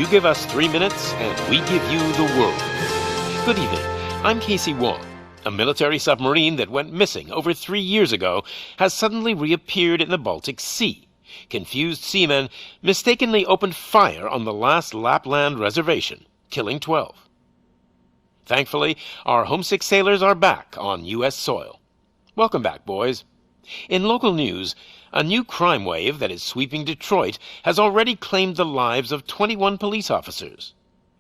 You give us 3 minutes, and we give you the world. Good evening. I'm Casey Wong. A military submarine that went missing over 3 years ago has suddenly reappeared in the Baltic Sea. Confused seamen mistakenly opened fire on the last Lapland reservation, killing 12. Thankfully, our homesick sailors are back on U.S. soil. Welcome back, boys. In local news, a new crime wave that is sweeping Detroit has already claimed the lives of 21 police officers.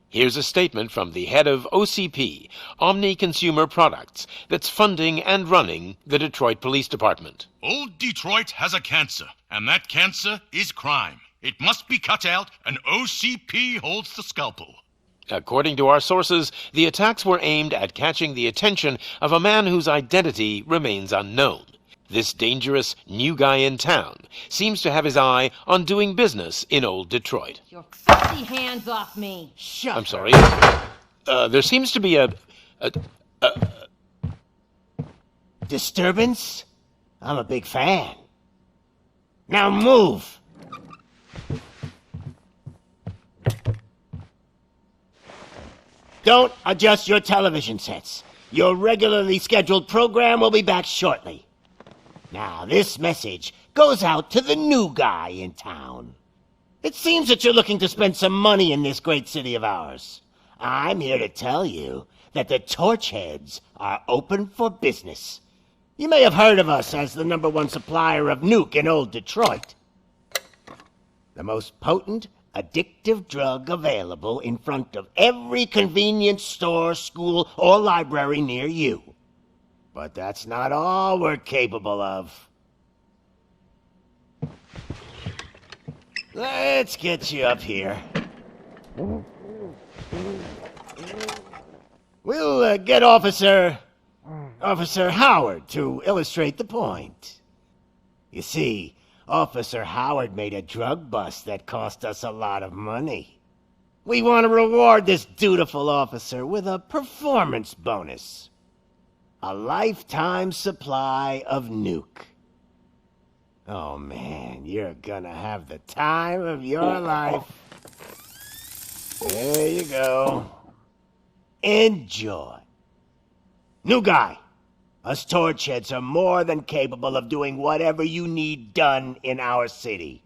Here's a statement from the head of OCP, Omni Consumer Products, that's funding and running the Detroit Police Department. Old Detroit has a cancer, and that cancer is crime. It must be cut out, and OCP holds the scalpel. According to our sources, the attacks were aimed at catching the attention of a man whose identity remains unknown. This dangerous new guy in town seems to have his eye on doing business in old Detroit. Your filthy hands off me! Shut I'm sorry. There seems to be a disturbance? I'm a big fan. Now move! Don't adjust your television sets. Your regularly scheduled program will be back shortly. Now, this message goes out to the new guy in town. It seems that you're looking to spend some money in this great city of ours. I'm here to tell you that the Torchheads are open for business. You may have heard of us as the #1 supplier of nuke in old Detroit. The most potent, addictive drug available in front of every convenience store, school, or library near you. But that's not all we're capable of. Let's get you up here. We'll get Officer Howard to illustrate the point. You see, Officer Howard made a drug bust that cost us a lot of money. We want to reward this dutiful officer with a performance bonus. A lifetime supply of nuke. Oh man, you're gonna have the time of your life. There you go. Enjoy. New guy. Us Torchheads are more than capable of doing whatever you need done in our city.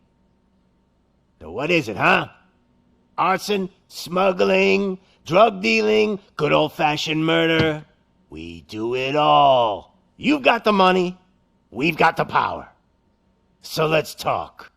So what is it, huh? Arson, smuggling, drug dealing, good old-fashioned murder. We do it all. You've got the money, we've got the power. So let's talk.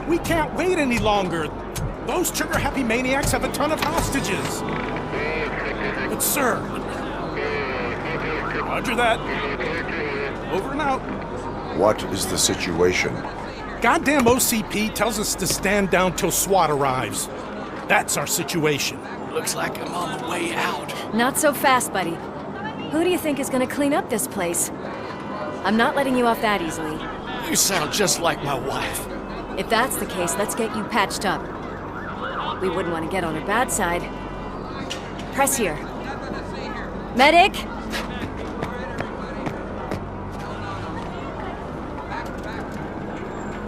We can't wait any longer. Those trigger-happy maniacs have a ton of hostages. But sir... Roger that. Over and out. What is the situation? Goddamn OCP tells us to stand down till SWAT arrives. That's our situation. Looks like I'm on the way out. Not so fast, buddy. Who do you think is gonna clean up this place? I'm not letting you off that easily. You sound just like my wife. If that's the case, let's get you patched up. We wouldn't want to get on her bad side. Press here. Medic!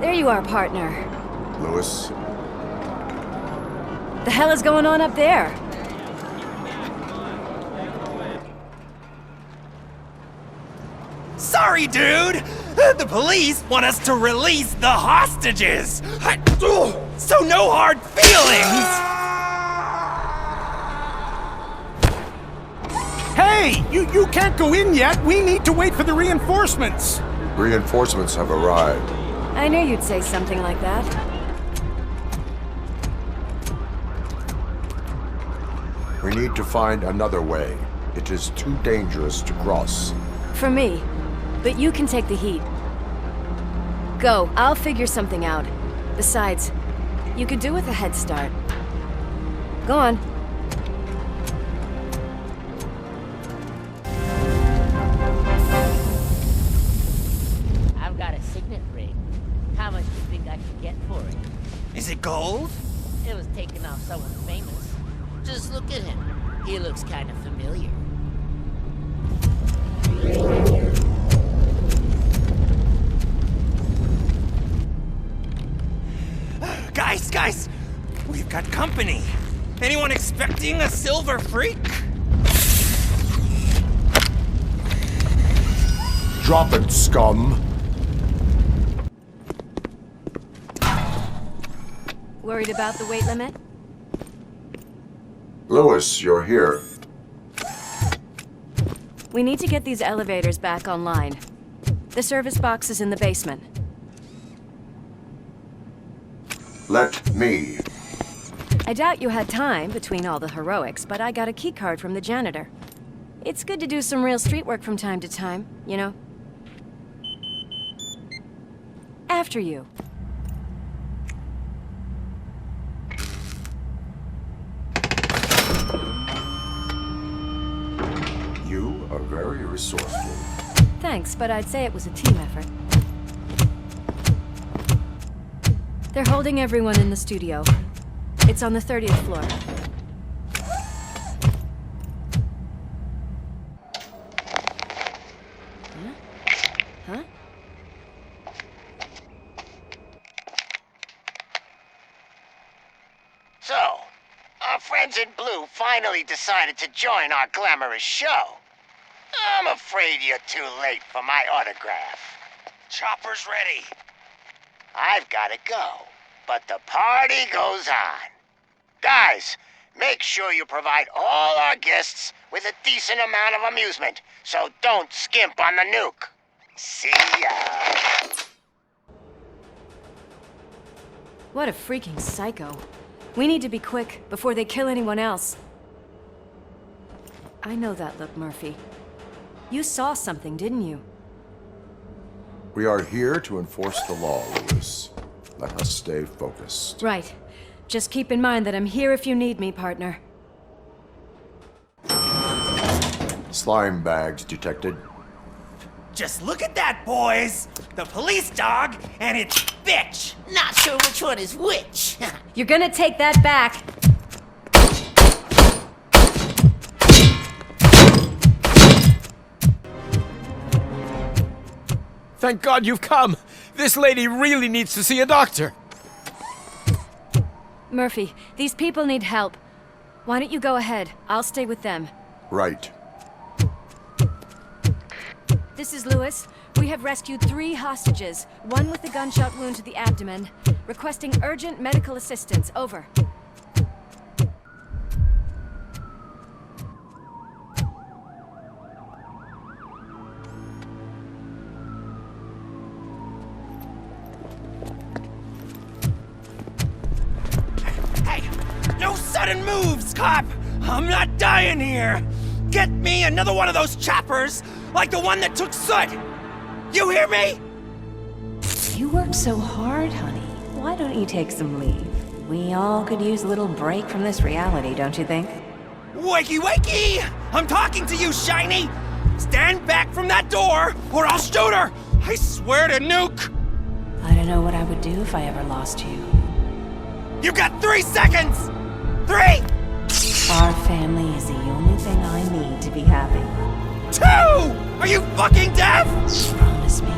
There you are, partner. Lewis? The hell is going on up there? Sorry, dude! The police want us to release the hostages! So no hard feelings! Hey! You can't go in yet! We need to wait for the reinforcements! Reinforcements have arrived. I knew you'd say something like that. We need to find another way. It is too dangerous to cross. For me. But you can take the heat. Go, I'll figure something out. Besides, you could do with a head start. Go on. I've got a signet ring. How much do you think I could get for it? Is it gold? It was taken off someone famous. Just look at him. He looks kind of familiar. Guys! We've got company. Anyone expecting a silver freak? Drop it, scum! Worried about the weight limit? Lewis, you're here. We need to get these elevators back online. The service box is in the basement. Let me. I doubt you had time between all the heroics, but I got a keycard from the janitor. It's good to do some real street work from time to time, you know? After you. You are very resourceful. Thanks, but I'd say it was a team effort. They're holding everyone in the studio. It's on the 30th floor. Huh? So, our friends in blue finally decided to join our glamorous show. I'm afraid you're too late for my autograph. Chopper's ready. I've got to go, but the party goes on. Guys, make sure you provide all our guests with a decent amount of amusement, so don't skimp on the nuke. See ya. What a freaking psycho. We need to be quick before they kill anyone else. I know that look, Murphy. You saw something, didn't you? We are here to enforce the law, Lewis. Let us stay focused. Right. Just keep in mind that I'm here if you need me, partner. Slime bags detected. Just look at that, boys! The police dog and its bitch! Not sure which one is which. You're gonna take that back! Thank God you've come! This lady really needs to see a doctor! Murphy, these people need help. Why don't you go ahead? I'll stay with them. Right. This is Lewis. We have rescued 3 hostages, one with a gunshot wound to the abdomen. Requesting urgent medical assistance. Over. Hey! No sudden moves, cop! I'm not dying here! Get me another one of those choppers, like the one that took Soot! You hear me? You work so hard, honey. Why don't you take some leave? We all could use a little break from this reality, don't you think? Wakey, wakey! I'm talking to you, Shiny! Stand back from that door, or I'll shoot her! I swear to nuke! I don't know what I would do if I ever lost you. You got 3 seconds! 3! Our family is the only thing I need to be happy. 2! Are you fucking deaf? Promise me,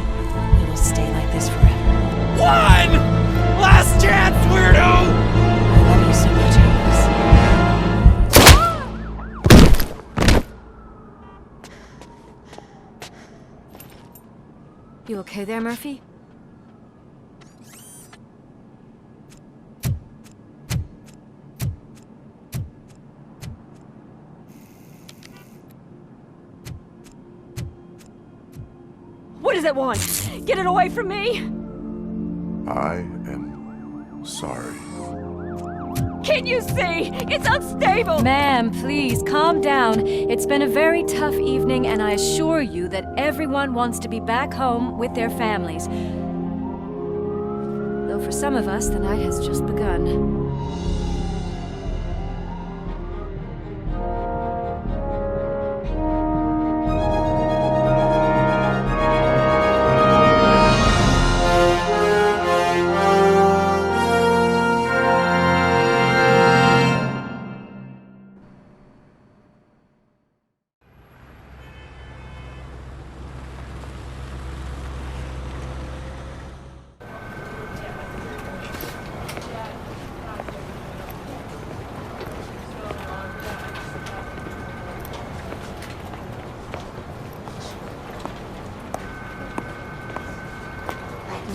we will stay like this forever. 1! Last chance, weirdo! I love you so much, Alice. You okay there, Murphy? What does it want? Get it away from me! I am sorry. Can you see? It's unstable! Ma'am, please, calm down. It's been a very tough evening, and I assure you that everyone wants to be back home with their families. Though for some of us, the night has just begun.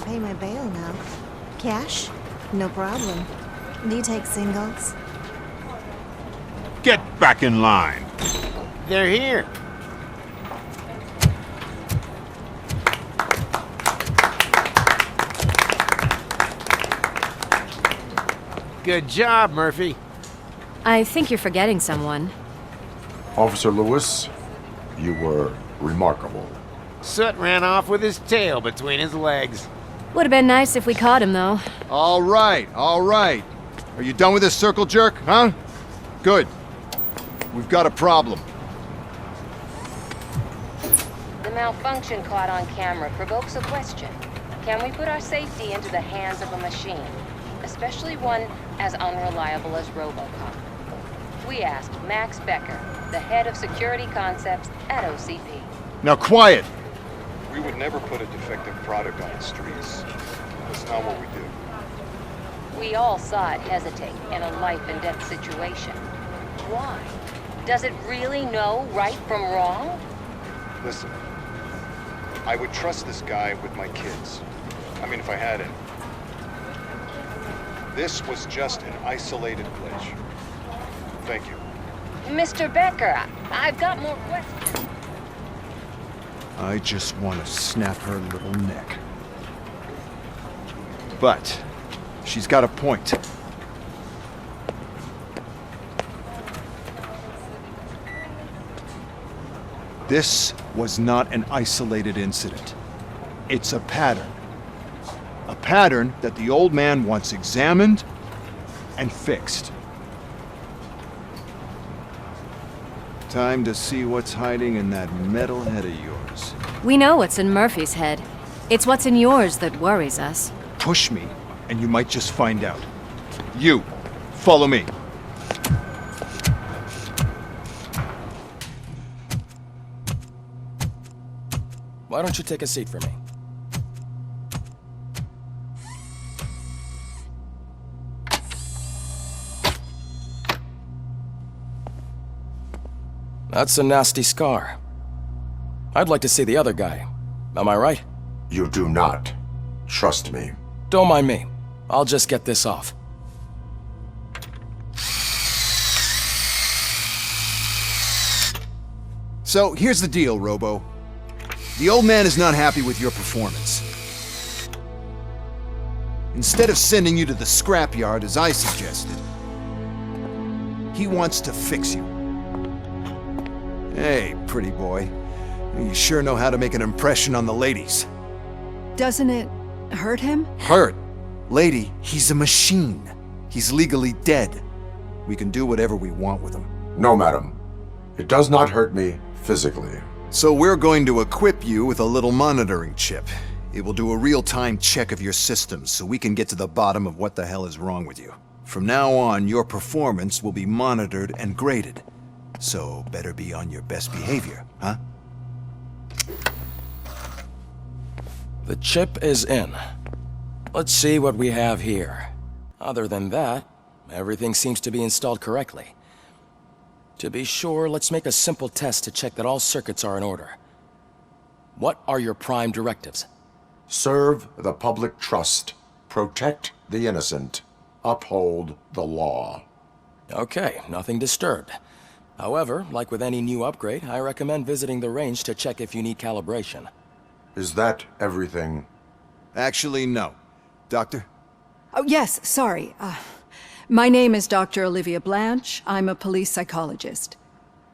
Pay my bail now. Cash? No problem. Do you take singles? Get back in line. They're here. Good job, Murphy. I think you're forgetting someone. Officer Lewis, you were remarkable. Soot ran off with his tail between his legs. Would have been nice if we caught him, though. All right, all right. Are you done with this circle jerk, huh? Good. We've got a problem. The malfunction caught on camera provokes a question. Can we put our safety into the hands of a machine? Especially one as unreliable as Robocop. We asked Max Becker, the head of security concepts at OCP. Now quiet! We would never put a defective product on the streets. That's not what we do. We all saw it hesitate in a life-and-death situation. Why? Does it really know right from wrong? Listen, I would trust this guy with my kids. I mean, if I had any. This was just an isolated glitch. Thank you. Mr. Becker, I've got more questions. I just want to snap her little neck. But she's got a point. This was not an isolated incident. It's a pattern. A pattern that the old man wants examined and fixed. Time to see what's hiding in that metal head of yours. We know what's in Murphy's head. It's what's in yours that worries us. Push me, and you might just find out. You, follow me. Why don't you take a seat for me? That's a nasty scar. I'd like to see the other guy. Am I right? You do not. Trust me. Don't mind me. I'll just get this off. So, here's the deal, Robo. The old man is not happy with your performance. Instead of sending you to the scrapyard as I suggested, he wants to fix you. Hey, pretty boy. You sure know how to make an impression on the ladies. Doesn't it hurt him? Hurt? Lady, he's a machine. He's legally dead. We can do whatever we want with him. No, madam. It does not hurt me physically. So we're going to equip you with a little monitoring chip. It will do a real-time check of your systems so we can get to the bottom of what the hell is wrong with you. From now on, your performance will be monitored and graded. So better be on your best behavior, huh? The chip is in. Let's see what we have here. Other than that, everything seems to be installed correctly. To be sure, let's make a simple test to check that all circuits are in order. What are your prime directives? Serve the public trust. Protect the innocent. Uphold the law. Okay, nothing disturbed. However, like with any new upgrade, I recommend visiting the range to check if you need calibration. Is that everything? Actually, no. Doctor? Oh, yes, sorry. My name is Dr. Olivia Blanche. I'm a police psychologist.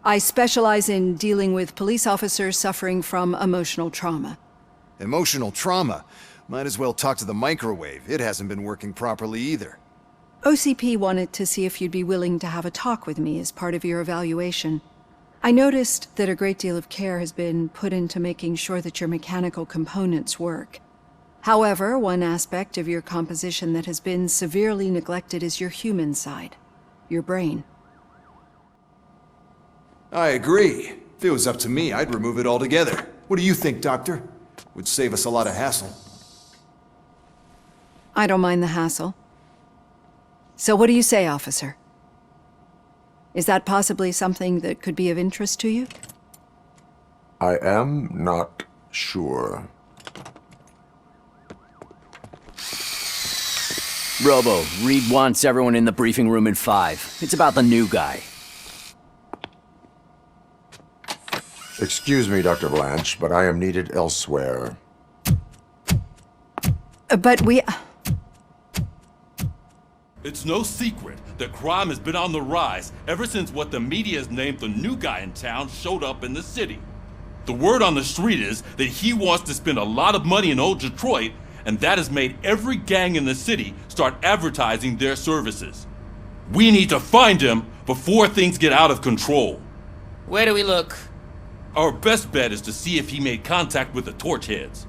I specialize in dealing with police officers suffering from emotional trauma. Emotional trauma? Might as well talk to the microwave. It hasn't been working properly either. OCP wanted to see if you'd be willing to have a talk with me as part of your evaluation. I noticed that a great deal of care has been put into making sure that your mechanical components work. However, one aspect of your composition that has been severely neglected is your human side, your brain. I agree. If it was up to me, I'd remove it altogether. What do you think, Doctor? Would save us a lot of hassle. I don't mind the hassle. So what do you say, officer? Is that possibly something that could be of interest to you? I am not sure. Robo, Reed wants everyone in the briefing room in 5. It's about the new guy. Excuse me, Dr. Blanche, but I am needed elsewhere. But we... It's no secret that crime has been on the rise ever since what the media has named the new guy in town showed up in the city. The word on the street is that he wants to spend a lot of money in old Detroit, and that has made every gang in the city start advertising their services. We need to find him before things get out of control. Where do we look? Our best bet is to see if he made contact with the torch heads.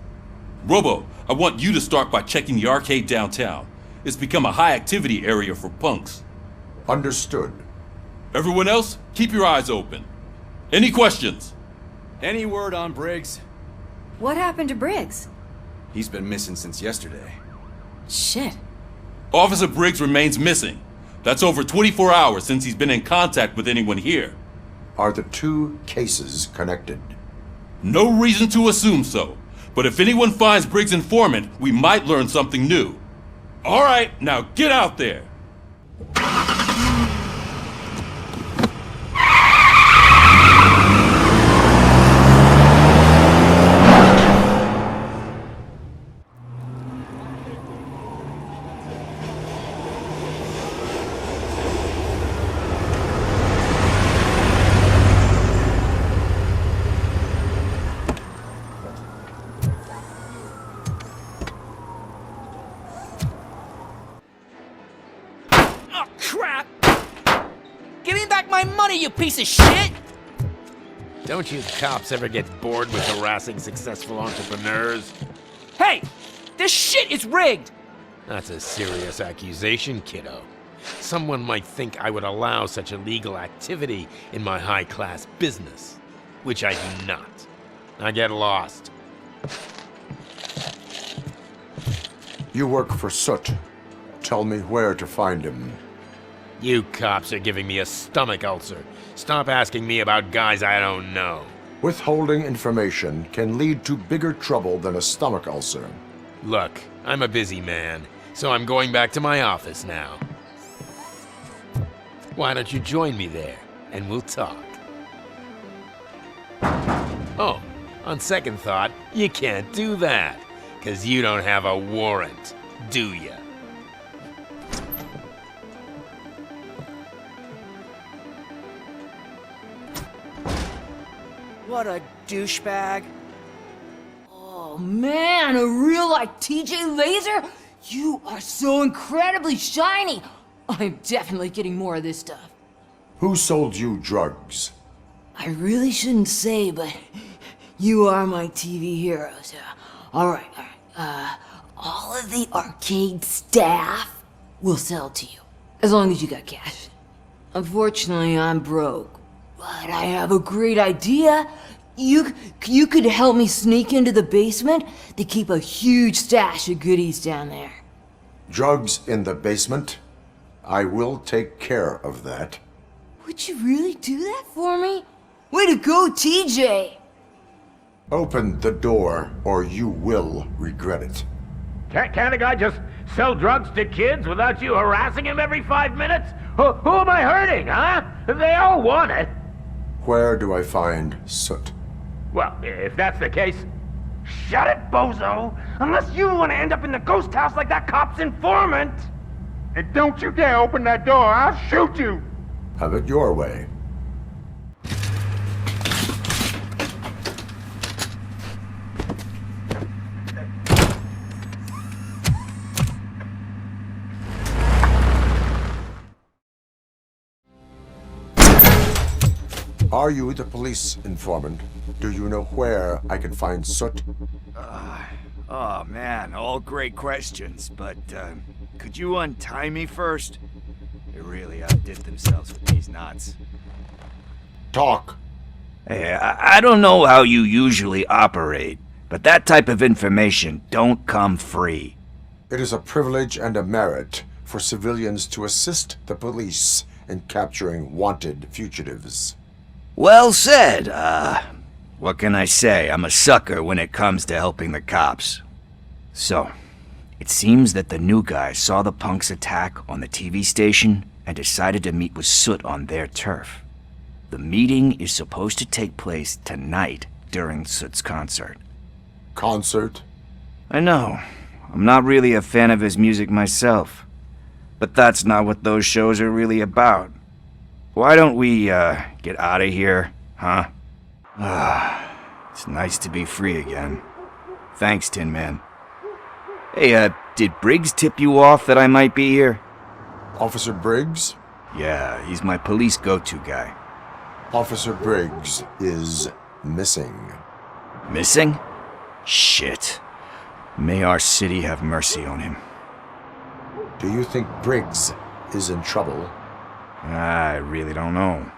Robo, I want you to start by checking the arcade downtown. It's become a high-activity area for punks. Understood. Everyone else, keep your eyes open. Any questions? Any word on Briggs? What happened to Briggs? He's been missing since yesterday. Shit. Officer Briggs remains missing. That's over 24 hours since he's been in contact with anyone here. Are the two cases connected? No reason to assume so. But if anyone finds Briggs' informant, we might learn something new. All right, now get out there. Crap! Give me back my money, you piece of shit! Don't you cops ever get bored with harassing successful entrepreneurs? Hey! This shit is rigged! That's a serious accusation, kiddo. Someone might think I would allow such illegal activity in my high-class business, which I do not. I get lost. You work for Soot. Tell me where to find him. You cops are giving me a stomach ulcer. Stop asking me about guys I don't know. Withholding information can lead to bigger trouble than a stomach ulcer. Look, I'm a busy man, so I'm going back to my office now. Why don't you join me there, and we'll talk. Oh, on second thought, you can't do that, 'cause you don't have a warrant, do ya? What a douchebag. Oh man, a real like TJ Laser? You are so incredibly shiny. I'm definitely getting more of this stuff. Who sold you drugs? I really shouldn't say, but you are my TV heroes. Alright. All of the arcade staff will sell to you, as long as you got cash. Unfortunately, I'm broke. But I have a great idea. You could help me sneak into the basement. They keep a huge stash of goodies down there. Drugs in the basement? I will take care of that. Would you really do that for me? Way to go, TJ! Open the door, or you will regret it. Can't a guy just sell drugs to kids without you harassing him every 5 minutes? Who am I hurting, huh? They all want it. Where do I find Soot? Well, if that's the case, shut it, bozo! Unless you want to end up in the ghost house like that cop's informant! And don't you dare open that door, I'll shoot you! Have it your way. Are you the police informant? Do you know where I can find Soot? Oh man, all great questions, but could you untie me first? They really outdid themselves with these knots. Talk. Hey, I don't know how you usually operate, but that type of information don't come free. It is a privilege and a merit for civilians to assist the police in capturing wanted fugitives. Well said. What can I say? I'm a sucker when it comes to helping the cops. So, it seems that the new guy saw the punks' attack on the TV station and decided to meet with Soot on their turf. The meeting is supposed to take place tonight during Soot's concert. Concert? I know. I'm not really a fan of his music myself. But that's not what those shows are really about. Why don't we, get out of here, huh? It's nice to be free again. Thanks, Tin Man. Hey, did Briggs tip you off that I might be here? Officer Briggs? Yeah, he's my police go-to guy. Officer Briggs is missing. Missing? Shit. May our city have mercy on him. Do you think Briggs is in trouble? I really don't know.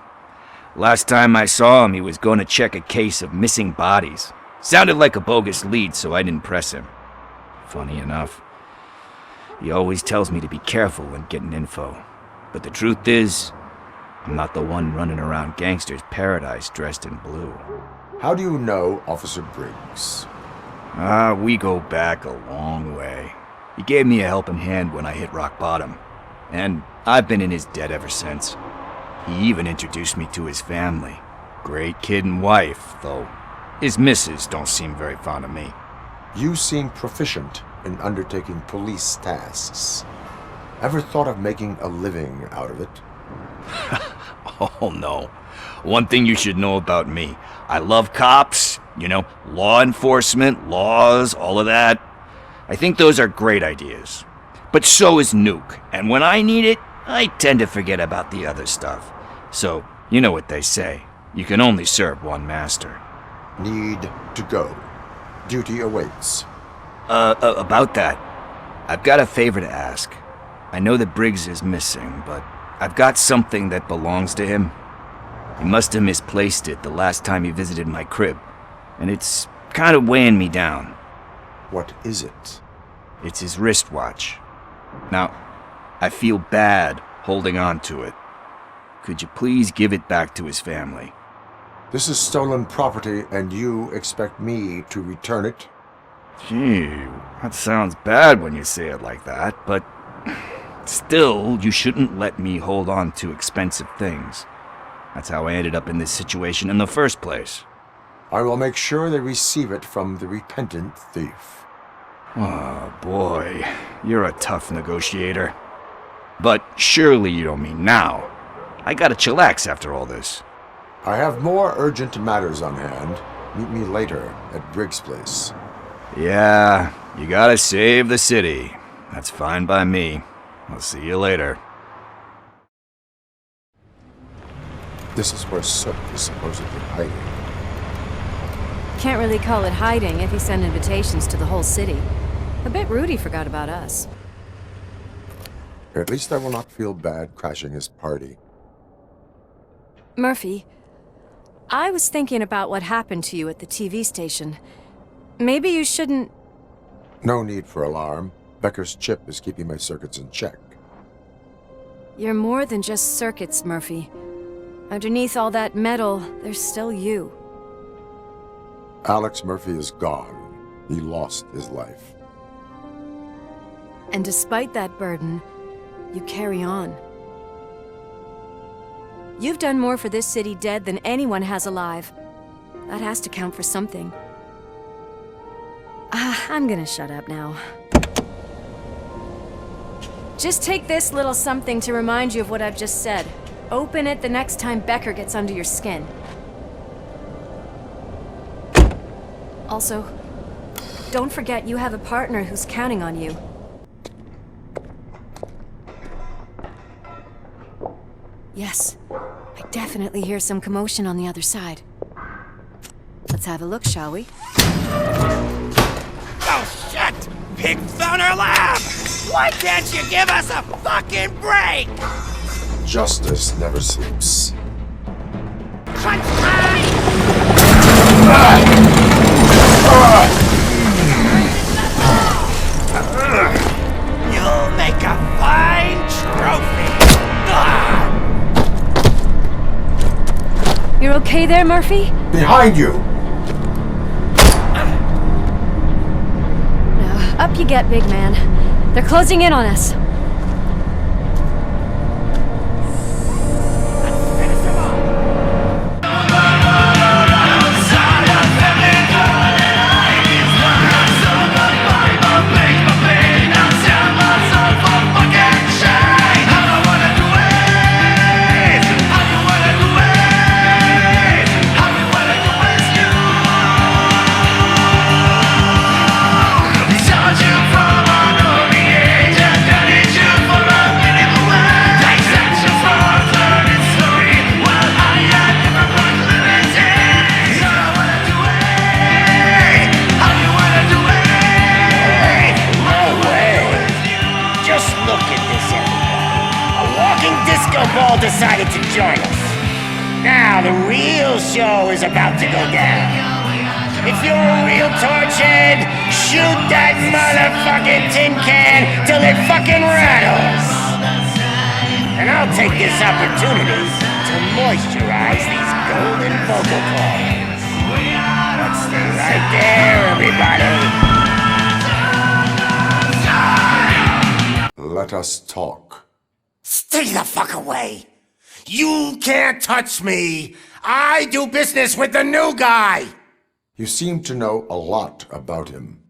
Last time I saw him, he was going to check a case of missing bodies. Sounded like a bogus lead, so I didn't press him. Funny enough, he always tells me to be careful when getting info. But the truth is, I'm not the one running around gangster's paradise dressed in blue. How do you know Officer Briggs? We go back a long way. He gave me a helping hand when I hit rock bottom. And I've been in his debt ever since. He even introduced me to his family. Great kid and wife, though his missus don't seem very fond of me. You seem proficient in undertaking police tasks. Ever thought of making a living out of it? Oh no. One thing you should know about me. I love cops, law enforcement, laws, all of that. I think those are great ideas. But so is Nuke, and when I need it, I tend to forget about the other stuff. So, you know what they say. You can only serve one master. Need to go. Duty awaits. About that, I've got a favor to ask. I know that Briggs is missing, but I've got something that belongs to him. He must have misplaced it the last time he visited my crib, and it's kind of weighing me down. What is it? It's his wristwatch. Now, I feel bad holding on to it. Could you please give it back to his family? This is stolen property, and you expect me to return it? Gee, that sounds bad when you say it like that, but still, you shouldn't let me hold on to expensive things. That's how I ended up in this situation in the first place. I will make sure they receive it from the repentant thief. Oh, boy. You're a tough negotiator. But surely you don't mean now. I gotta chillax after all this. I have more urgent matters on hand. Meet me later at Briggs' place. Yeah, you gotta save the city. That's fine by me. I'll see you later. This is where Soot is supposedly hiding. Can't really call it hiding if he sent invitations to the whole city. A bit rude he forgot about us. At least I will not feel bad crashing his party. Murphy, I was thinking about what happened to you at the TV station. Maybe you shouldn't... No need for alarm. Becker's chip is keeping my circuits in check. You're more than just circuits, Murphy. Underneath all that metal, there's still you. Alex Murphy is gone. He lost his life. And despite that burden, you carry on. You've done more for this city dead than anyone has alive. That has to count for something. I'm gonna shut up now. Just take this little something to remind you of what I've just said. Open it the next time Becker gets under your skin. Also, don't forget you have a partner who's counting on you. Yes, I definitely hear some commotion on the other side. Let's have a look, shall we? Oh, shit! Pig found our lab! Why can't you give us a fucking break? Justice never sleeps. Crunch time! You'll make a fine trophy! You're okay there, Murphy? Behind you! Now, up you get, big man. They're closing in on us. Decided to join us. Now the real show is about to go down. If you're a real torchhead, shoot that motherfucking tin can till it fucking rattles. And I'll take this opportunity to moisturize these golden vocal cords. Let's stay right there, everybody. Let us talk. Stay the fuck away! You can't touch me! I do business with the new guy! You seem to know a lot about him.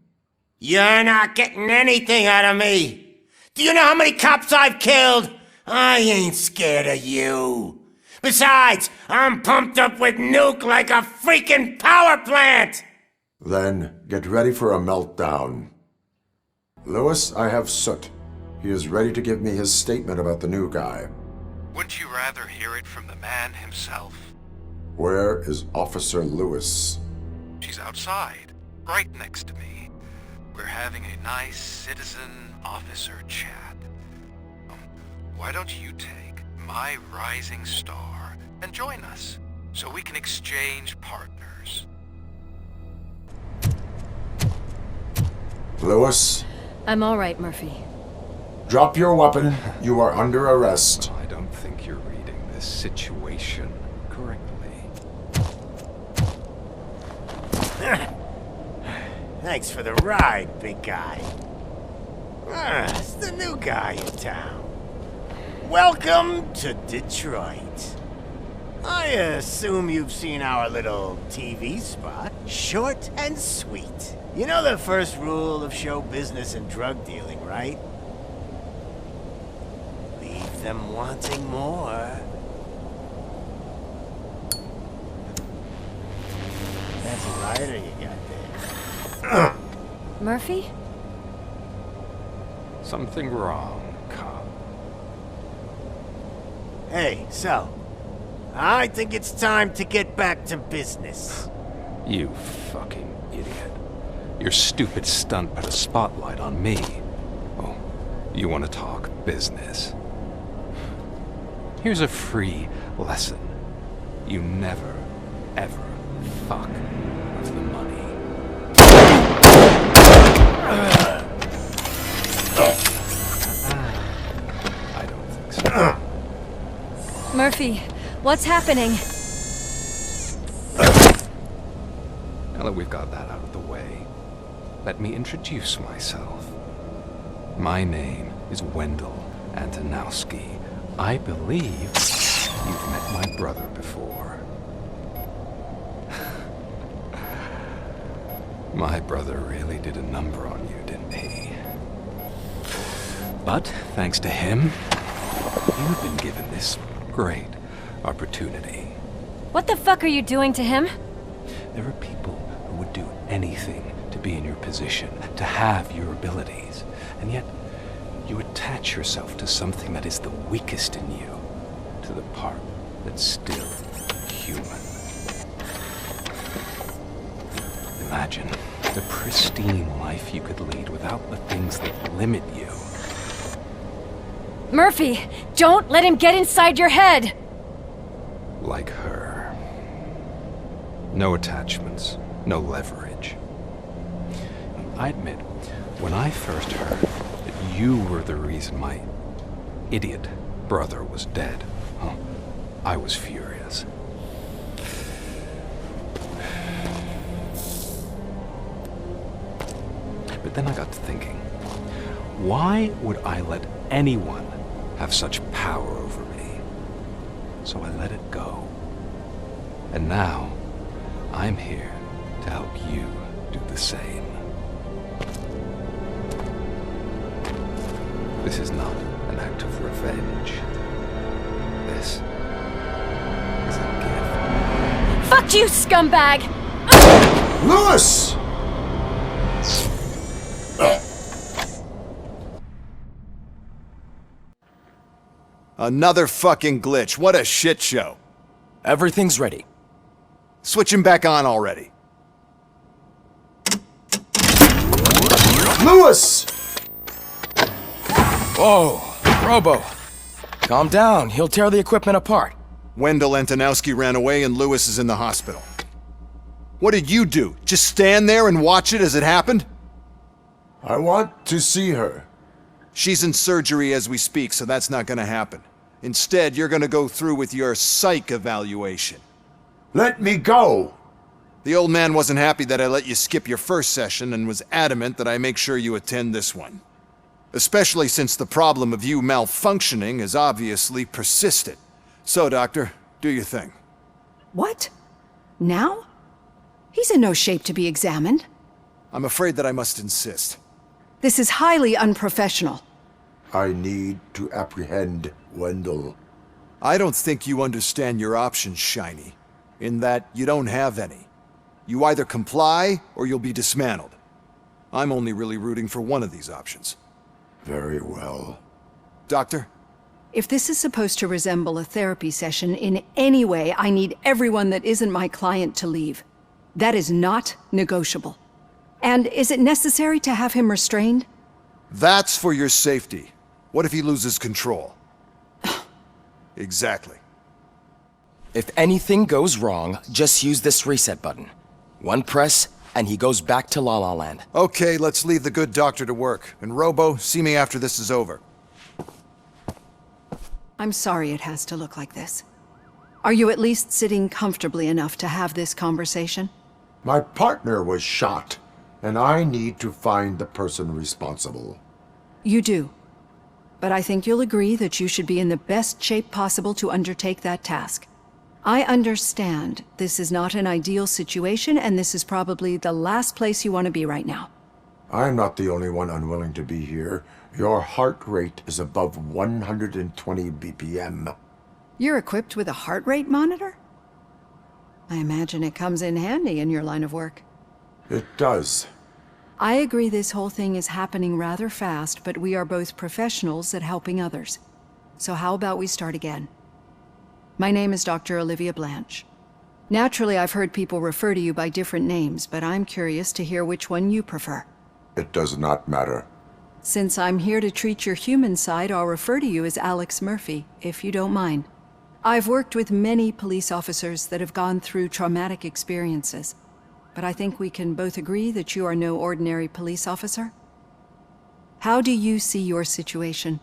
You're not getting anything out of me! Do you know how many cops I've killed? I ain't scared of you. Besides, I'm pumped up with nuke like a freaking power plant! Then get ready for a meltdown. Lewis, I have Soot. He is ready to give me his statement about the new guy. Wouldn't you rather hear it from the man himself? Where is Officer Lewis? She's outside, right next to me. We're having a nice citizen-officer chat. Why don't you take my rising star and join us, so we can exchange partners? Lewis? I'm all right, Murphy. Drop your weapon. You are under arrest. I don't think you're reading this situation correctly. Thanks for the ride, big guy. It's the new guy in town. Welcome to Detroit. I assume you've seen our little TV spot. Short and sweet. You know the first rule of show business and drug dealing, right? Leave them wanting more. That's a lighter you got there. Murphy? Something wrong, cop. Hey, so, I think it's time to get back to business. You fucking idiot. Your stupid stunt put a spotlight on me. Oh, you want to talk business? Here's a free lesson. You never, ever fuck with the money. I don't think so. Murphy, what's happening? Now that we've got that out of the way, let me introduce myself. My name is Wendell Antonowski. I believe you've met my brother before. My brother really did a number on you, didn't he? But, thanks to him, you've been given this great opportunity. What the fuck are you doing to him? There are people who would do anything to be in your position, to have your abilities, and yet you attach yourself to something that is the weakest in you, to the part that's still human. Imagine the pristine life you could lead without the things that limit you. Murphy, don't let him get inside your head! Like her. No attachments, no leverage. I admit, when I first heard that you were the reason my idiot brother was dead, I was furious. But then I got to thinking, why would I let anyone have such power over me? So I let it go. And now, I'm here to help you do the same. This is not an act of revenge. This is a gift. Fuck you, scumbag! Lewis! Another fucking glitch. What a shit show. Everything's ready. Switch him back on already. Lewis! Whoa, Robo. Calm down. He'll tear the equipment apart. Wendell Antonowski ran away and Lewis is in the hospital. What did you do? Just stand there and watch it as it happened? I want to see her. She's in surgery as we speak, so that's not gonna happen. Instead, you're gonna go through with your psych evaluation. Let me go! The old man wasn't happy that I let you skip your first session and was adamant that I make sure you attend this one. Especially since the problem of you malfunctioning has obviously persisted. So, Doctor, do your thing. What? Now? He's in no shape to be examined. I'm afraid that I must insist. This is highly unprofessional. I need to apprehend Wendell. I don't think you understand your options, Shiny. In that you don't have any. You either comply or you'll be dismantled. I'm only really rooting for one of these options. Very well. Doctor? If this is supposed to resemble a therapy session in any way, I need everyone that isn't my client to leave. That is not negotiable. And is it necessary to have him restrained? That's for your safety. What if he loses control? Exactly. If anything goes wrong, just use this reset button. One press, and he goes back to La La Land. Okay, let's leave the good doctor to work. And Robo, see me after this is over. I'm sorry it has to look like this. Are you at least sitting comfortably enough to have this conversation? My partner was shot, and I need to find the person responsible. You do. But I think you'll agree that you should be in the best shape possible to undertake that task. I understand this is not an ideal situation, and this is probably the last place you want to be right now. I'm not the only one unwilling to be here. Your heart rate is above 120 BPM. You're equipped with a heart rate monitor? I imagine it comes in handy in your line of work. It does. I agree this whole thing is happening rather fast, but we are both professionals at helping others. So how about we start again? My name is Dr. Olivia Blanche. Naturally, I've heard people refer to you by different names, but I'm curious to hear which one you prefer. It does not matter. Since I'm here to treat your human side, I'll refer to you as Alex Murphy, if you don't mind. I've worked with many police officers that have gone through traumatic experiences, but I think we can both agree that you are no ordinary police officer. How do you see your situation?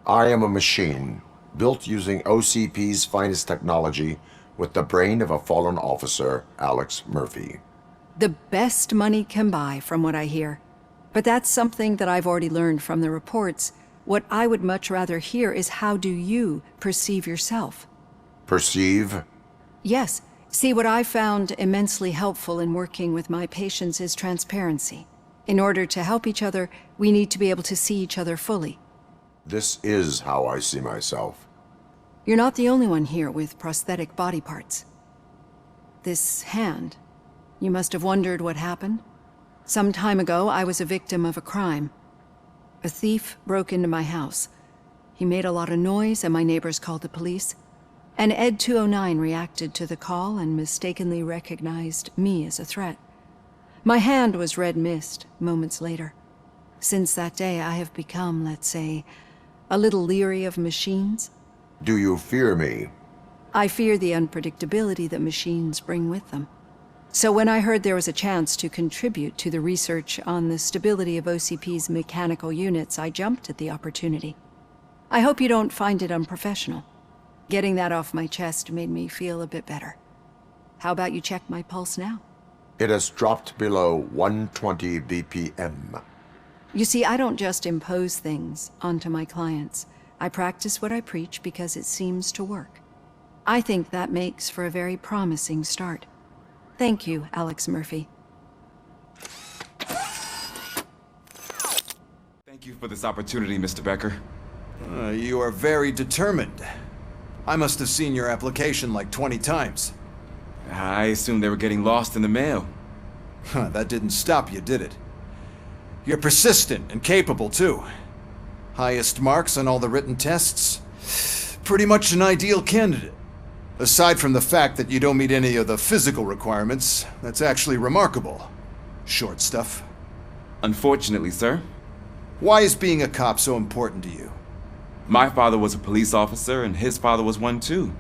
I am a machine, built using OCP's finest technology, with the brain of a fallen officer, Alex Murphy. The best money can buy, from what I hear. But that's something that I've already learned from the reports. What I would much rather hear is how do you perceive yourself? Perceive? Yes. See, what I found immensely helpful in working with my patients is transparency. In order to help each other, we need to be able to see each other fully. This is how I see myself. You're not the only one here with prosthetic body parts. This hand, you must have wondered what happened. Some time ago, I was a victim of a crime. A thief broke into my house. He made a lot of noise and my neighbors called the police. And Ed 209 reacted to the call and mistakenly recognized me as a threat. My hand was red mist moments later. Since that day, I have become, let's say, a little leery of machines. Do you fear me? I fear the unpredictability that machines bring with them. So when I heard there was a chance to contribute to the research on the stability of OCP's mechanical units, I jumped at the opportunity. I hope you don't find it unprofessional. Getting that off my chest made me feel a bit better. How about you check my pulse now? It has dropped below 120 BPM. You see, I don't just impose things onto my clients. I practice what I preach because it seems to work. I think that makes for a very promising start. Thank you, Alex Murphy. Thank you for this opportunity, Mr. Becker. You are very determined. I must have seen your application like 20 times. I assumed they were getting lost in the mail. That didn't stop you, did it? You're persistent and capable, too. Highest marks on all the written tests. Pretty much an ideal candidate. Aside from the fact that you don't meet any of the physical requirements, that's actually remarkable. Short stuff. Unfortunately, sir. Why is being a cop so important to you? My father was a police officer, and his father was one too.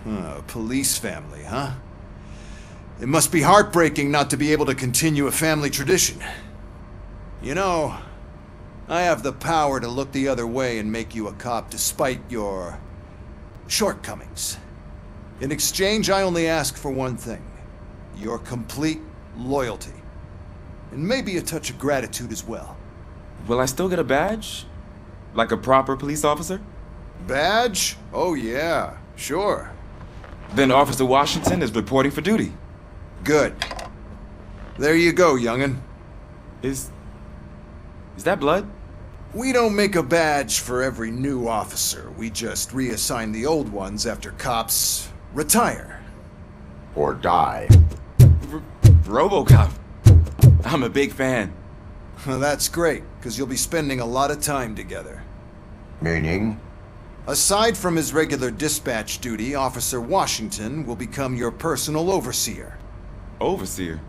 A police family, huh? It must be heartbreaking not to be able to continue a family tradition. You know, I have the power to look the other way and make you a cop despite your shortcomings. In exchange, I only ask for one thing. Your complete loyalty. And maybe a touch of gratitude as well. Will I still get a badge? Like a proper police officer? Badge? Oh yeah, sure. Then Officer Washington is reporting for duty. Good. There you go, young'un. Is that blood? We don't make a badge for every new officer. We just reassign the old ones after cops retire. Or die. Robocop. I'm a big fan. That's great, because you'll be spending a lot of time together. Meaning? Aside from his regular dispatch duty, Officer Washington will become your personal overseer. Overseer?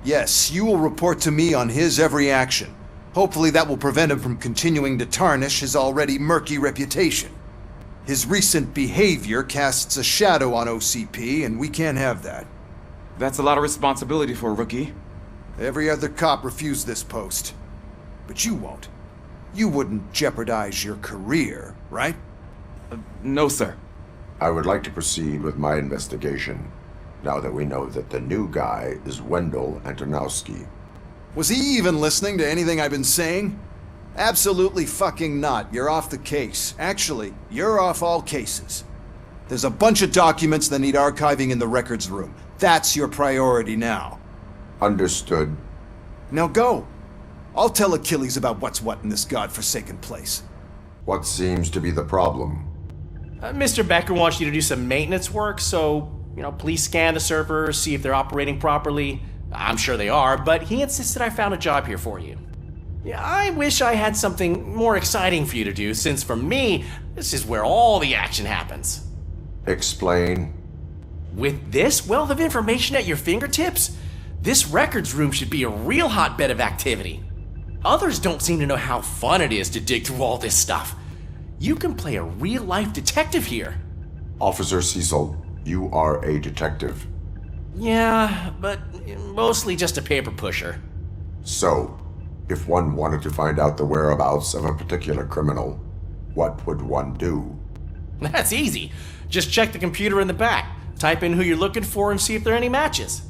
Yes, you will report to me on his every action. Hopefully that will prevent him from continuing to tarnish his already murky reputation. His recent behavior casts a shadow on OCP, and we can't have that. That's a lot of responsibility for a rookie. Every other cop refused this post. But you won't. You wouldn't jeopardize your career, right? No, sir. I would like to proceed with my investigation, now that we know that the new guy is Wendell Antonowski. Was he even listening to anything I've been saying? Absolutely fucking not. You're off the case. Actually, you're off all cases. There's a bunch of documents that need archiving in the records room. That's your priority now. Understood. Now go. I'll tell Achilles about what's what in this godforsaken place. What seems to be the problem? Mr. Becker wants you to do some maintenance work, so, please scan the servers, see if they're operating properly. I'm sure they are, but he insisted I found a job here for you. I wish I had something more exciting for you to do, since for me, this is where all the action happens. Explain. With this wealth of information at your fingertips, this records room should be a real hotbed of activity. Others don't seem to know how fun it is to dig through all this stuff. You can play a real-life detective here. Officer Cecil, you are a detective. Yeah, but mostly just a paper pusher. So, if one wanted to find out the whereabouts of a particular criminal, what would one do? That's easy. Just check the computer in the back, type in who you're looking for, and see if there are any matches.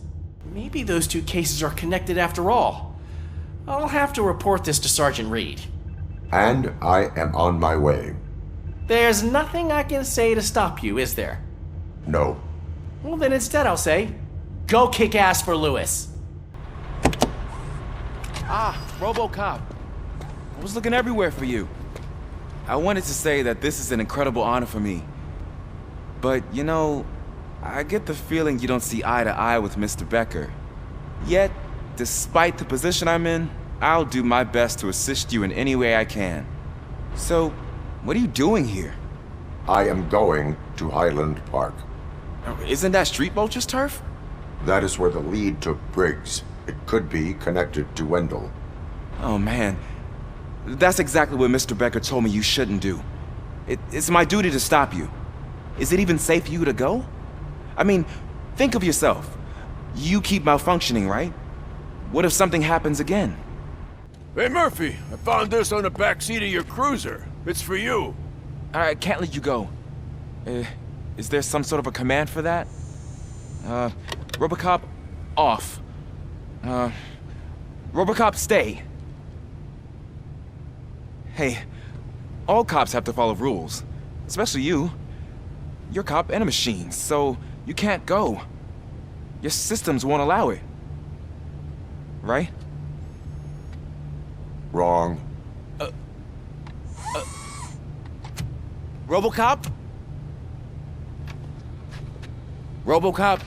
Maybe those two cases are connected after all. I'll have to report this to Sergeant Reed. And I am on my way. There's nothing I can say to stop you, is there? No. Well, then instead I'll say, go kick ass for Lewis. Ah, Robocop. I was looking everywhere for you. I wanted to say that this is an incredible honor for me. But, you know, I get the feeling you don't see eye to eye with Mr. Becker. Yet, despite the position I'm in, I'll do my best to assist you in any way I can. So, what are you doing here? I am going to Highland Park. Isn't that Street Vulture's turf? That is where the lead took Briggs. It could be connected to Wendell. Oh man, that's exactly what Mr. Becker told me you shouldn't do. It's my duty to stop you. Is it even safe for you to go? I mean, think of yourself. You keep malfunctioning, right? What if something happens again? Hey Murphy, I found this on the back seat of your cruiser. It's for you. I can't let you go. Is there some sort of a command for that? Robocop, off. Robocop, stay. Hey, all cops have to follow rules. Especially you. You're a cop and a machine, so you can't go. Your systems won't allow it. Right? Wrong. Robocop? Robocop?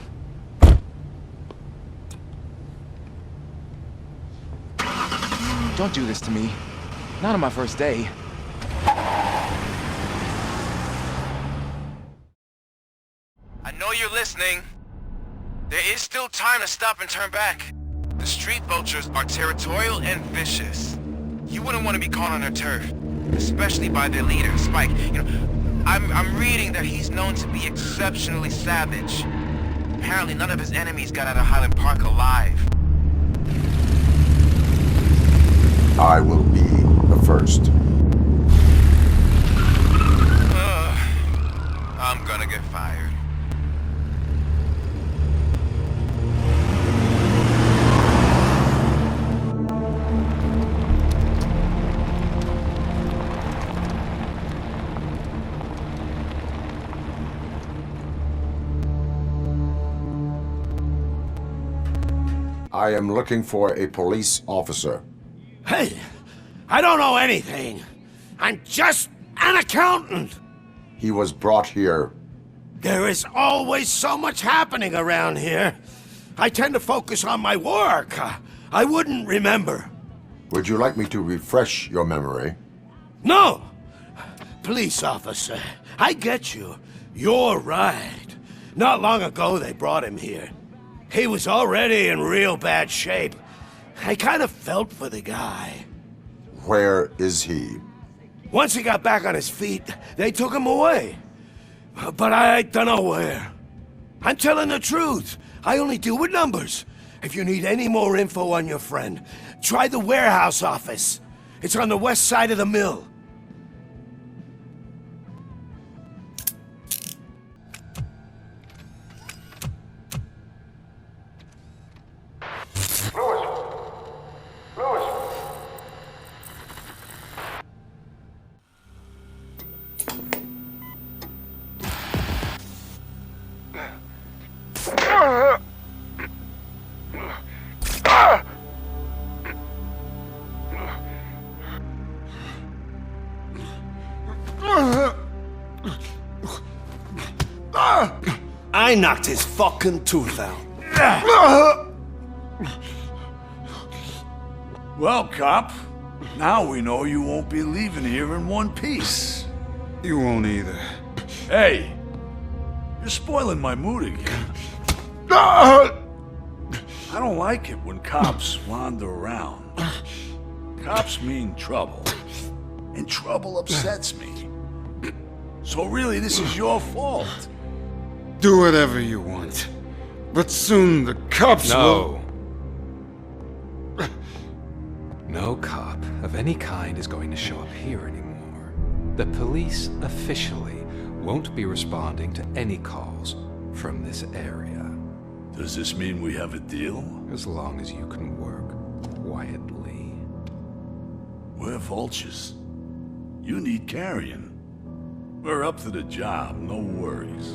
Don't do this to me. Not on my first day. I know you're listening. There is still time to stop and turn back. The street vultures are territorial and vicious. You wouldn't want to be caught on their turf, especially by their leader, Spike. You know, I'm reading that he's known to be exceptionally savage. Apparently none of his enemies got out of Highland Park alive. I will be the first. I'm gonna get fired. I am looking for a police officer. Hey, I don't know anything. I'm just an accountant. He was brought here. There is always so much happening around here. I tend to focus on my work. I wouldn't remember. Would you like me to refresh your memory? No! Police officer, I get you. You're right. Not long ago they brought him here. He was already in real bad shape. I kind of felt for the guy. Where is he? Once he got back on his feet, they took him away. But I don't know where. I'm telling the truth. I only deal with numbers. If you need any more info on your friend, try the warehouse office. It's on the west side of the mill. I knocked his fucking tooth out. Well, cop, now we know you won't be leaving here in one piece. You won't either. Hey, you're spoiling my mood again. I don't like it when cops wander around. Cops mean trouble, and trouble upsets me. So really, this is your fault. Do whatever you want. But soon the cops will... No cop of any kind is going to show up here anymore. The police officially won't be responding to any calls from this area. Does this mean we have a deal? As long as you can work quietly. We're vultures. You need carrying. We're up to the job, no worries.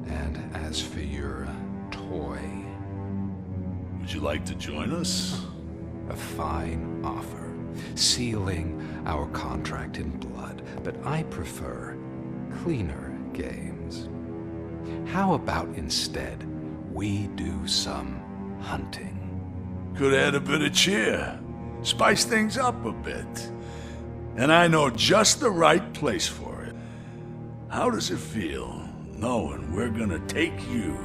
And as for your toy... Would you like to join us? A fine offer. sealing our contract in blood, but I prefer cleaner games. How about instead we do some hunting? Could add a bit of cheer. Spice things up a bit. And I know just the right place for it. How does it feel, knowing we're gonna take you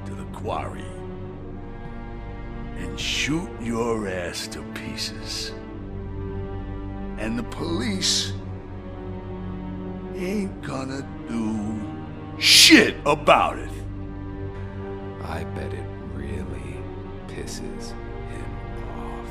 to the quarry and shoot your ass to pieces? And the police ain't gonna do shit about it. I bet it really pisses him off.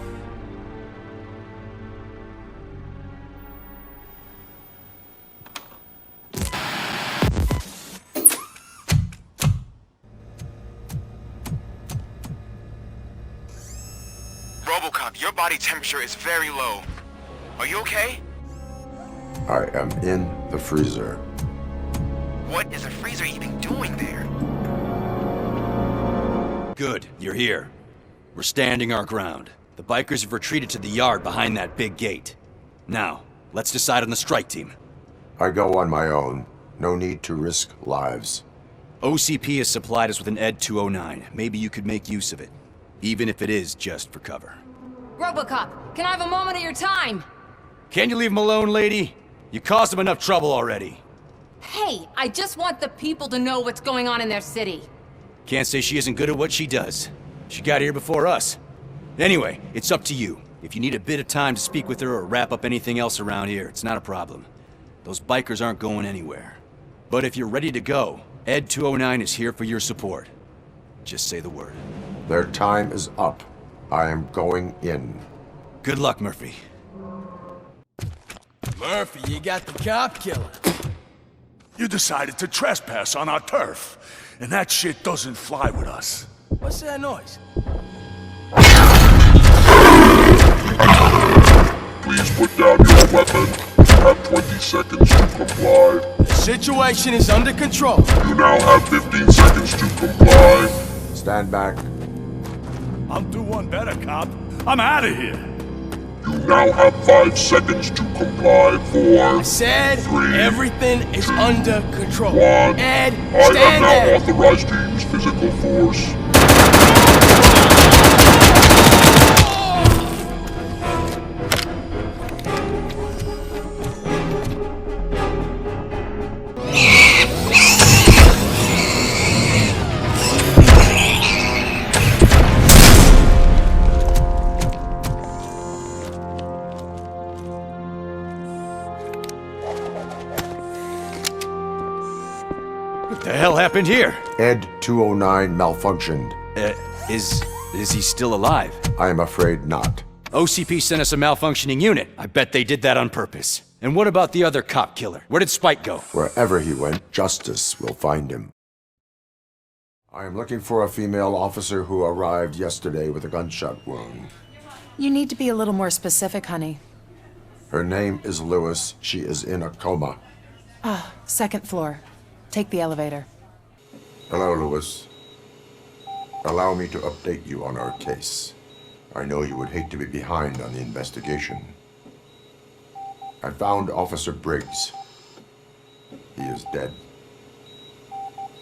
Robocop, your body temperature is very low. Are you okay? I am in the freezer. What is a freezer even doing there? Good, you're here. We're standing our ground. The bikers have retreated to the yard behind that big gate. Now, let's decide on the strike team. I go on my own. No need to risk lives. OCP has supplied us with an ED 209. Maybe you could make use of it. Even if it is just for cover. Robocop, can I have a moment of your time? Can you leave him alone, lady? You caused him enough trouble already. Hey, I just want the people to know what's going on in their city. Can't say she isn't good at what she does. She got here before us. Anyway, it's up to you. If you need a bit of time to speak with her or wrap up anything else around here, it's not a problem. Those bikers aren't going anywhere. But if you're ready to go, ED 209 is here for your support. Just say the word. Their time is up. I am going in. Good luck, Murphy. Murphy, you got the cop killer. You decided to trespass on our turf, and that shit doesn't fly with us. What's that noise? Please put down your weapon. You have 20 seconds to comply. The situation is under control. You now have 15 seconds to comply. Stand back. I'll do one better, cop. I'm out of here. You now have 5 seconds to comply. 4, I said 3, everything is under control. 1. Ed, I stand have now there. authorized to use physical force. What the hell happened here? ED 209 malfunctioned. Is he still alive? I am afraid not. OCP sent us a malfunctioning unit. I bet they did that on purpose. And what about the other cop killer? Where did Spike go? Wherever he went, justice will find him. I am looking for a female officer who arrived yesterday with a gunshot wound. You need to be a little more specific, honey. Her name is Lewis. She is in a coma. Ah, second floor. Take the elevator. Hello, Lewis. Allow me to update you on our case. I know you would hate to be behind on the investigation. I found Officer Briggs. He is dead.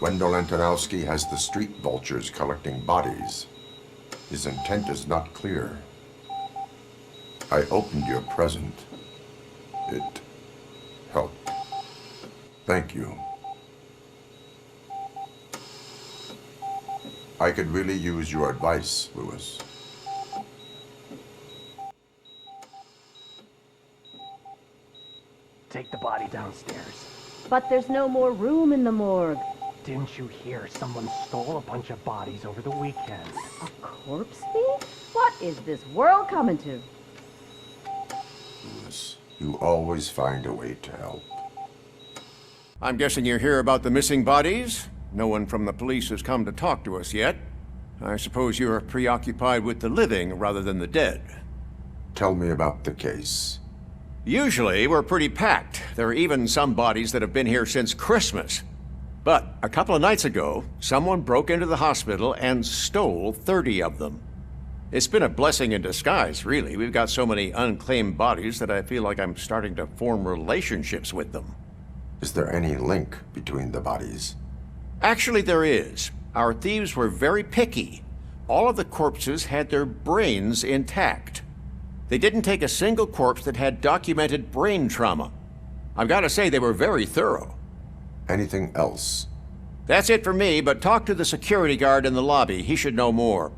Wendell Antonowski has the street vultures collecting bodies. His intent is not clear. I opened your present. It helped. Thank you. I could really use your advice, Lewis. Take the body downstairs. But there's no more room in the morgue. Didn't you hear someone stole a bunch of bodies over the weekend? A corpse thief? What is this world coming to? Lewis, you always find a way to help. I'm guessing you're here about the missing bodies? No one from the police has come to talk to us yet. I suppose you're preoccupied with the living rather than the dead. Tell me about the case. Usually, we're pretty packed. There are even some bodies that have been here since Christmas. But a couple of nights ago, someone broke into the hospital and stole 30 of them. It's been a blessing in disguise, really. We've got so many unclaimed bodies that I feel like I'm starting to form relationships with them. Is there any link between the bodies? Actually, there is. Our thieves were very picky. All of the corpses had their brains intact. They didn't take a single corpse that had documented brain trauma. I've got to say, they were very thorough. Anything else? That's it for me, but talk to the security guard in the lobby. He should know more.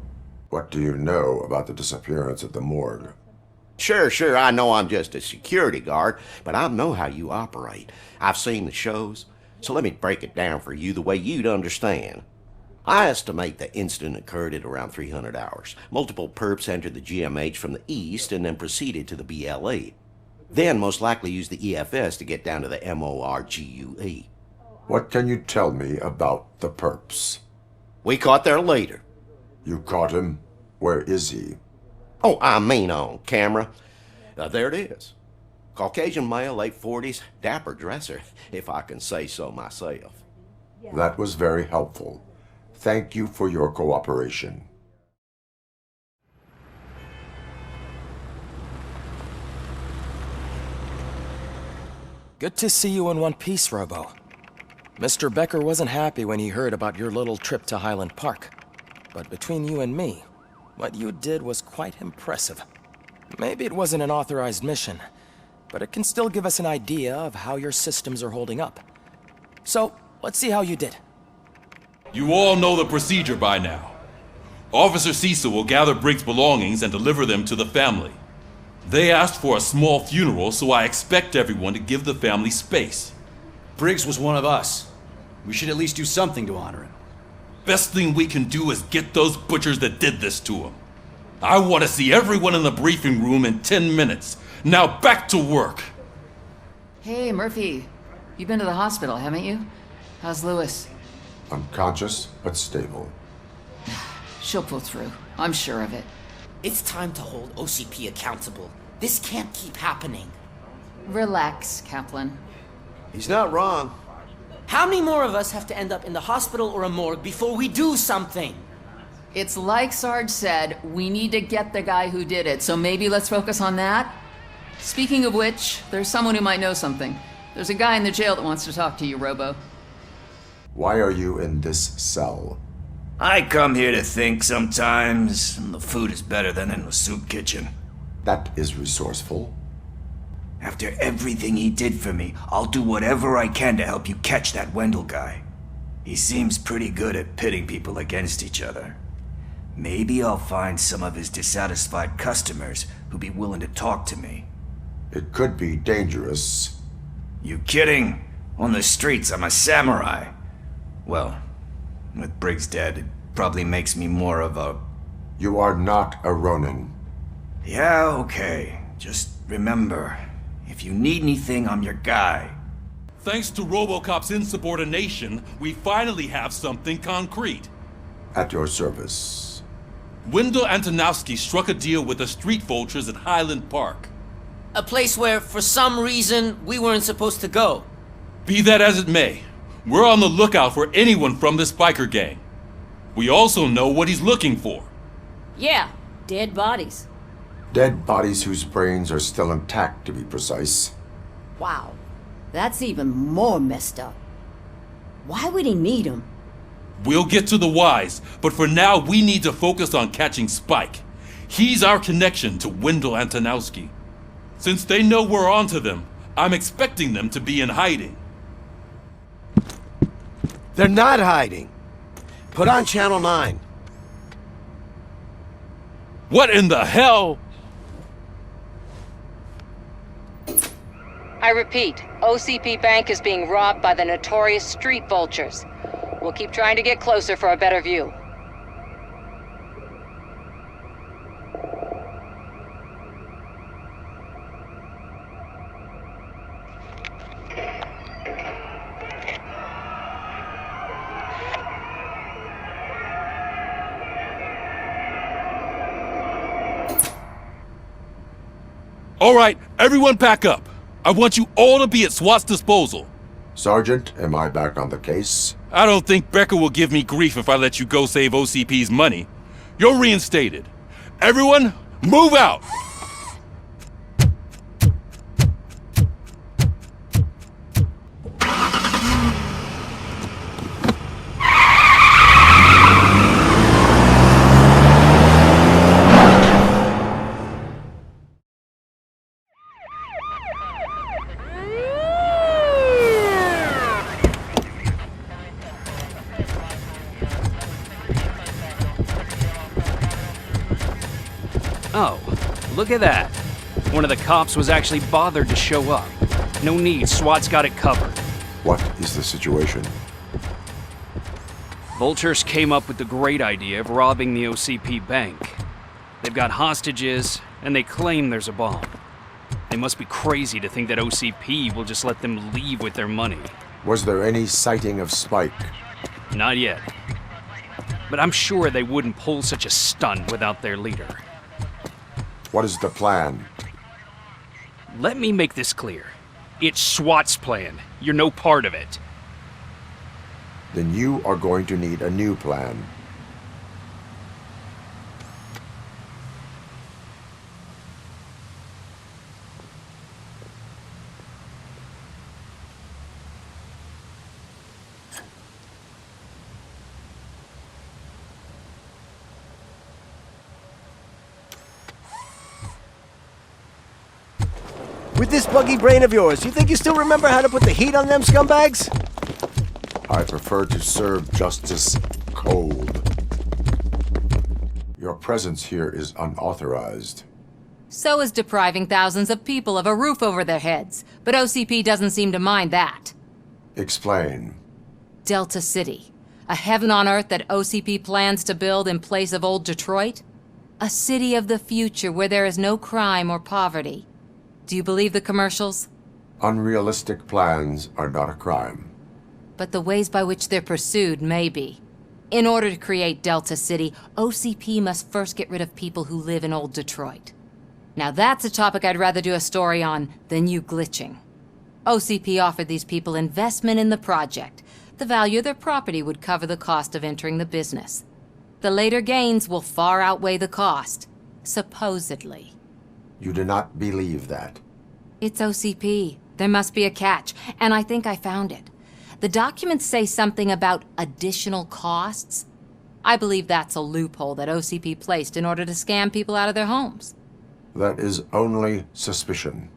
What do you know about the disappearance at the morgue? Sure, I know I'm just a security guard, but I know how you operate. I've seen the shows, so let me break it down for you the way you'd understand. I estimate the incident occurred at around 300 hours. Multiple perps entered the GMH from the east and then proceeded to the BLE. Then most likely used the EFS to get down to the MORGUE. What can you tell me about the perps? We caught their leader. You caught him? Where is he? Oh, I mean on camera. There it is. Caucasian male, late 40s, dapper dresser, if I can say so myself. That was very helpful. Thank you for your cooperation. Good to see you in one piece, Robo. Mr. Becker wasn't happy when he heard about your little trip to Highland Park. But between you and me, what you did was quite impressive. Maybe it wasn't an authorized mission, but it can still give us an idea of how your systems are holding up. So, let's see how you did. You all know the procedure by now. Officer Cecil will gather Briggs' belongings and deliver them to the family. They asked for a small funeral, so I expect everyone to give the family space. Briggs was one of us. We should at least do something to honor him. Best thing we can do is get those butchers that did this to him. I want to see everyone in the briefing room in 10 minutes. Now back to work. Hey, Murphy. You've been to the hospital, haven't you? How's Lewis? Unconscious, but stable. She'll pull through. I'm sure of it. It's time to hold OCP accountable. This can't keep happening. Relax, Kaplan. He's not wrong. How many more of us have to end up in the hospital or a morgue before we do something? It's like Sarge said, we need to get the guy who did it, so maybe let's focus on that? Speaking of which, there's someone who might know something. There's a guy in the jail that wants to talk to you, Robo. Why are you in this cell? I come here to think sometimes, and the food is better than in the soup kitchen. That is resourceful. After everything he did for me, I'll do whatever I can to help you catch that Wendell guy. He seems pretty good at pitting people against each other. Maybe I'll find some of his dissatisfied customers who'd be willing to talk to me. It could be dangerous. You kidding? On the streets, I'm a samurai. Well, with Briggs dead, it probably makes me more of a... You are not a Ronin. Yeah, okay. Just remember, if you need anything, I'm your guy. Thanks to Robocop's insubordination, we finally have something concrete. At your service. Wendell Antonowski struck a deal with the street vultures at Highland Park. A place where, for some reason, we weren't supposed to go. Be that as it may, we're on the lookout for anyone from this biker gang. We also know what he's looking for. Yeah, dead bodies. Dead bodies whose brains are still intact, to be precise. Wow, that's even more messed up. Why would he need them? We'll get to the whys, but for now we need to focus on catching Spike. He's our connection to Wendell Antonowski. Since they know we're onto them, I'm expecting them to be in hiding. They're not hiding. Put on Channel 9. What in the hell? I repeat, OCP Bank is being robbed by the notorious street vultures. We'll keep trying to get closer for a better view. All right, everyone pack up. I want you all to be at SWAT's disposal. Sergeant, am I back on the case? I don't think Becker will give me grief if I let you go save OCP's money. You're reinstated. Everyone, move out! Oh, look at that. One of the cops was actually bothered to show up. No need, SWAT's got it covered. What is the situation? Vultures came up with the great idea of robbing the OCP bank. They've got hostages, and they claim there's a bomb. They must be crazy to think that OCP will just let them leave with their money. Was there any sighting of Spike? Not yet. But I'm sure they wouldn't pull such a stunt without their leader. What is the plan? Let me make this clear. It's SWAT's plan. You're no part of it. Then you are going to need a new plan. With this buggy brain of yours, you think you still remember how to put the heat on them scumbags? I prefer to serve justice cold. Your presence here is unauthorized. So is depriving thousands of people of a roof over their heads. But OCP doesn't seem to mind that. Explain. Delta City. A heaven on earth that OCP plans to build in place of old Detroit? A city of the future where there is no crime or poverty. Do you believe the commercials? Unrealistic plans are not a crime. But the ways by which they're pursued may be. In order to create Delta City, OCP must first get rid of people who live in old Detroit. Now that's a topic I'd rather do a story on than you glitching. OCP offered these people investment in the project. The value of their property would cover the cost of entering the business. The later gains will far outweigh the cost, supposedly. You do not believe that. It's OCP. There must be a catch, and I think I found it. The documents say something about additional costs. I believe that's a loophole that OCP placed in order to scam people out of their homes. That is only suspicion.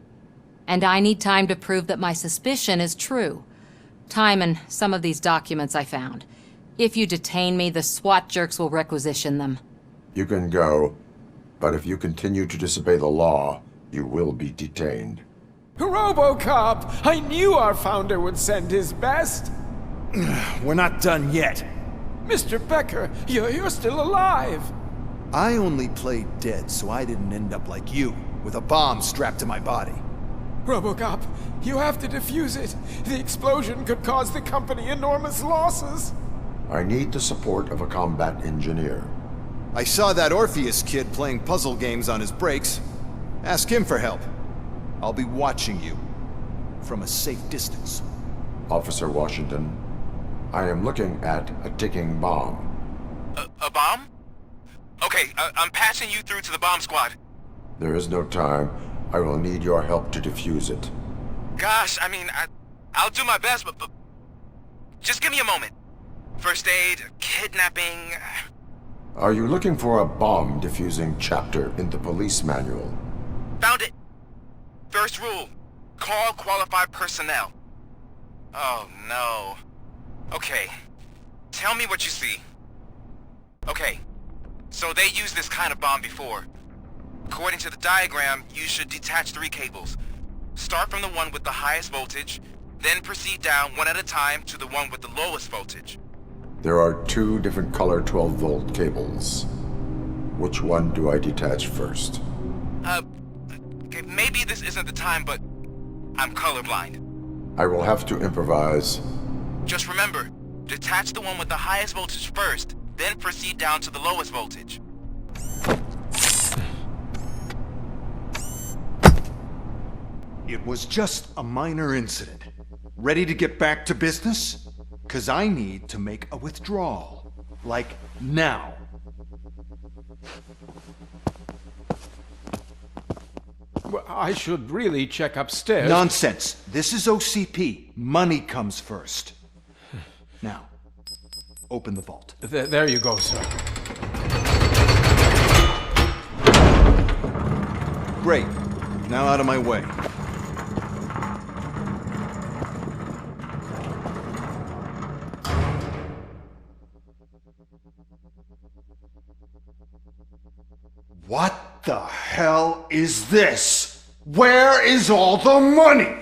And I need time to prove that my suspicion is true. Time and some of these documents I found. If you detain me, the SWAT jerks will requisition them. You can go, but if you continue to disobey the law, you will be detained. Robocop! I knew our founder would send his best! We're not done yet. Mr. Becker, you're still alive! I only played dead so I didn't end up like you, with a bomb strapped to my body. Robocop, you have to defuse it. The explosion could cause the company enormous losses. I need the support of a combat engineer. I saw that Orpheus kid playing puzzle games on his breaks. Ask him for help. I'll be watching you from a safe distance. Officer Washington, I am looking at a ticking bomb. A bomb? Okay, I'm passing you through to the bomb squad. There is no time. I will need your help to defuse it. Gosh, I mean, I'll do my best, but just give me a moment. First aid, kidnapping... Are you looking for a bomb defusing chapter in the police manual? Found it! First rule, call qualified personnel. Oh no. Okay, tell me what you see. Okay, so they used this kind of bomb before. According to the diagram, you should detach 3 cables. Start from the one with the highest voltage, then proceed down one at a time to the one with the lowest voltage. There are 2 different color 12-volt cables. Which one do I detach first? Okay, maybe this isn't the time, but I'm colorblind. I will have to improvise. Just remember, detach the one with the highest voltage first, then proceed down to the lowest voltage. It was just a minor incident. Ready to get back to business? 'Cause I need to make a withdrawal. Like, now. Well, I should really check upstairs. Nonsense. This is OCP. Money comes first. Now, open the vault. There you go, sir. Great. Now out of my way. What the hell is this? Where is all the money?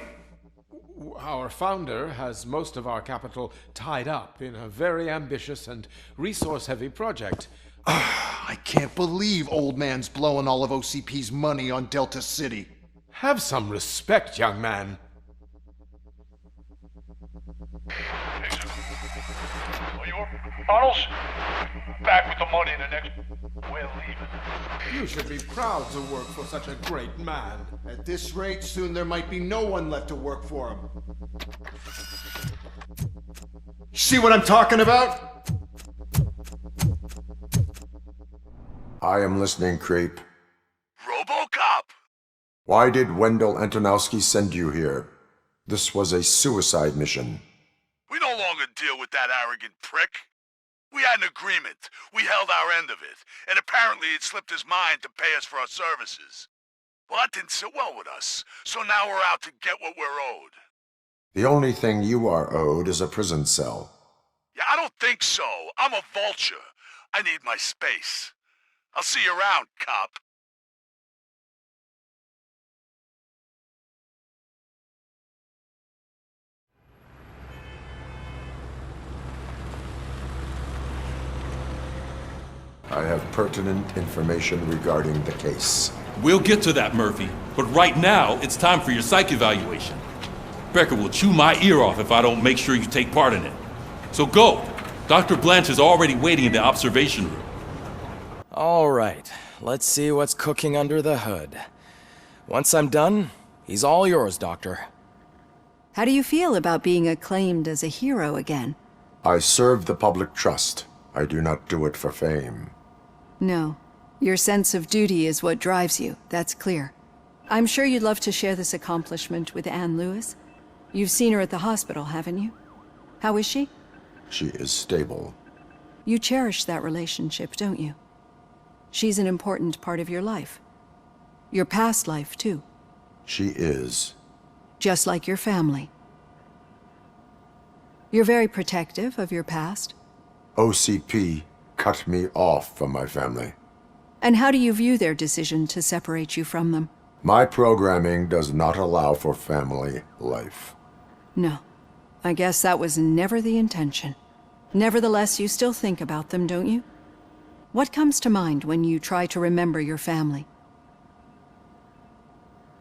Our founder has most of our capital tied up in a very ambitious and resource-heavy project. I can't believe old man's blowing all of OCP's money on Delta City. Have some respect, young man. Arnold's back with the money in the next... We're leaving. You should be proud to work for such a great man. At this rate, soon there might be no one left to work for him. See what I'm talking about? I am listening, creep. Robocop! Why did Wendell Antonowski send you here? This was a suicide mission. We no longer deal with that arrogant prick. We had an agreement. We held our end of it. And apparently it slipped his mind to pay us for our services. Well, that didn't sit well with us. So now we're out to get what we're owed. The only thing you are owed is a prison cell. Yeah, I don't think so. I'm a vulture. I need my space. I'll see you around, cop. I have pertinent information regarding the case. We'll get to that, Murphy. But right now, it's time for your psych evaluation. Becker will chew my ear off if I don't make sure you take part in it. So go. Dr. Blanche is already waiting in the observation room. All right. Let's see what's cooking under the hood. Once I'm done, he's all yours, Doctor. How do you feel about being acclaimed as a hero again? I serve the public trust. I do not do it for fame. No. Your sense of duty is what drives you, that's clear. I'm sure you'd love to share this accomplishment with Anne Lewis. You've seen her at the hospital, haven't you? How is she? She is stable. You cherish that relationship, don't you? She's an important part of your life. Your past life, too. She is. Just like your family. You're very protective of your past. OCP cut me off from my family. And how do you view their decision to separate you from them? My programming does not allow for family life. No. I guess that was never the intention. Nevertheless, you still think about them, don't you? What comes to mind when you try to remember your family?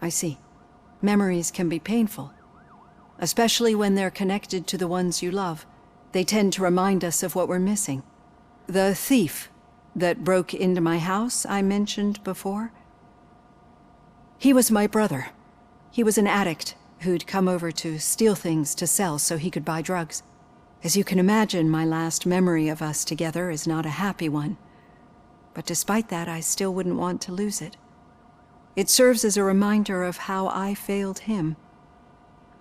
I see. Memories can be painful. Especially when they're connected to the ones you love. They tend to remind us of what we're missing. The thief that broke into my house I mentioned before? He was my brother. He was an addict who'd come over to steal things to sell so he could buy drugs. As you can imagine, my last memory of us together is not a happy one. But despite that, I still wouldn't want to lose it. It serves as a reminder of how I failed him.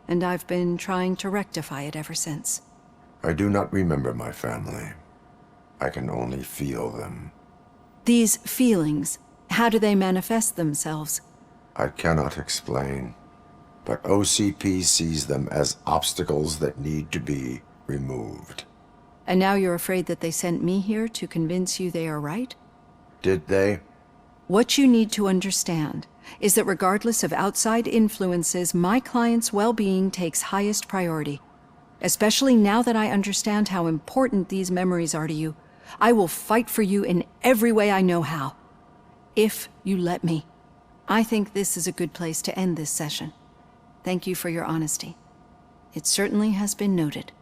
And I've been trying to rectify it ever since. I do not remember my family. I can only feel them. These feelings, how do they manifest themselves? I cannot explain, but OCP sees them as obstacles that need to be removed. And now you're afraid that they sent me here to convince you they are right? Did they? What you need to understand is that regardless of outside influences, my client's well-being takes highest priority. Especially now that I understand how important these memories are to you, I will fight for you in every way I know how. If you let me. I think this is a good place to end this session. Thank you for your honesty. It certainly has been noted.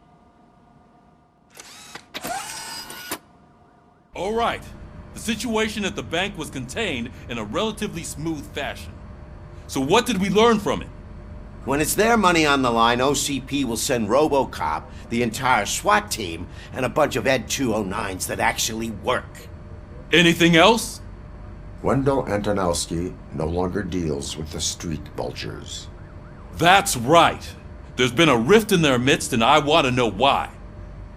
All right. The situation at the bank was contained in a relatively smooth fashion. So what did we learn from it? When it's their money on the line, OCP will send Robocop, the entire SWAT team, and a bunch of Ed 209s that actually work. Anything else? Wendell Antonowski no longer deals with the street vultures. That's right. There's been a rift in their midst, and I want to know why.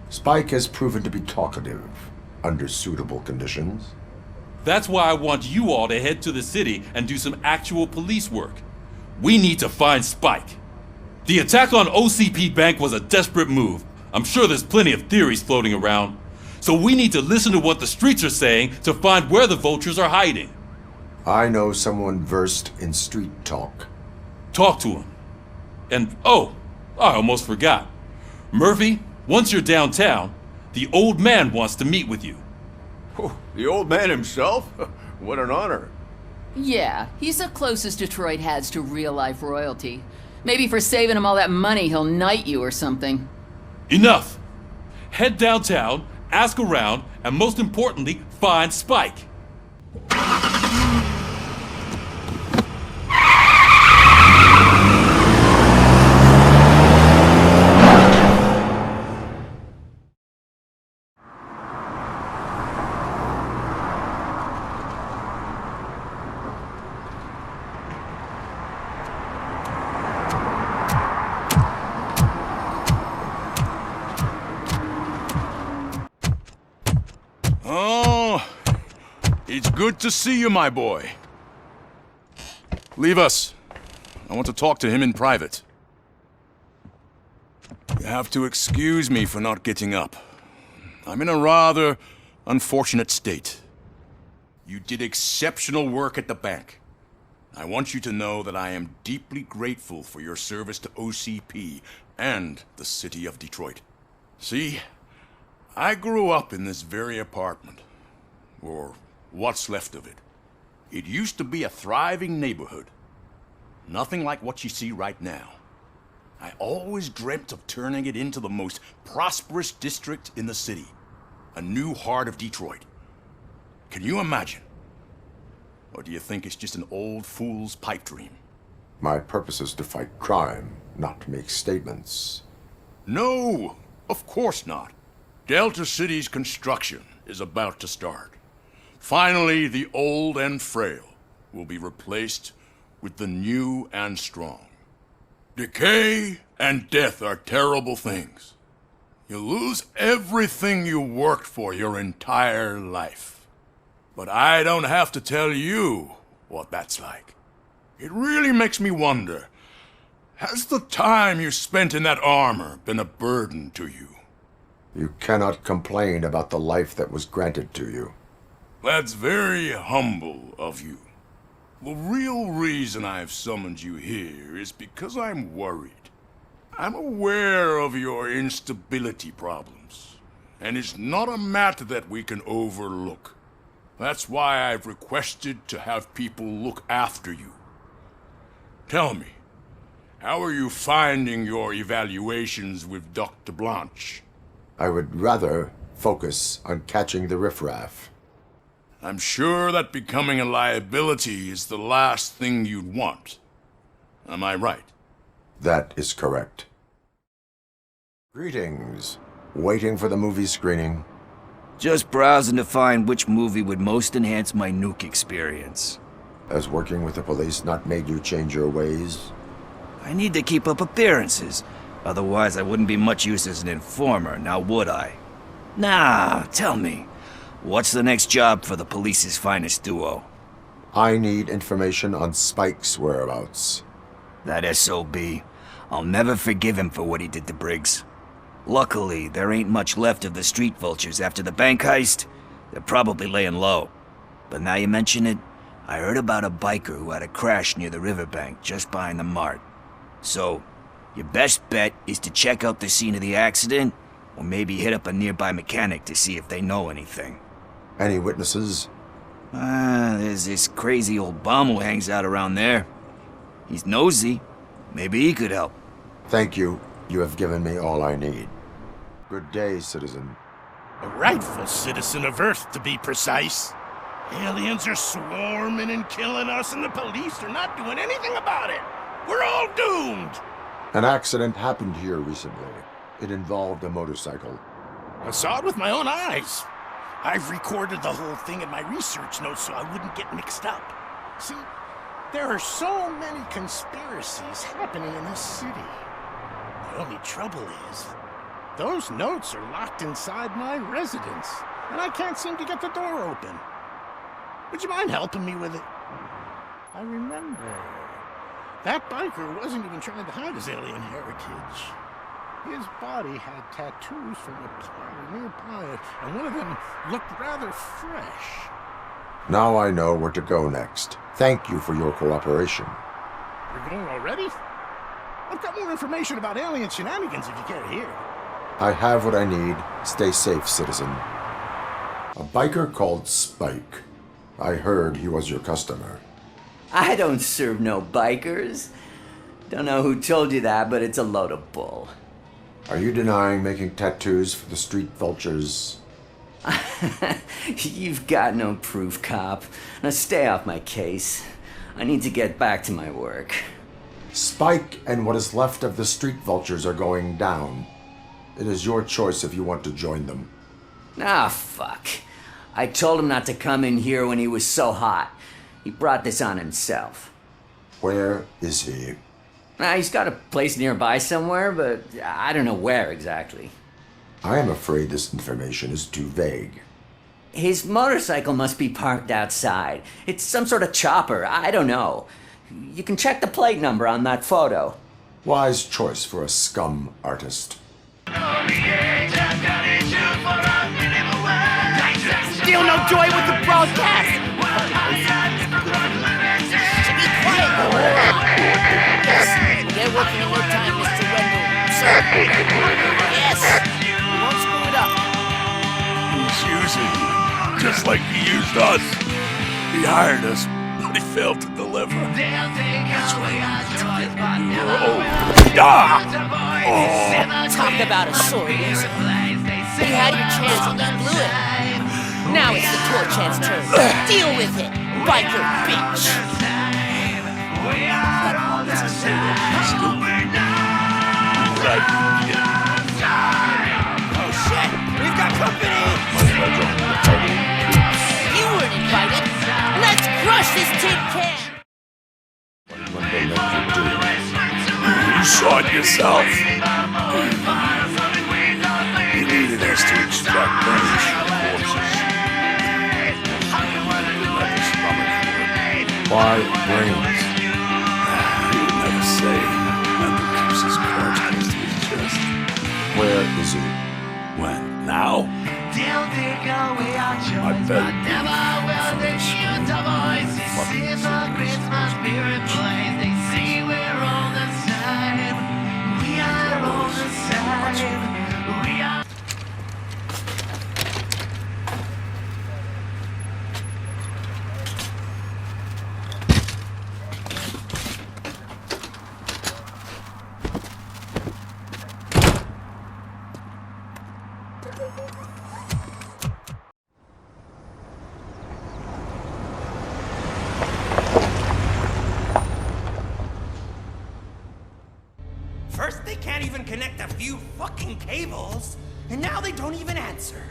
Spike has proven to be talkative, under suitable conditions. That's why I want you all to head to the city and do some actual police work. We need to find Spike. The attack on OCP Bank was a desperate move. I'm sure there's plenty of theories floating around. So we need to listen to what the streets are saying to find where the vultures are hiding. I know someone versed in street talk. Talk to him. And, oh, I almost forgot. Murphy, once you're downtown, the old man wants to meet with you. Oh, the old man himself? What an honor. Yeah, he's the closest Detroit has to real-life royalty. Maybe for saving him all that money, he'll knight you or something. Enough! Head downtown, ask around, and most importantly, find Spike. It's good to see you, my boy. Leave us. I want to talk to him in private. You have to excuse me for not getting up. I'm in a rather unfortunate state. You did exceptional work at the bank. I want you to know that I am deeply grateful for your service to OCP and the city of Detroit. See, I grew up in this very apartment, or what's left of it. It used to be a thriving neighborhood. Nothing like what you see right now. I always dreamt of turning it into the most prosperous district in the city. A new heart of Detroit. Can you imagine? Or do you think it's just an old fool's pipe dream? My purpose is to fight crime, not to make statements. No, of course not. Delta City's construction is about to start. Finally, the old and frail will be replaced with the new and strong. Decay and death are terrible things. You lose everything you worked for your entire life. But I don't have to tell you what that's like. It really makes me wonder, has the time you spent in that armor been a burden to you? You cannot complain about the life that was granted to you. That's very humble of you. The real reason I've summoned you here is because I'm worried. I'm aware of your instability problems, and it's not a matter that we can overlook. That's why I've requested to have people look after you. Tell me, how are you finding your evaluations with Dr. Blanche? I would rather focus on catching the riffraff. I'm sure that becoming a liability is the last thing you'd want. Am I right? That is correct. Greetings. Waiting for the movie screening? Just browsing to find which movie would most enhance my nuke experience. Has working with the police not made you change your ways? I need to keep up appearances. Otherwise, I wouldn't be much use as an informer, now would I? Nah, tell me. What's the next job for the police's finest duo? I need information on Spike's whereabouts. That SOB. I'll never forgive him for what he did to Briggs. Luckily, there ain't much left of the street vultures after the bank heist. They're probably laying low. But now you mention it, I heard about a biker who had a crash near the riverbank just behind the mart. So, your best bet is to check out the scene of the accident, or maybe hit up a nearby mechanic to see if they know anything. Any witnesses? There's this crazy old bum who hangs out around there. He's nosy. Maybe he could help. Thank you. You have given me all I need. Good day, citizen. A rightful citizen of Earth, to be precise. Aliens are swarming and killing us, and the police are not doing anything about it. We're all doomed. An accident happened here recently. It involved a motorcycle. I saw it with my own eyes. I've recorded the whole thing in my research notes so I wouldn't get mixed up. See, there are so many conspiracies happening in this city. The only trouble is, those notes are locked inside my residence, and I can't seem to get the door open. Would you mind helping me with it? I remember. That biker wasn't even trying to hide his alien heritage. His body had tattoos from a party nearby, and one of them looked rather fresh. Now I know where to go next. Thank you for your cooperation. You're going already? I've got more information about alien shenanigans if you care to hear. I have what I need. Stay safe, citizen. A biker called Spike. I heard he was your customer. I don't serve no bikers. Don't know who told you that, but it's a load of bull. Are you denying making tattoos for the street vultures? You've got no proof, cop. Now stay off my case. I need to get back to my work. Spike and what is left of the street vultures are going down. It is your choice if you want to join them. Ah, fuck. I told him not to come in here when he was so hot. He brought this on himself. Where is he? He's got a place nearby somewhere, but I don't know where exactly. I am afraid this information is too vague. His motorcycle must be parked outside. It's some sort of chopper. I don't know. You can check the plate number on that photo. Wise choice for a scum artist. Still no joy with the broadcast! Be quiet, yes, they're working overtime, Mr. Wendell. Sir. Yes, we won't screw it up. He's using you, just like he used us. He hired us, but he failed to deliver. That's why you're old. Talk about a sore loser. You had your chance and you blew it. Now it's the tour chance turn. Deal with it, biker bitch. Oh shit, we've got company! You weren't invited. Let's crush this tin can. You saw it yourself. You needed us to extract brains from corpses. Why brains? He would never say. Andrew keeps his cards close to his chest. Where is he? When? Now? I bet. First, they can't even connect a few fucking cables, and now they don't even answer.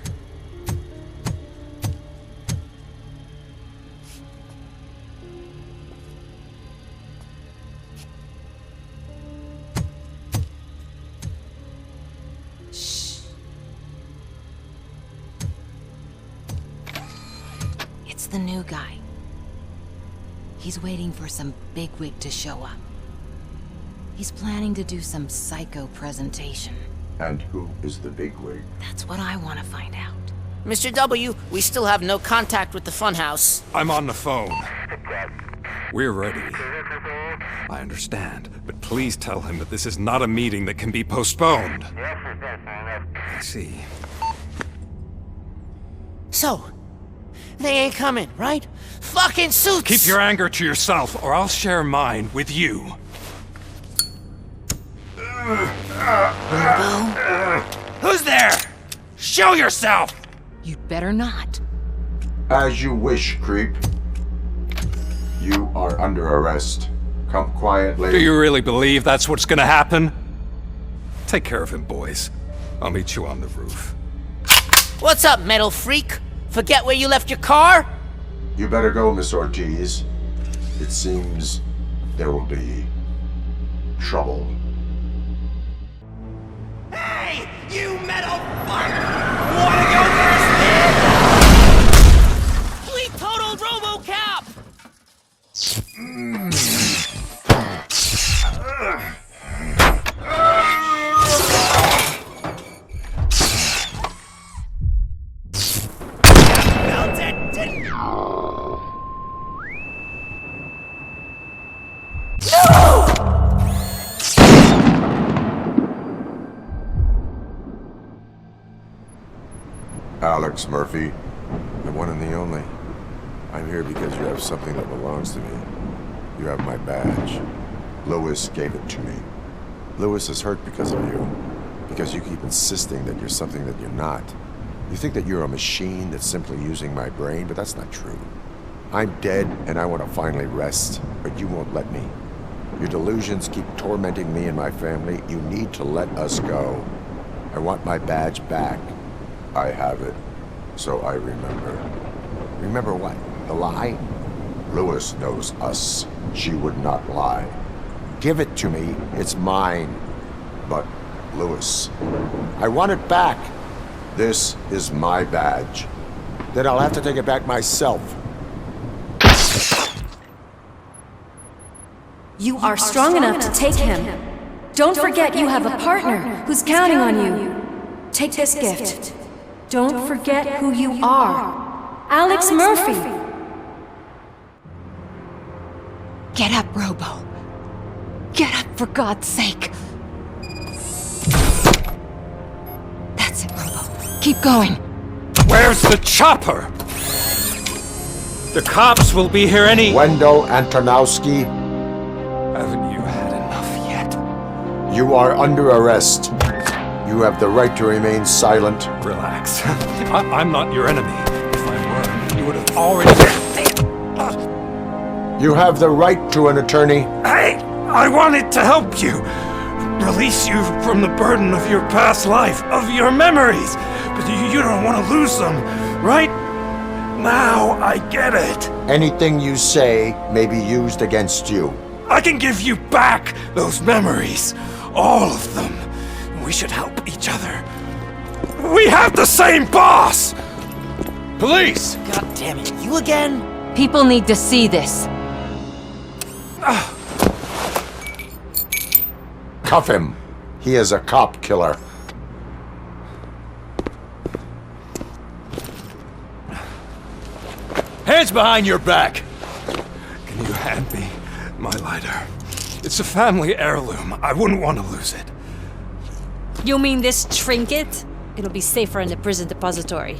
Shh. It's the new guy. He's waiting for some bigwig to show up. He's planning to do some psycho presentation. And who is the bigwig? That's what I want to find out. Mr. W, we still have no contact with the funhouse. I'm on the phone. We're ready. I understand, but please tell him that this is not a meeting that can be postponed. I see. So, they ain't coming, right? Fucking suits! Keep your anger to yourself, or I'll share mine with you. Who's there? Show yourself! You'd better not. As you wish, creep. You are under arrest. Come quietly. Do you really believe that's what's gonna happen? Take care of him, boys. I'll meet you on the roof. What's up, metal freak? Forget where you left your car? You better go, Miss Ortiz. It seems there will be trouble. Hey, you metal fuck! Wanna go first, man? Fleet total RoboCop! Alex Murphy, the one and the only. I'm here because you have something that belongs to me. You have my badge. Lewis gave it to me. Lewis is hurt because of you. Because you keep insisting that you're something that you're not. You think that you're a machine that's simply using my brain, but that's not true. I'm dead, and I want to finally rest, but you won't let me. Your delusions keep tormenting me and my family. You need to let us go. I want my badge back. I have it, so I remember. Remember what? The lie? Lewis knows us. She would not lie. Give it to me. It's mine. But, Lewis, I want it back. This is my badge. Then I'll have to take it back myself. You are strong enough to take him. Don't forget you have a partner who's counting on you. Take this gift. Don't forget who you are. Alex Murphy. Get up, Robo. Get up, for God's sake. That's it, Robo. Keep going. Where's the chopper? The cops will be here any... Wendell Antonowski. Haven't you had enough yet? You are under arrest. You have the right to remain silent. Relax. I'm not your enemy. If I were, you would have already... You have the right to an attorney. Hey! I wanted to help you! Release you from the burden of your past life, of your memories! But you don't want to lose them, right? Now I get it. Anything you say may be used against you. I can give you back those memories. All of them. We should help each other. We have the same boss! Police! God damn it, you again? People need to see this. Cuff him. He is a cop killer. Hands behind your back! Can you hand me my lighter? It's a family heirloom. I wouldn't want to lose it. You mean this trinket? It'll be safer in the prison depository.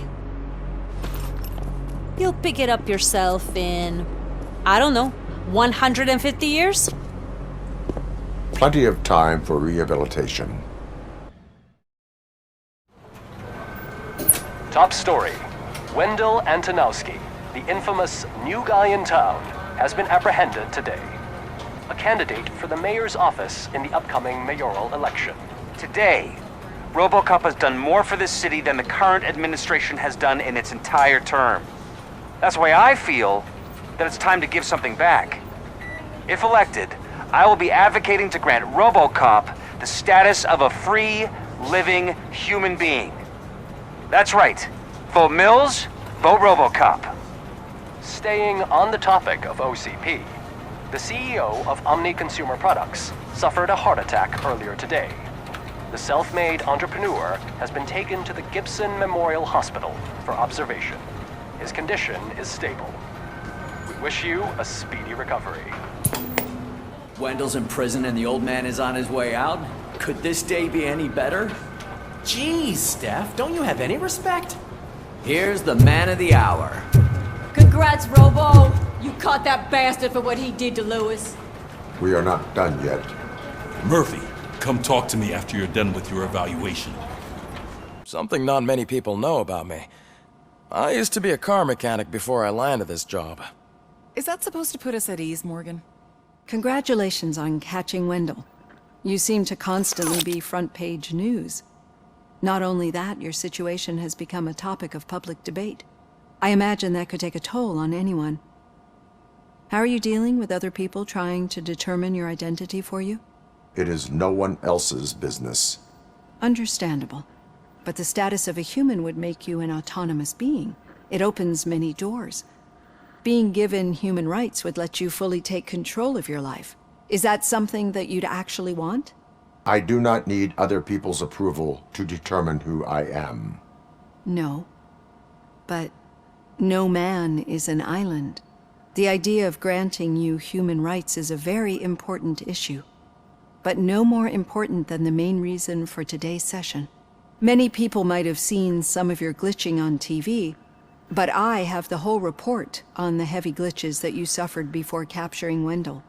You'll pick it up yourself in, I don't know, 150 years? Plenty of time for rehabilitation. Top story. Wendell Antonowski, the infamous new guy in town, has been apprehended today. A candidate for the mayor's office in the upcoming mayoral election. Today, Robocop has done more for this city than the current administration has done in its entire term. That's why I feel that it's time to give something back. If elected, I will be advocating to grant Robocop the status of a free, living human being. That's right. Vote Mills, vote Robocop. Staying on the topic of OCP, the CEO of Omni Consumer Products suffered a heart attack earlier today. The self-made entrepreneur has been taken to the Gibson Memorial Hospital for observation. His condition is stable. We wish you a speedy recovery. Wendell's in prison and the old man is on his way out? Could this day be any better? Jeez, Steph, don't you have any respect? Here's the man of the hour. Congrats, Robo! You caught that bastard for what he did to Lewis. We are not done yet. Murphy, come talk to me after you're done with your evaluation. Something not many people know about me. I used to be a car mechanic before I landed this job. Is that supposed to put us at ease, Morgan? Congratulations on catching Wendell. You seem to constantly be front-page news. Not only that, your situation has become a topic of public debate. I imagine that could take a toll on anyone. How are you dealing with other people trying to determine your identity for you? It is no one else's business. Understandable. But the status of a human would make you an autonomous being. It opens many doors. Being given human rights would let you fully take control of your life. Is that something that you'd actually want? I do not need other people's approval to determine who I am. No. But no man is an island. The idea of granting you human rights is a very important issue. But no more important than the main reason for today's session. Many people might have seen some of your glitching on TV, but I have the whole report on the heavy glitches that you suffered before capturing Wendell.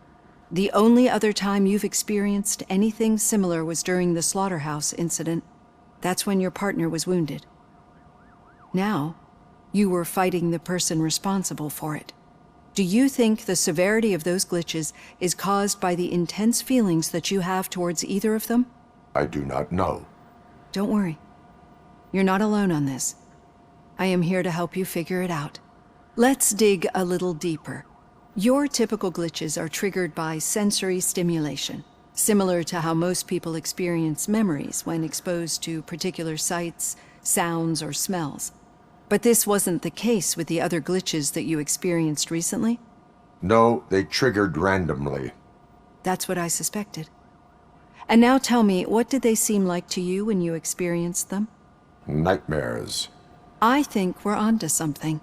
The only other time you've experienced anything similar was during the slaughterhouse incident. That's when your partner was wounded. Now, you were fighting the person responsible for it. Do you think the severity of those glitches is caused by the intense feelings that you have towards either of them? I do not know. Don't worry. You're not alone on this. I am here to help you figure it out. Let's dig a little deeper. Your typical glitches are triggered by sensory stimulation, similar to how most people experience memories when exposed to particular sights, sounds, or smells. But this wasn't the case with the other glitches that you experienced recently? No, they triggered randomly. That's what I suspected. And now tell me, what did they seem like to you when you experienced them? Nightmares. I think we're onto something.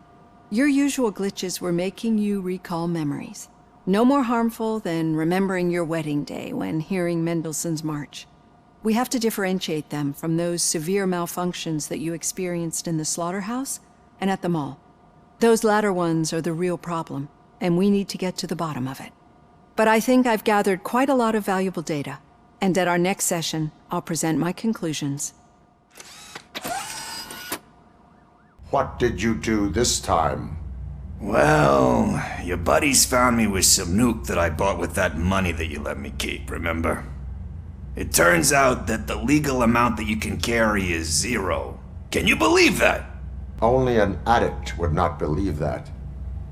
Your usual glitches were making you recall memories. No more harmful than remembering your wedding day when hearing Mendelssohn's March. We have to differentiate them from those severe malfunctions that you experienced in the slaughterhouse and at the mall. Those latter ones are the real problem, and we need to get to the bottom of it. But I think I've gathered quite a lot of valuable data, and at our next session, I'll present my conclusions. What did you do this time? Well, your buddies found me with some nuke that I bought with that money that you let me keep, remember? It turns out that the legal amount that you can carry is 0. Can you believe that? Only an addict would not believe that.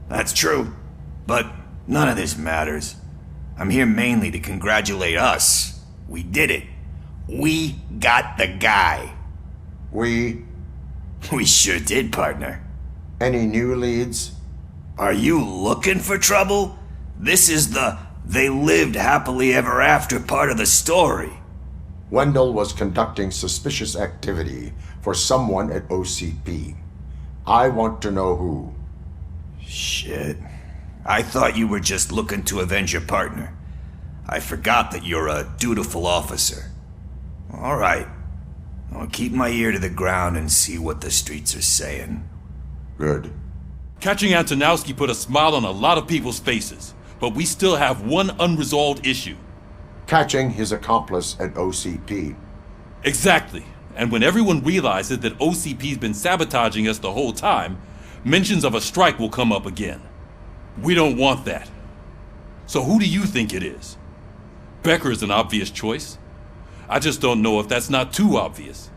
That's true, but none of this matters. I'm here mainly to congratulate us. We did it. We got the guy. We sure did, partner. Any new leads? Are you looking for trouble? This is the "they lived happily ever after" part of the story. Wendell was conducting suspicious activity for someone at OCP. I want to know who. Shit. I thought you were just looking to avenge your partner. I forgot that you're a dutiful officer. All right. I'll keep my ear to the ground and see what the streets are saying. Good. Catching Antonowski put a smile on a lot of people's faces, but we still have one unresolved issue. Catching his accomplice at OCP. Exactly. And when everyone realizes that OCP's been sabotaging us the whole time, mentions of a strike will come up again. We don't want that. So who do you think it is? Becker is an obvious choice. I just don't know if that's not too obvious.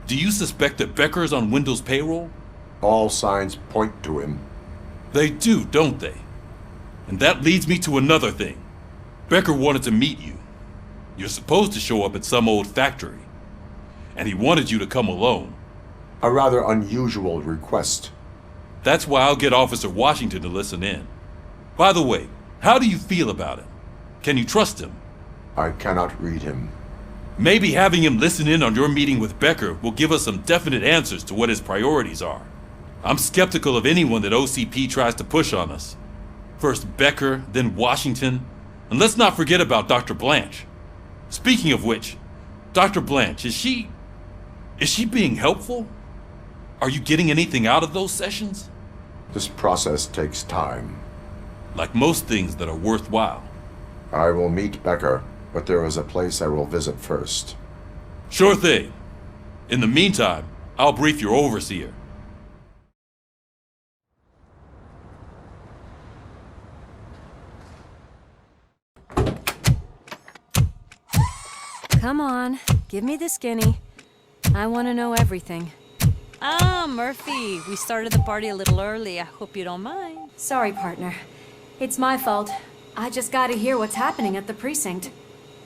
Do you suspect that Becker is on Wendell's payroll? All signs point to him. They do, don't they? And that leads me to another thing. Becker wanted to meet you. You're supposed to show up at some old factory. And he wanted you to come alone. A rather unusual request. That's why I'll get Officer Washington to listen in. By the way, how do you feel about him? Can you trust him? I cannot read him. Maybe having him listen in on your meeting with Becker will give us some definite answers to what his priorities are. I'm skeptical of anyone that OCP tries to push on us. First Becker, then Washington, and let's not forget about Dr. Blanche. Speaking of which, Dr. Blanche, is she being helpful? Are you getting anything out of those sessions? This process takes time. Like most things that are worthwhile. I will meet Becker, but there is a place I will visit first. Sure thing. In the meantime, I'll brief your overseer. Come on, give me the skinny. I want to know everything. Ah, Murphy, we started the party a little early. I hope you don't mind. Sorry, partner. It's my fault. I just gotta hear what's happening at the precinct.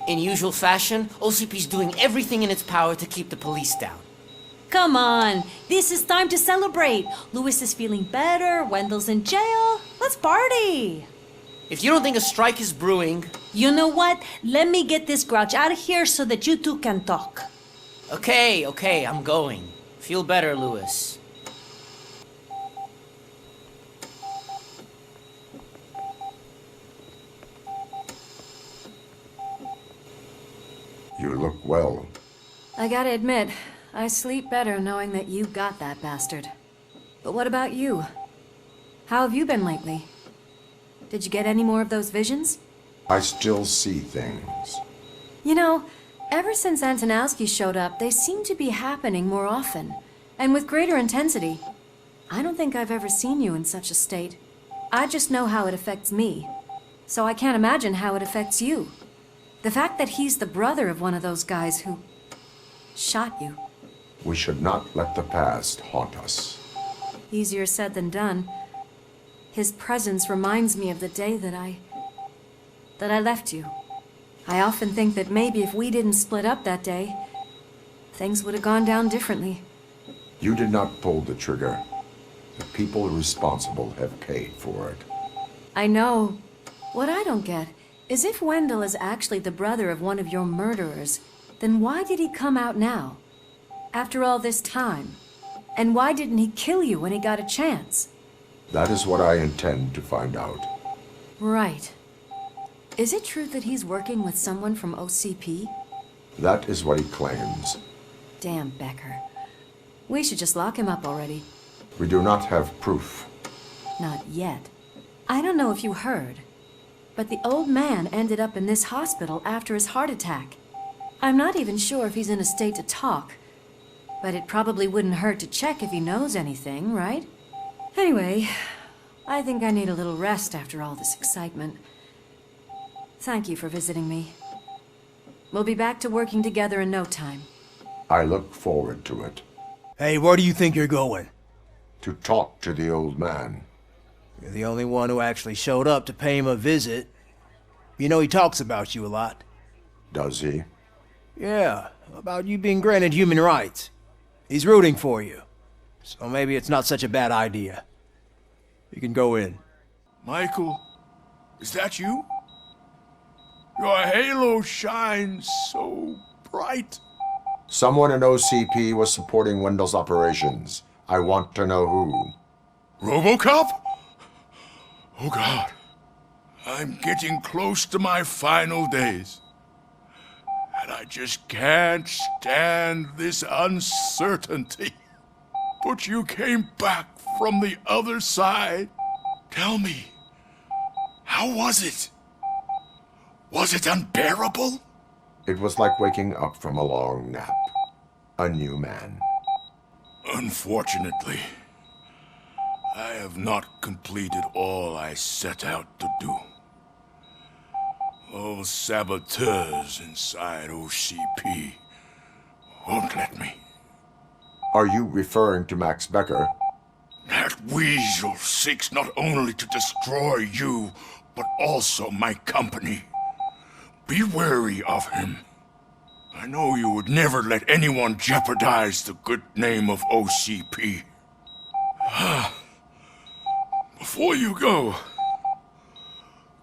In usual fashion, OCP's doing everything in its power to keep the police down. Come on, this is time to celebrate. Louis is feeling better, Wendell's in jail. Let's party. If you don't think a strike is brewing... You know what? Let me get this grouch out of here so that you two can talk. Okay, I'm going. Feel better, Louis. You look well. I gotta admit, I sleep better knowing that you got that bastard. But what about you? How have you been lately? Did you get any more of those visions? I still see things. You know, ever since Antonowski showed up, they seem to be happening more often, and with greater intensity. I don't think I've ever seen you in such a state. I just know how it affects me, so I can't imagine how it affects you. The fact that he's the brother of one of those guys who shot you. We should not let the past haunt us. Easier said than done. His presence reminds me of the day that I left you. I often think that maybe if we didn't split up that day, things would have gone down differently. You did not pull the trigger. The people responsible have paid for it. I know. What I don't get is if Wendell is actually the brother of one of your murderers, then why did he come out now? After all this time? And why didn't he kill you when he got a chance? That is what I intend to find out. Right. Is it true that he's working with someone from OCP? That is what he claims. Damn Becker. We should just lock him up already. We do not have proof. Not yet. I don't know if you heard, but the old man ended up in this hospital after his heart attack. I'm not even sure if he's in a state to talk, but it probably wouldn't hurt to check if he knows anything, right? Anyway, I think I need a little rest after all this excitement. Thank you for visiting me. We'll be back to working together in no time. I look forward to it. Hey, where do you think you're going? To talk to the old man. You're the only one who actually showed up to pay him a visit. You know he talks about you a lot. Does he? Yeah, about you being granted human rights. He's rooting for you. So maybe it's not such a bad idea. You can go in. Michael, is that you? Your halo shines so bright. Someone in OCP was supporting Wendell's operations. I want to know who. Robocop? Oh God. I'm getting close to my final days. And I just can't stand this uncertainty. But you came back from the other side. Tell me, how was it? Was it unbearable? It was like waking up from a long nap. A new man. Unfortunately, I have not completed all I set out to do. Those saboteurs inside OCP won't let me. Are you referring to Max Becker? That weasel seeks not only to destroy you, but also my company. Be wary of him. I know you would never let anyone jeopardize the good name of OCP. Before you go,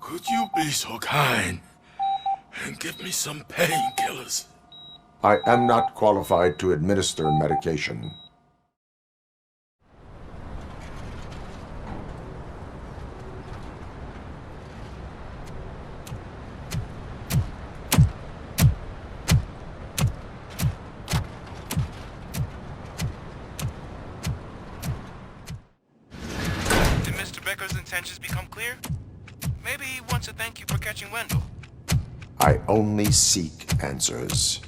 could you be so kind and give me some painkillers? I am not qualified to administer medication. Did Mr. Becker's intentions become clear? Maybe he wants to thank you for catching Wendell. I only seek answers.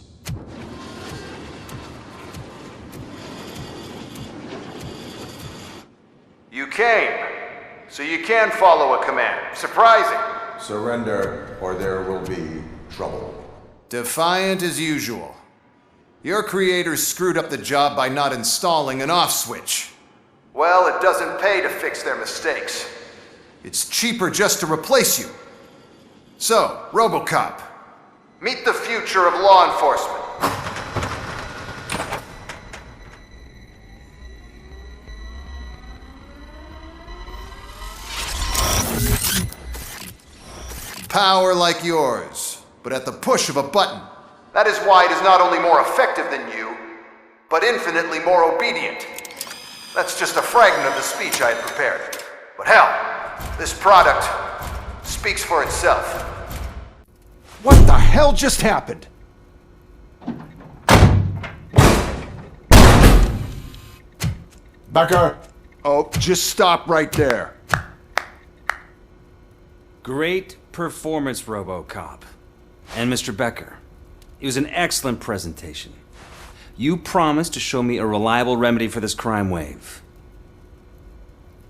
You came, so you can follow a command. Surprising. Surrender, or there will be trouble. Defiant as usual. Your creators screwed up the job by not installing an off switch. Well, it doesn't pay to fix their mistakes. It's cheaper just to replace you. So, Robocop, meet the future of law enforcement. Power like yours, but at the push of a button. That is why it is not only more effective than you, but infinitely more obedient. That's just a fragment of the speech I had prepared. But hell, this product speaks for itself. What the hell just happened? Becker! Oh, just stop right there. Great performance, Robocop. And Mr. Becker, it was an excellent presentation. You promised to show me a reliable remedy for this crime wave.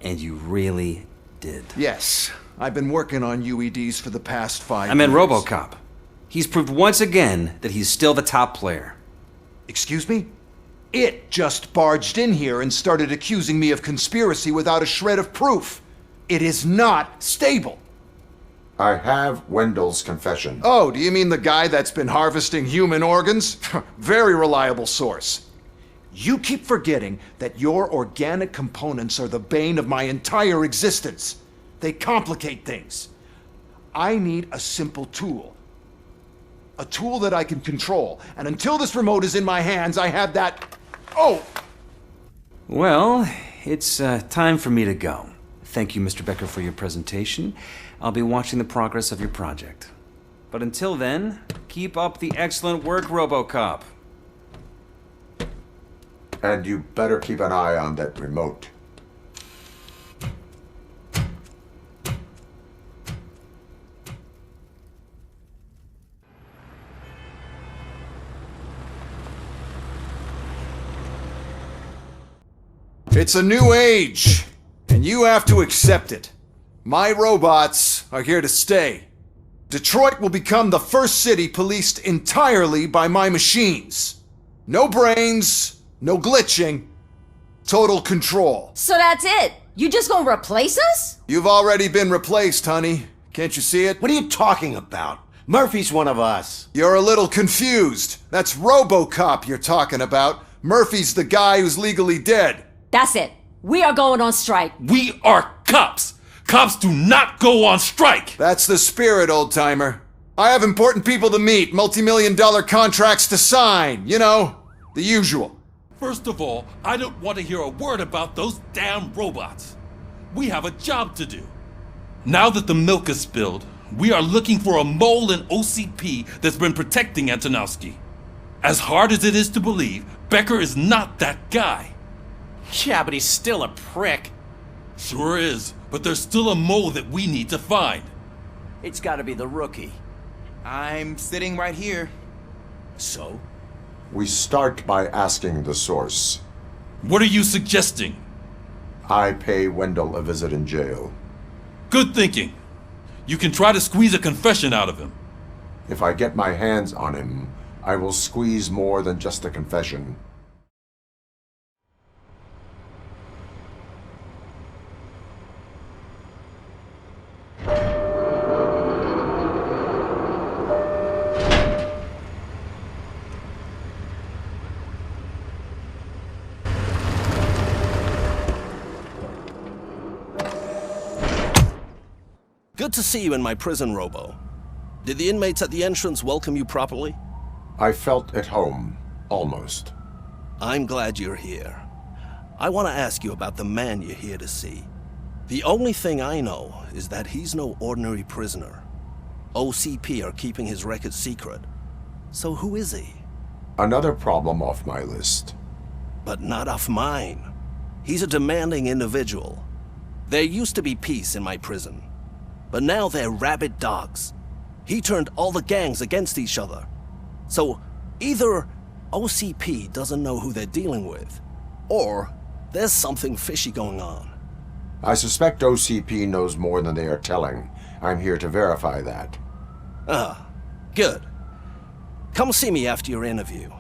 And you really did. Yes, I've been working on UEDs for the past 5 years. I meant Robocop. He's proved once again that he's still the top player. Excuse me? It just barged in here and started accusing me of conspiracy without a shred of proof. It is not stable. I have Wendell's confession. Oh, do you mean the guy that's been harvesting human organs? Very reliable source. You keep forgetting that your organic components are the bane of my entire existence. They complicate things. I need a simple tool. A tool that I can control. And until this remote is in my hands, I have that... Oh! Well, it's time for me to go. Thank you, Mr. Becker, for your presentation. I'll be watching the progress of your project. But until then, keep up the excellent work, Robocop. And you better keep an eye on that remote. It's a new age, and you have to accept it. My robots are here to stay. Detroit will become the first city policed entirely by my machines. No brains, no glitching, total control. So that's it? You just gonna replace us? You've already been replaced, honey. Can't you see it? What are you talking about? Murphy's one of us. You're a little confused. That's Robocop you're talking about. Murphy's the guy who's legally dead. That's it. We are going on strike. We are cops! Cops do not go on strike! That's the spirit, old-timer. I have important people to meet, multi-million-dollar contracts to sign. You know, the usual. First of all, I don't want to hear a word about those damn robots. We have a job to do. Now that the milk is spilled, we are looking for a mole in OCP that's been protecting Antonowski. As hard as it is to believe, Becker is not that guy. Yeah, but he's still a prick. Sure is, but there's still a mole that we need to find. It's gotta be the rookie. I'm sitting right here. So? We start by asking the source. What are you suggesting? I pay Wendell a visit in jail. Good thinking. You can try to squeeze a confession out of him. If I get my hands on him, I will squeeze more than just a confession. Good to see you in my prison, Robo. Did the inmates at the entrance welcome you properly? I felt at home, almost. I'm glad you're here. I want to ask you about the man you're here to see. The only thing I know is that he's no ordinary prisoner. OCP are keeping his record secret. So who is he? Another problem off my list. But not off mine. He's a demanding individual. There used to be peace in my prison. But now they're rabid dogs. He turned all the gangs against each other. So either OCP doesn't know who they're dealing with, or there's something fishy going on. I suspect OCP knows more than they are telling. I'm here to verify that. Ah, good. Come see me after your interview.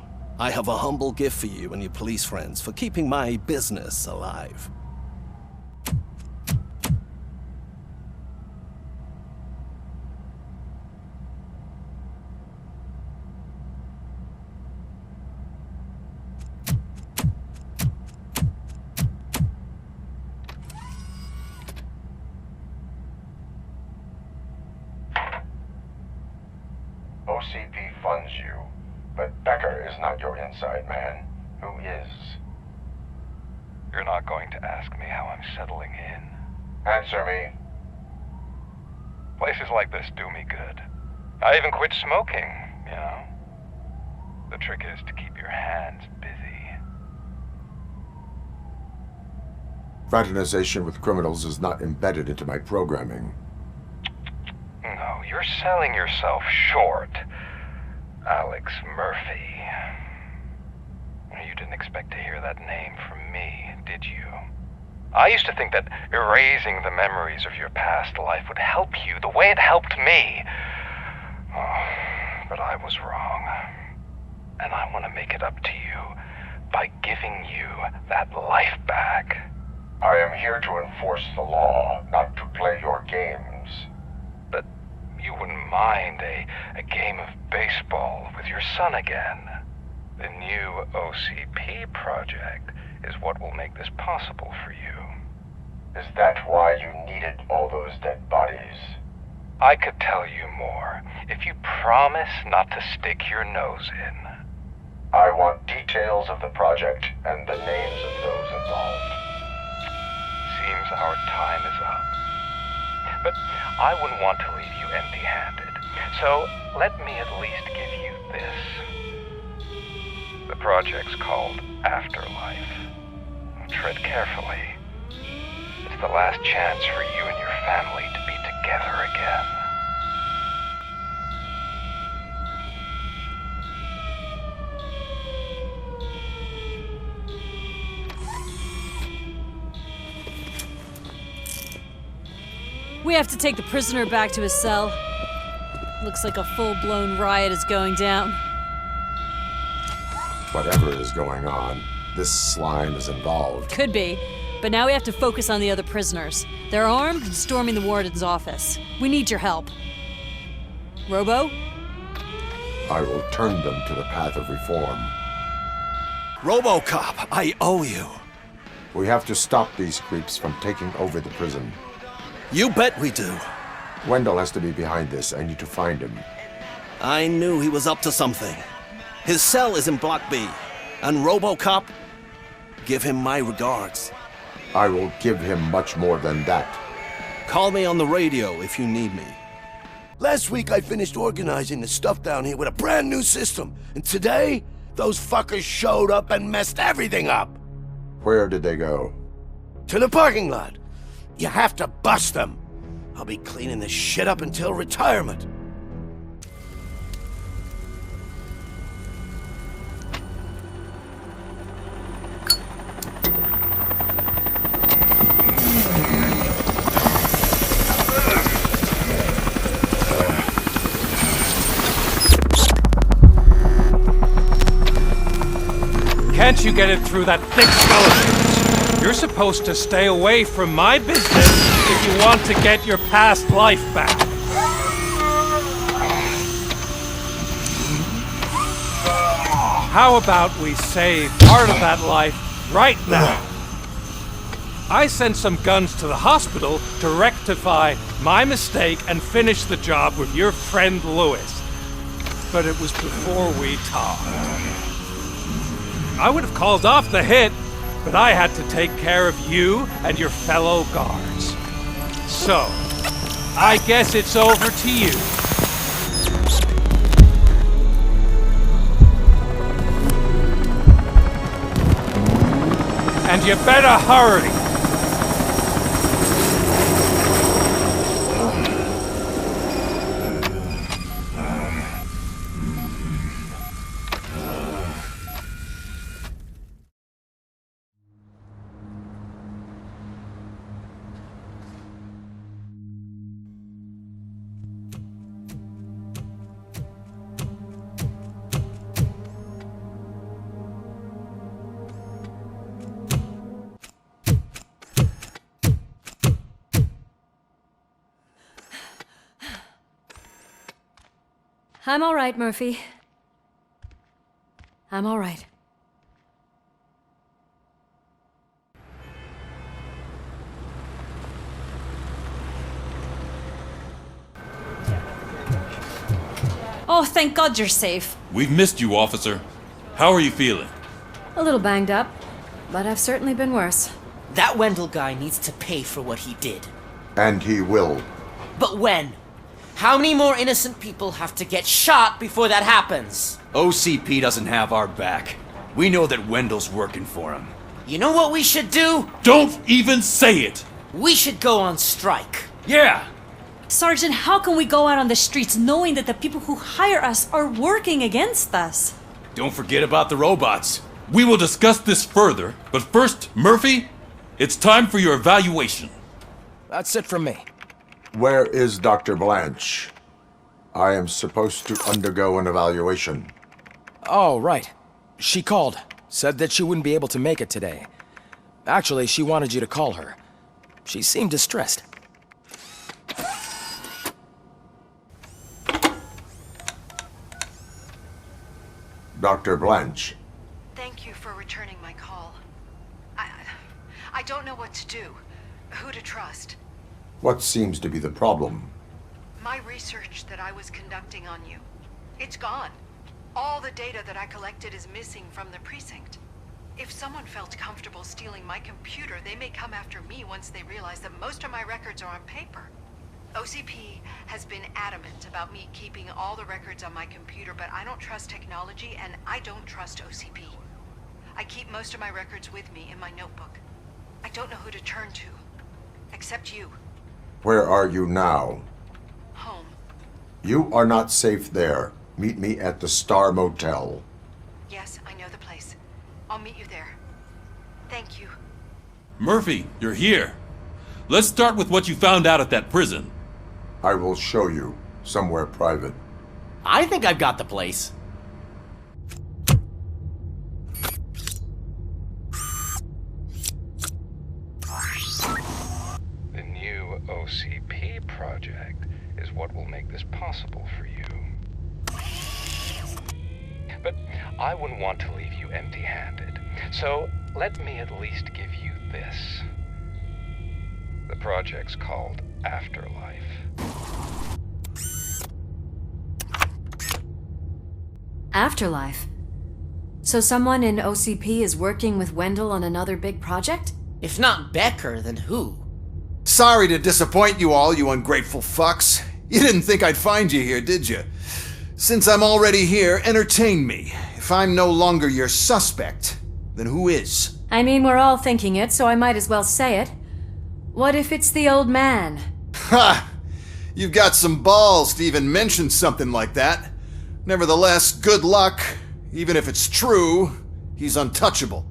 I have a humble gift for you and your police friends for keeping my business alive. OCP funds you, but Becker is not your inside man. Who is? You're not going to ask me how I'm settling in. Answer me. Places like this do me good. I even quit smoking, you know. The trick is to keep your hands busy. Fraternization with criminals is not embedded into my programming. No, you're selling yourself short, Alex Murphy. You didn't expect to hear that name from me, did you? I used to think that erasing the memories of your past life would help you the way it helped me. Oh, but I was wrong. And I want to make it up to you by giving you that life back. I am here to enforce the law, not to play your games. But you wouldn't mind a game of baseball with your son again. The new OCP project is what will make this possible for you. Is that why you needed all those dead bodies? I could tell you more if you promise not to stick your nose in. I want details of the project and the names of those involved. Seems our time is up. But I wouldn't want to leave you empty-handed. So let me at least give you this. The project's called Afterlife. Tread carefully. It's the last chance for you and your family to be together again. We have to take the prisoner back to his cell. Looks like a full-blown riot is going down. Whatever is going on, this slime is involved. Could be, but now we have to focus on the other prisoners. They're armed and storming the warden's office. We need your help. Robo? I will turn them to the path of reform. Robocop, I owe you. We have to stop these creeps from taking over the prison. You bet we do. Wendell has to be behind this. I need to find him. I knew he was up to something. His cell is in Block B. And Robocop, give him my regards. I will give him much more than that. Call me on the radio if you need me. Last week I finished organizing the stuff down here with a brand new system. And today, those fuckers showed up and messed everything up. Where did they go? To the parking lot. You have to bust them. I'll be cleaning this shit up until retirement. Can't you get it through that thick skeleton? You're supposed to stay away from my business if you want to get your past life back. How about we save part of that life right now? I sent some guns to the hospital to rectify my mistake and finish the job with your friend Lewis. But it was before we talked. I would have called off the hit, but I had to take care of you and your fellow guards. So, I guess it's over to you. And you better hurry. I'm all right, Murphy. I'm all right. Oh, thank God you're safe. We've missed you, officer. How are you feeling? A little banged up, but I've certainly been worse. That Wendell guy needs to pay for what he did. And he will. But when? How many more innocent people have to get shot before that happens? OCP doesn't have our back. We know that Wendell's working for him. You know what we should do? Don't even say it! We should go on strike. Yeah! Sergeant, how can we go out on the streets knowing that the people who hire us are working against us? Don't forget about the robots. We will discuss this further, but first, Murphy, it's time for your evaluation. That's it from me. Where is Dr. Blanche? I am supposed to undergo an evaluation. Oh, right. She called. Said that she wouldn't be able to make it today. Actually, she wanted you to call her. She seemed distressed. Dr. Blanche. Thank you for returning my call. I don't know what to do. Who to trust. What seems to be the problem? My research that I was conducting on you. It's gone. All the data that I collected is missing from the precinct. If someone felt comfortable stealing my computer, they may come after me once they realize that most of my records are on paper. OCP has been adamant about me keeping all the records on my computer, but I don't trust technology and I don't trust OCP. I keep most of my records with me in my notebook. I don't know who to turn to, except you. Where are you now? Home. You are not safe there. Meet me at the Star Motel. Yes, I know the place. I'll meet you there. Thank you. Murphy, you're here. Let's start with what you found out at that prison. I will show you, somewhere private. I think I've got the place. The new OCP project is what will make this possible for you. But I wouldn't want to leave you empty-handed, so let me at least give you this. The project's called Afterlife. Afterlife? So someone in OCP is working with Wendell on another big project? If not Becker, then who? Sorry to disappoint you all, you ungrateful fucks. You didn't think I'd find you here, did you? Since I'm already here, entertain me. If I'm no longer your suspect, then who is? I mean, we're all thinking it, so I might as well say it. What if it's the old man? Ha! You've got some balls to even mention something like that. Nevertheless, good luck. Even if it's true, he's untouchable.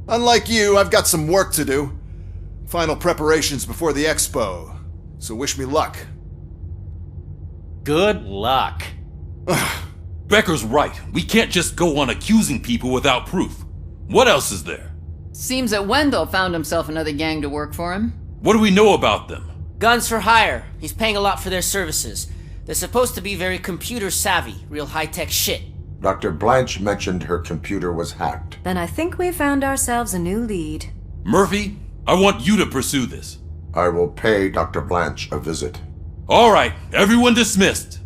Unlike you, I've got some work to do. Final preparations before the expo. So wish me luck. Good luck. Becker's right. We can't just go on accusing people without proof. What else is there? Seems that Wendell found himself another gang to work for him. What do we know about them? Guns for hire. He's paying a lot for their services. They're supposed to be very computer savvy, real high-tech shit. Dr. Blanche mentioned her computer was hacked. Then I think we found ourselves a new lead. Murphy, I want you to pursue this. I will pay Dr. Blanche a visit. All right, everyone dismissed.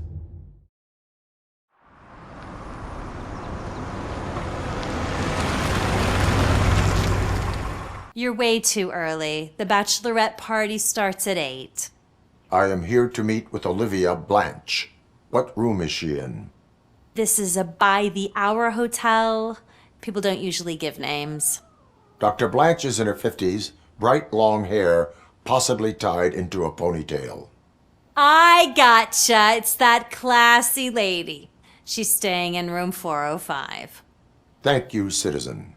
You're way too early. The bachelorette party starts at 8. I am here to meet with Olivia Blanche. What room is she in? This is a by-the-hour hotel. People don't usually give names. Dr. Blanche is in her 50s, bright long hair, possibly tied into a ponytail. I gotcha. It's that classy lady. She's staying in room 405. Thank you, citizen.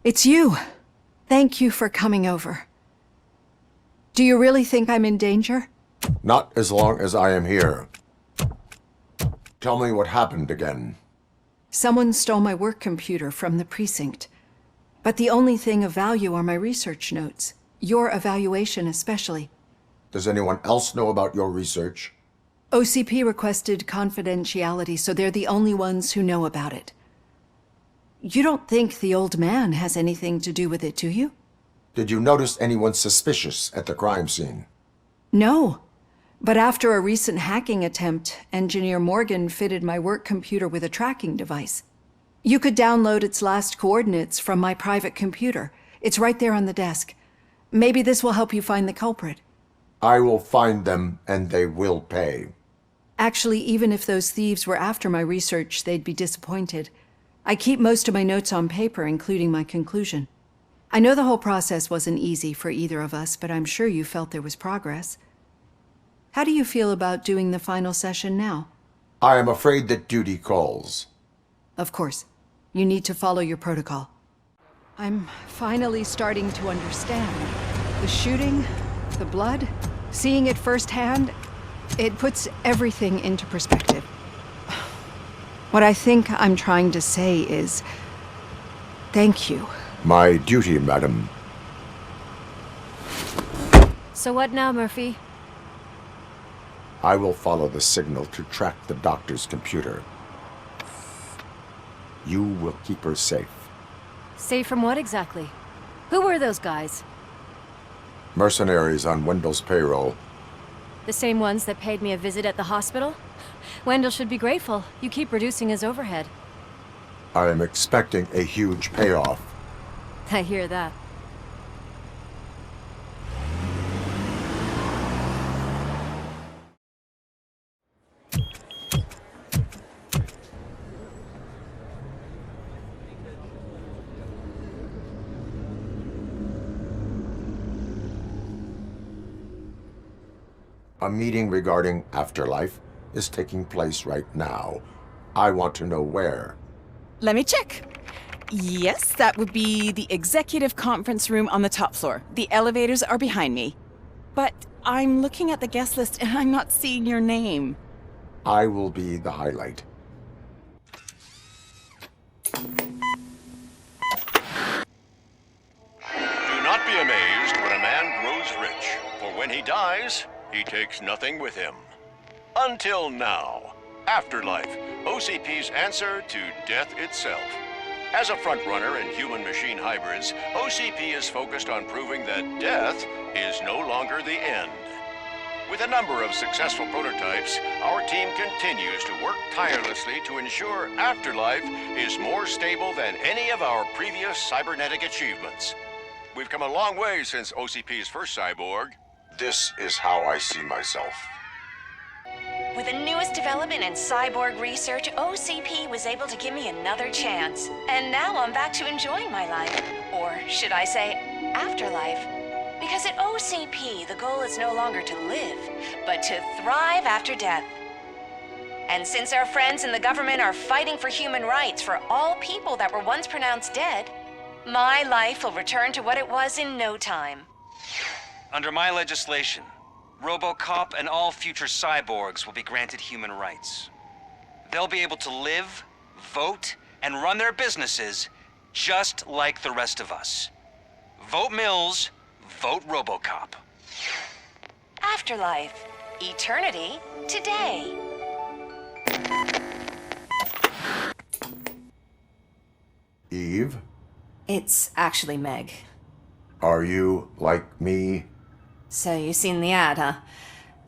It's you. Thank you for coming over. Do you really think I'm in danger? Not as long as I am here. Tell me what happened again. Someone stole my work computer from the precinct. But the only thing of value are my research notes. Your evaluation especially. Does anyone else know about your research? OCP requested confidentiality, so they're the only ones who know about it. You don't think the old man has anything to do with it, do you? Did you notice anyone suspicious at the crime scene? No. But after a recent hacking attempt, Engineer Morgan fitted my work computer with a tracking device. You could download its last coordinates from my private computer. It's right there on the desk. Maybe this will help you find the culprit. I will find them, and they will pay. Actually, even if those thieves were after my research, they'd be disappointed. I keep most of my notes on paper, including my conclusion. I know the whole process wasn't easy for either of us, but I'm sure you felt there was progress. How do you feel about doing the final session now? I am afraid that duty calls. Of course. You need to follow your protocol. I'm finally starting to understand. The shooting, the blood, seeing it firsthand, it puts everything into perspective. What I think I'm trying to say is, thank you. My duty, madam. So what now, Murphy? I will follow the signal to track the doctor's computer. You will keep her safe. Safe from what exactly? Who were those guys? Mercenaries on Wendell's payroll. The same ones that paid me a visit at the hospital? Wendell should be grateful. You keep reducing his overhead. I am expecting a huge payoff. I hear that. A meeting regarding afterlife is taking place right now. I want to know where. Let me check. Yes, that would be the executive conference room on the top floor. The elevators are behind me. But I'm looking at the guest list and I'm not seeing your name. I will be the highlight. Do not be amazed when a man grows rich, for when he dies, he takes nothing with him. Until now. Afterlife, OCP's answer to death itself. As a frontrunner in human-machine hybrids, OCP is focused on proving that death is no longer the end. With a number of successful prototypes, our team continues to work tirelessly to ensure Afterlife is more stable than any of our previous cybernetic achievements. We've come a long way since OCP's first cyborg. This is how I see myself. With the newest development in cyborg research, OCP was able to give me another chance. And now I'm back to enjoying my life. Or should I say, afterlife. Because at OCP, the goal is no longer to live, but to thrive after death. And since our friends in the government are fighting for human rights for all people that were once pronounced dead, my life will return to what it was in no time. Under my legislation, Robocop and all future cyborgs will be granted human rights. They'll be able to live, vote, and run their businesses just like the rest of us. Vote Mills, vote Robocop. Afterlife. Eternity. Today. Eve? It's actually Meg. Are you like me? So you've seen the ad, huh?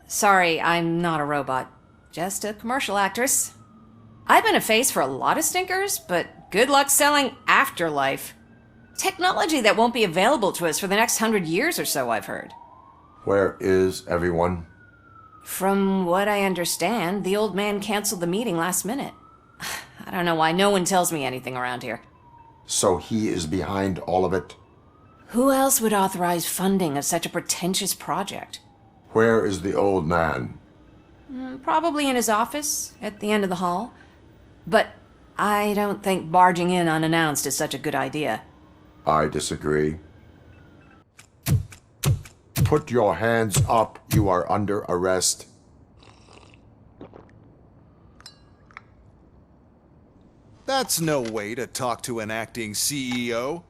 Sorry, I'm not a robot. Just a commercial actress. I've been a face for a lot of stinkers, but good luck selling Afterlife. Technology that won't be available to us for the next 100 years or so, I've heard. Where is everyone? From what I understand, the old man canceled the meeting last minute. I don't know why no one tells me anything around here. So he is behind all of it? Who else would authorize funding of such a pretentious project? Where is the old man? Probably in his office, at the end of the hall. But I don't think barging in unannounced is such a good idea. I disagree. Put your hands up. You are under arrest. That's no way to talk to an acting CEO.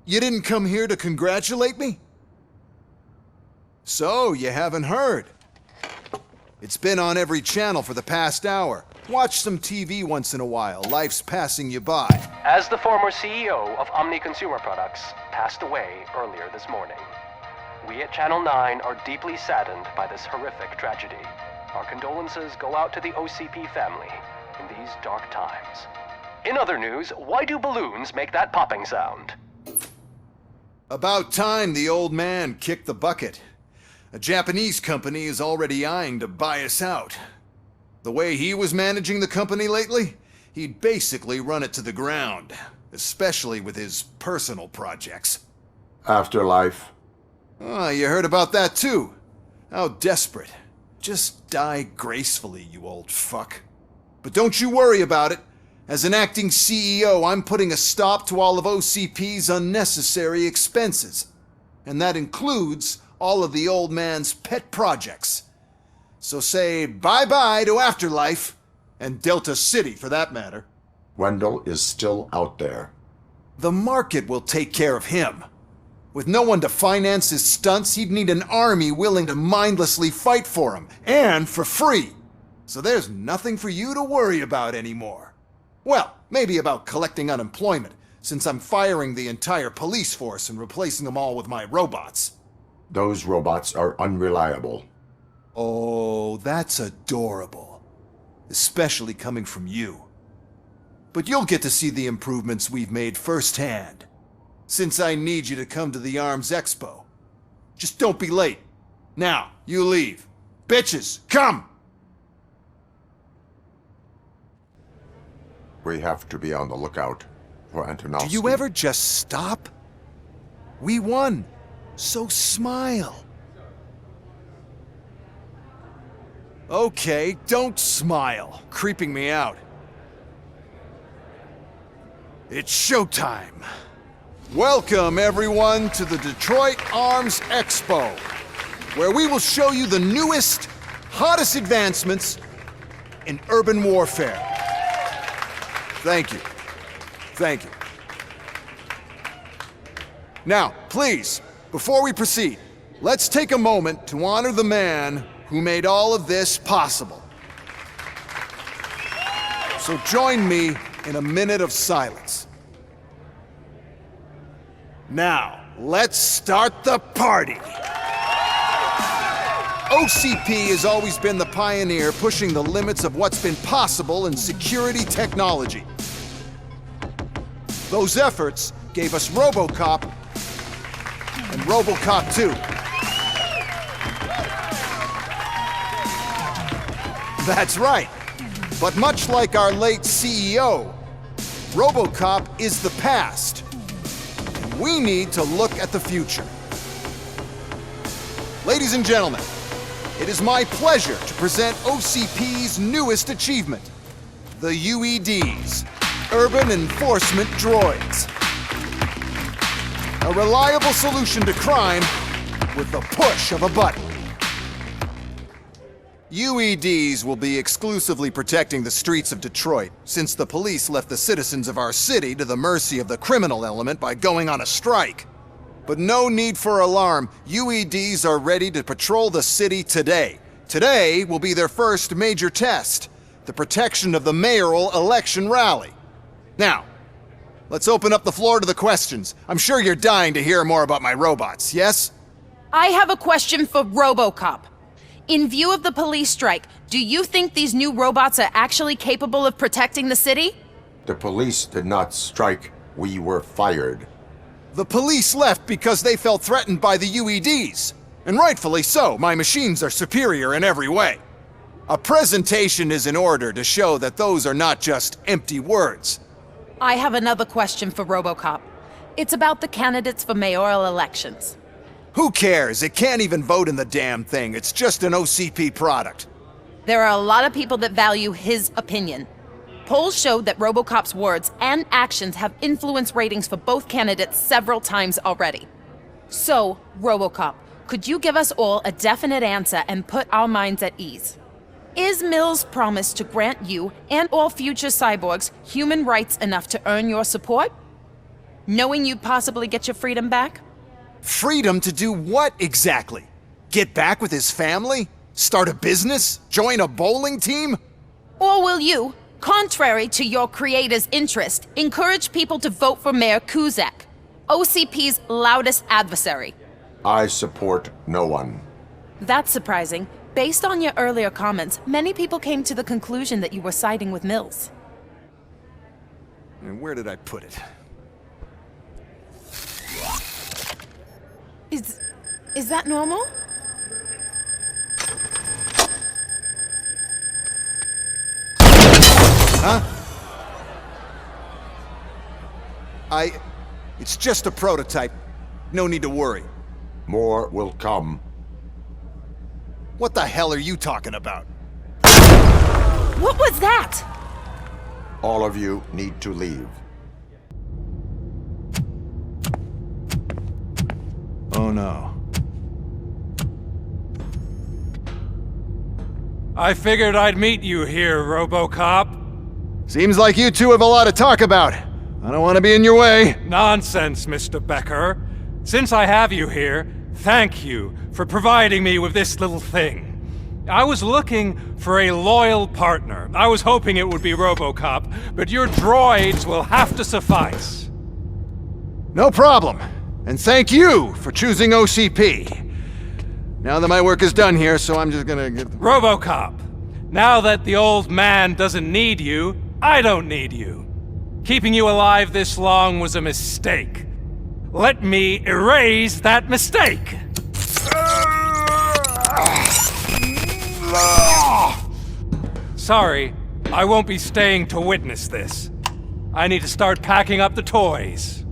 You didn't come here to congratulate me? So, you haven't heard. It's been on every channel for the past hour. Watch some TV once in a while. Life's passing you by. As the former CEO of Omni Consumer Products passed away earlier this morning, we at Channel 9 are deeply saddened by this horrific tragedy. Our condolences go out to the OCP family in these dark times. In other news, why do balloons make that popping sound? About time the old man kicked the bucket. A Japanese company is already eyeing to buy us out. The way he was managing the company lately, he'd basically run it to the ground, especially with his personal projects. Afterlife. Oh, you heard about that too. How desperate. Just die gracefully, you old fuck. But don't you worry about it. As an acting CEO, I'm putting a stop to all of OCP's unnecessary expenses. And that includes all of the old man's pet projects. So say bye-bye to Afterlife, and Delta City for that matter. Wendell is still out there. The market will take care of him. With no one to finance his stunts, he'd need an army willing to mindlessly fight for him, and for free. So there's nothing for you to worry about anymore. Well, maybe about collecting unemployment, since I'm firing the entire police force and replacing them all with my robots. Those robots are unreliable. Oh, that's adorable. Especially coming from you. But you'll get to see the improvements we've made firsthand, since I need you to come to the Arms Expo. Just don't be late. Now, you leave. Bitches, come! We have to be on the lookout for Antonovsky. Do you ever just stop? We won, so smile. Okay, don't smile, creeping me out. It's showtime. Welcome, everyone, to the Detroit Arms Expo, where we will show you the newest, hottest advancements in urban warfare. Thank you. Thank you. Now, please, before we proceed, let's take a moment to honor the man who made all of this possible. So join me in a minute of silence. Now, let's start the party. OCP has always been the pioneer pushing the limits of what's been possible in security technology. Those efforts gave us Robocop and Robocop 2. That's right. But much like our late CEO, Robocop is the past. And we need to look at the future. Ladies and gentlemen, it is my pleasure to present OCP's newest achievement, the UEDs, Urban Enforcement Droids. A reliable solution to crime with the push of a button. UEDs will be exclusively protecting the streets of Detroit, since the police left the citizens of our city to the mercy of the criminal element by going on a strike. But no need for alarm. UEDs are ready to patrol the city today. Today will be their first major test, the protection of the mayoral election rally. Now, let's open up the floor to the questions. I'm sure you're dying to hear more about my robots, yes? I have a question for Robocop. In view of the police strike, do you think these new robots are actually capable of protecting the city? The police did not strike. We were fired. The police left because they felt threatened by the UEDs. And rightfully so, my machines are superior in every way. A presentation is in order to show that those are not just empty words. I have another question for Robocop. It's about the candidates for mayoral elections. Who cares? It can't even vote in the damn thing. It's just an OCP product. There are a lot of people that value his opinion. Polls showed that Robocop's words and actions have influenced ratings for both candidates several times already. So, Robocop, could you give us all a definite answer and put our minds at ease? Is Mills' promise to grant you and all future cyborgs human rights enough to earn your support? knowing you'd possibly get your freedom back? Freedom to do what exactly? Get back with his family? Start a business? Join a bowling team? Or will you, contrary to your creator's interest, encourage people to vote for Mayor Kuzak, OCP's loudest adversary? I support no one. That's surprising. Based on your earlier comments, many people came to the conclusion that you were siding with Mills. And where did I put it? Is that normal? Huh? It's just a prototype. No need to worry. More will come. What the hell are you talking about? What was that? All of you need to leave. Oh no. I figured I'd meet you here, Robocop. Seems like you two have a lot to talk about. I don't want to be in your way. Nonsense, Mr. Becker. Since I have you here, thank you for providing me with this little thing. I was looking for a loyal partner. I was hoping it would be Robocop, but your droids will have to suffice. No problem. And thank you for choosing OCP. Now that my work is done here, so I'm just gonna get... Robocop, now that the old man doesn't need you, I don't need you. Keeping you alive this long was a mistake. Let me erase that mistake! Sorry, I won't be staying to witness this. I need to start packing up the toys.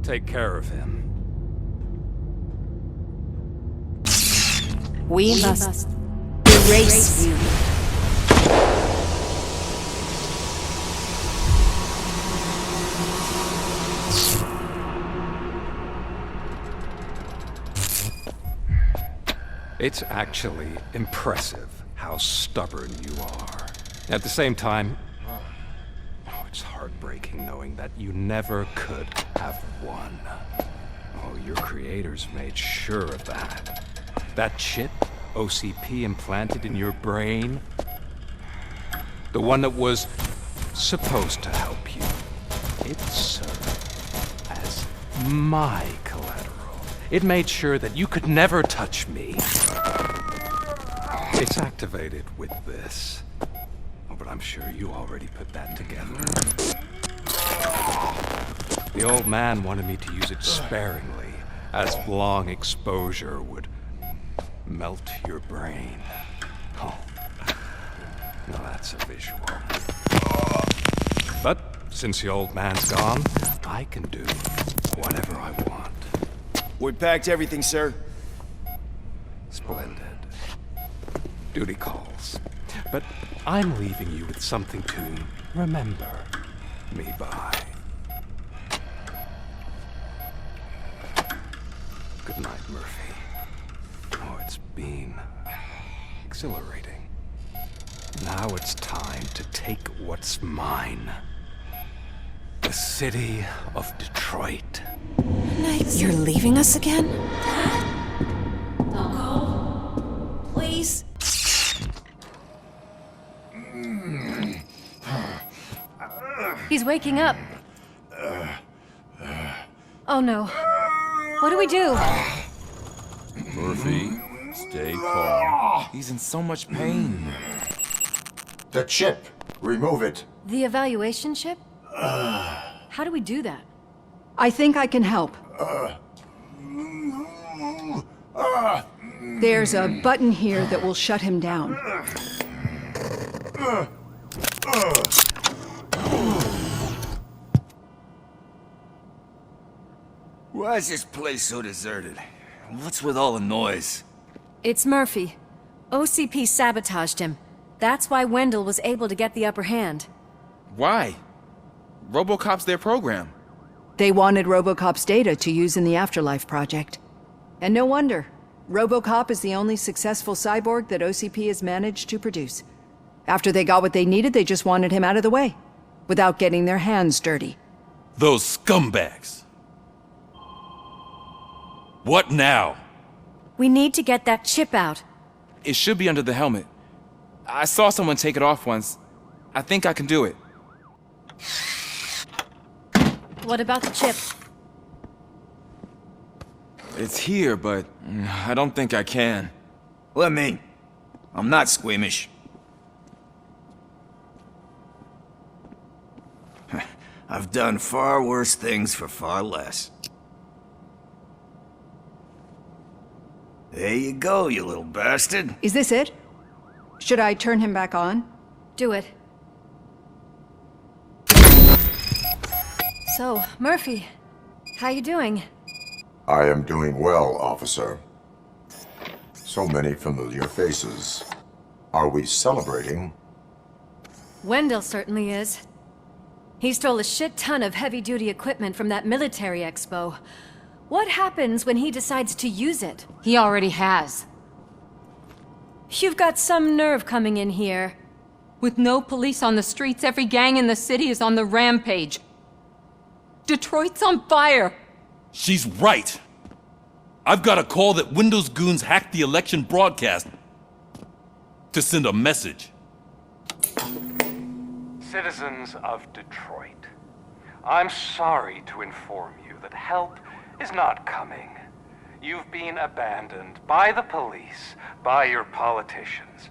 Take care of him. We must erase you. It's actually impressive how stubborn you are. At the same time, it's heartbreaking knowing that you never could have won. Oh, your creators made sure of that. That chip OCP implanted in your brain, the one that was supposed to help you, it served as my collateral. It made sure that you could never touch me. It's activated with this. Oh, but I'm sure you already put that together. The old man wanted me to use it sparingly, as long exposure would melt your brain. Oh, now that's a visual. But since the old man's gone, I can do whatever I want. We packed everything, sir. Splendid. Duty calls. But I'm leaving you with something to remember me by. Good night, Murphy. Oh, it's been exhilarating. Now it's time to take what's mine. The city of Detroit. You're leaving us again? Don't go. Please. He's waking up. Oh no. What do we do? Murphy, stay calm. He's in so much pain. The chip. Remove it. The evaluation chip? How do we do that? I think I can help. There's a button here that will shut him down. Why is this place so deserted? What's with all the noise? It's Murphy. OCP sabotaged him. That's why Wendell was able to get the upper hand. Why? Robocop's their program. They wanted Robocop's data to use in the Afterlife project. And no wonder. Robocop is the only successful cyborg that OCP has managed to produce. After they got what they needed, they just wanted him out of the way, without getting their hands dirty. Those scumbags. What now? We need to get that chip out. It should be under the helmet. I saw someone take it off once. I think I can do it. What about the chip? It's here, but I don't think I can. Let me. I'm not squeamish. I've done far worse things for far less. There you go, you little bastard. Is this it? Should I turn him back on? Do it. So, Murphy, how you doing? I am doing well, officer. So many familiar faces. Are we celebrating? Wendell certainly is. He stole a shit ton of heavy-duty equipment from that military expo. What happens when he decides to use it? He already has. You've got some nerve coming in here. With no police on the streets, every gang in the city is on the rampage. Detroit's on fire! She's right! I've got a call that Windows goons hacked the election broadcast to send a message. Citizens of Detroit, I'm sorry to inform you that help is not coming. You've been abandoned by the police, by your politicians,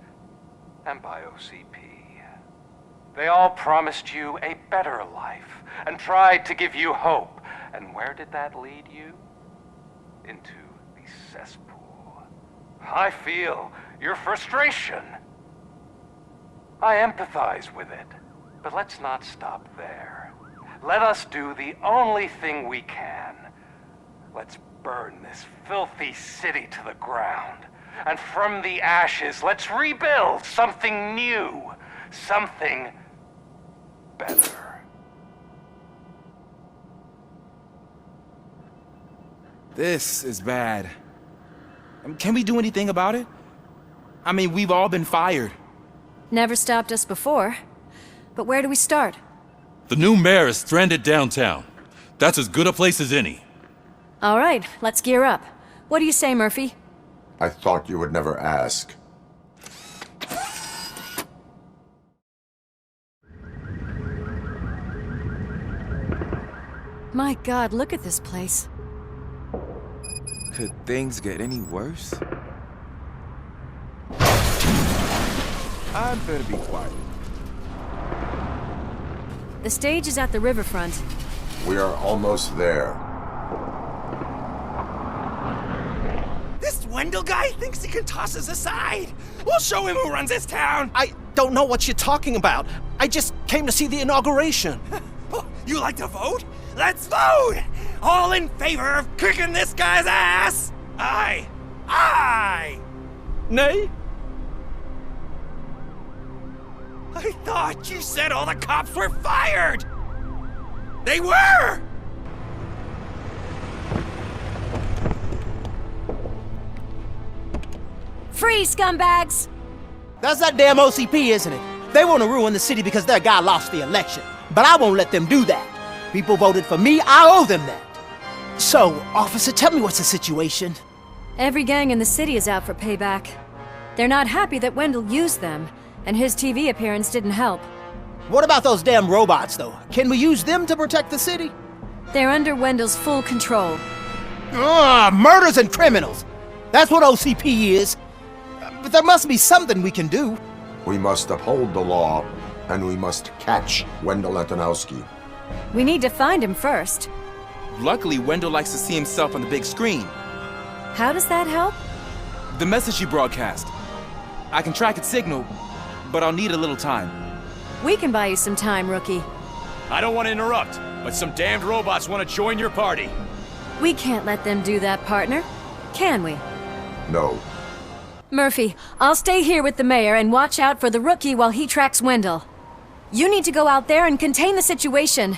and by OCP. They all promised you a better life and tried to give you hope. And where did that lead you? Into the cesspool. I feel your frustration. I empathize with it, but let's not stop there. Let us do the only thing we can. Let's burn this filthy city to the ground. And from the ashes, let's rebuild something new. Something better. This is bad. Can we do anything about it? I mean, we've all been fired. Never stopped us before. But where do we start? The new mayor is stranded downtown. That's as good a place as any. All right, let's gear up. What do you say, Murphy? I thought you would never ask. My God, look at this place. Could things get any worse? I'd better be quiet. The stage is at the riverfront. We are almost there. This Wendell guy thinks he can toss us aside. We'll show him who runs this town. I don't know what you're talking about. I just came to see the inauguration. Oh, you like to vote? Let's vote! All in favor of kicking this guy's ass? Aye! Aye! Nay? I thought you said all the cops were fired! They were! Free, scumbags! That's that damn OCP, isn't it? They want to ruin the city because their guy lost the election. But I won't let them do that. People voted for me, I owe them that. So, officer, tell me what's the situation. Every gang in the city is out for payback. They're not happy that Wendell used them, and his TV appearance didn't help. What about those damn robots, though? Can we use them to protect the city? They're under Wendell's full control. Murders and criminals! That's what OCP is. But there must be something we can do. We must uphold the law, and we must catch Wendell Antonowski. We need to find him first. Luckily, Wendell likes to see himself on the big screen. How does that help? The message you broadcast. I can track its signal, but I'll need a little time. We can buy you some time, rookie. I don't want to interrupt, but some damned robots want to join your party. We can't let them do that, partner. Can we? No. Murphy, I'll stay here with the mayor and watch out for the rookie while he tracks Wendell. You need to go out there and contain the situation.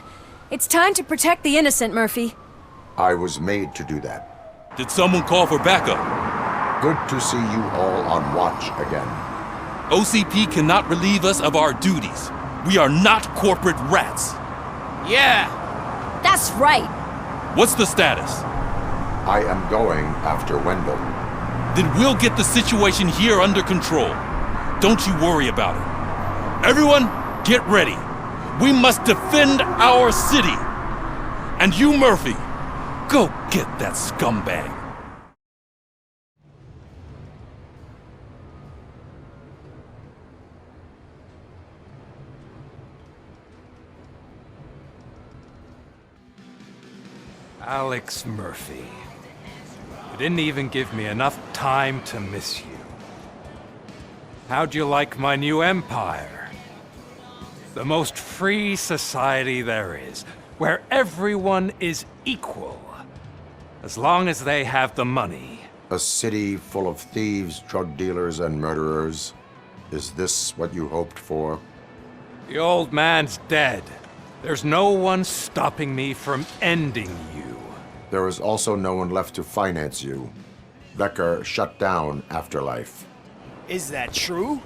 It's time to protect the innocent, Murphy. I was made to do that. Did someone call for backup? Good to see you all on watch again. OCP cannot relieve us of our duties. We are not corporate rats. Yeah, That's right. What's the status? I am going after Wendell. Then we'll get the situation here under control. Don't you worry about it. Everyone, get ready. We must defend our city. And you, Murphy, go get that scumbag. Alex Murphy. You didn't even give me enough time to miss you. How'd you like my new empire? The most free society there is, where everyone is equal, as long as they have the money. A city full of thieves, drug dealers, and murderers. Is this what you hoped for? The old man's dead. There's no one stopping me from ending you. There is also no one left to finance you. Becker shut down Afterlife. Is that true?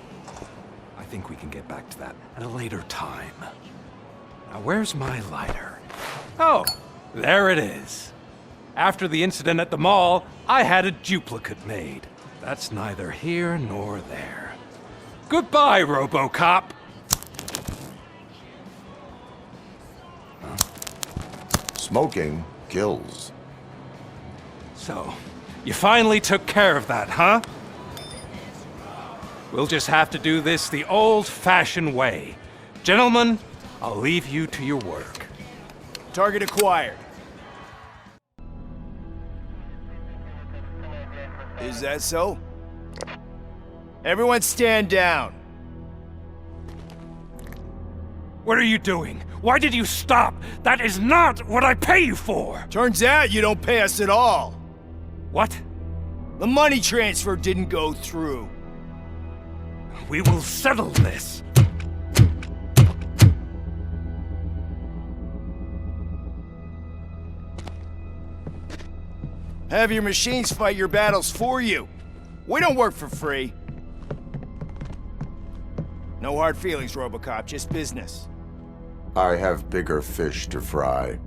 I think we can get back to that at a later time. Now, where's my lighter? Oh, there it is. After the incident at the mall, I had a duplicate made. That's neither here nor there. Goodbye, Robocop! Smoking kills. So, you finally took care of that, huh? We'll just have to do this the old-fashioned way. Gentlemen, I'll leave you to your work. Target acquired. Is that so? Everyone stand down. What are you doing? Why did you stop? That is not what I pay you for! Turns out you don't pay us at all. What? The money transfer didn't go through. We will settle this. Have your machines fight your battles for you. We don't work for free. No hard feelings, Robocop, just business. I have bigger fish to fry.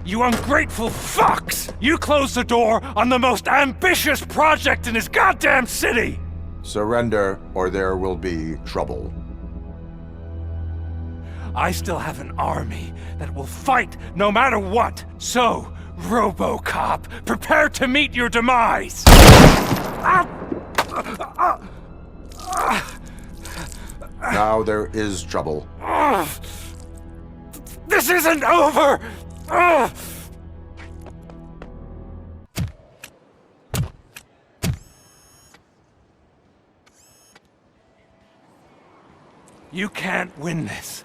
You ungrateful fucks! You closed the door on the most ambitious project in this goddamn city! Surrender, or there will be trouble. I still have an army that will fight no matter what. So, Robocop, prepare to meet your demise! Now there is trouble. This isn't over! You can't win this.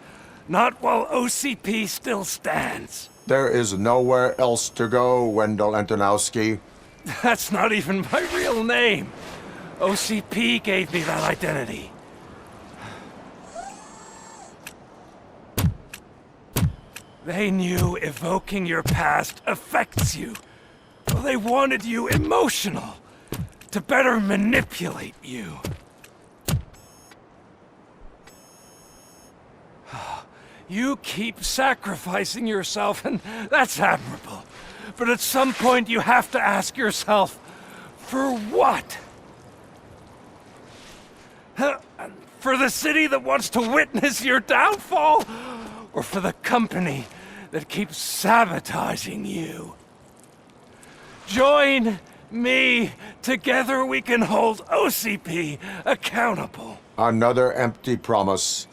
Not while OCP still stands. There is nowhere else to go, Wendell Antonowski. That's not even my real name. OCP gave me that identity. They knew evoking your past affects you. Well, they wanted you emotional, to better manipulate you. You keep sacrificing yourself, and that's admirable. But at some point you have to ask yourself, for what? For the city that wants to witness your downfall? Or for the company that keeps sabotaging you? Join me. Together we can hold OCP accountable. Another empty promise.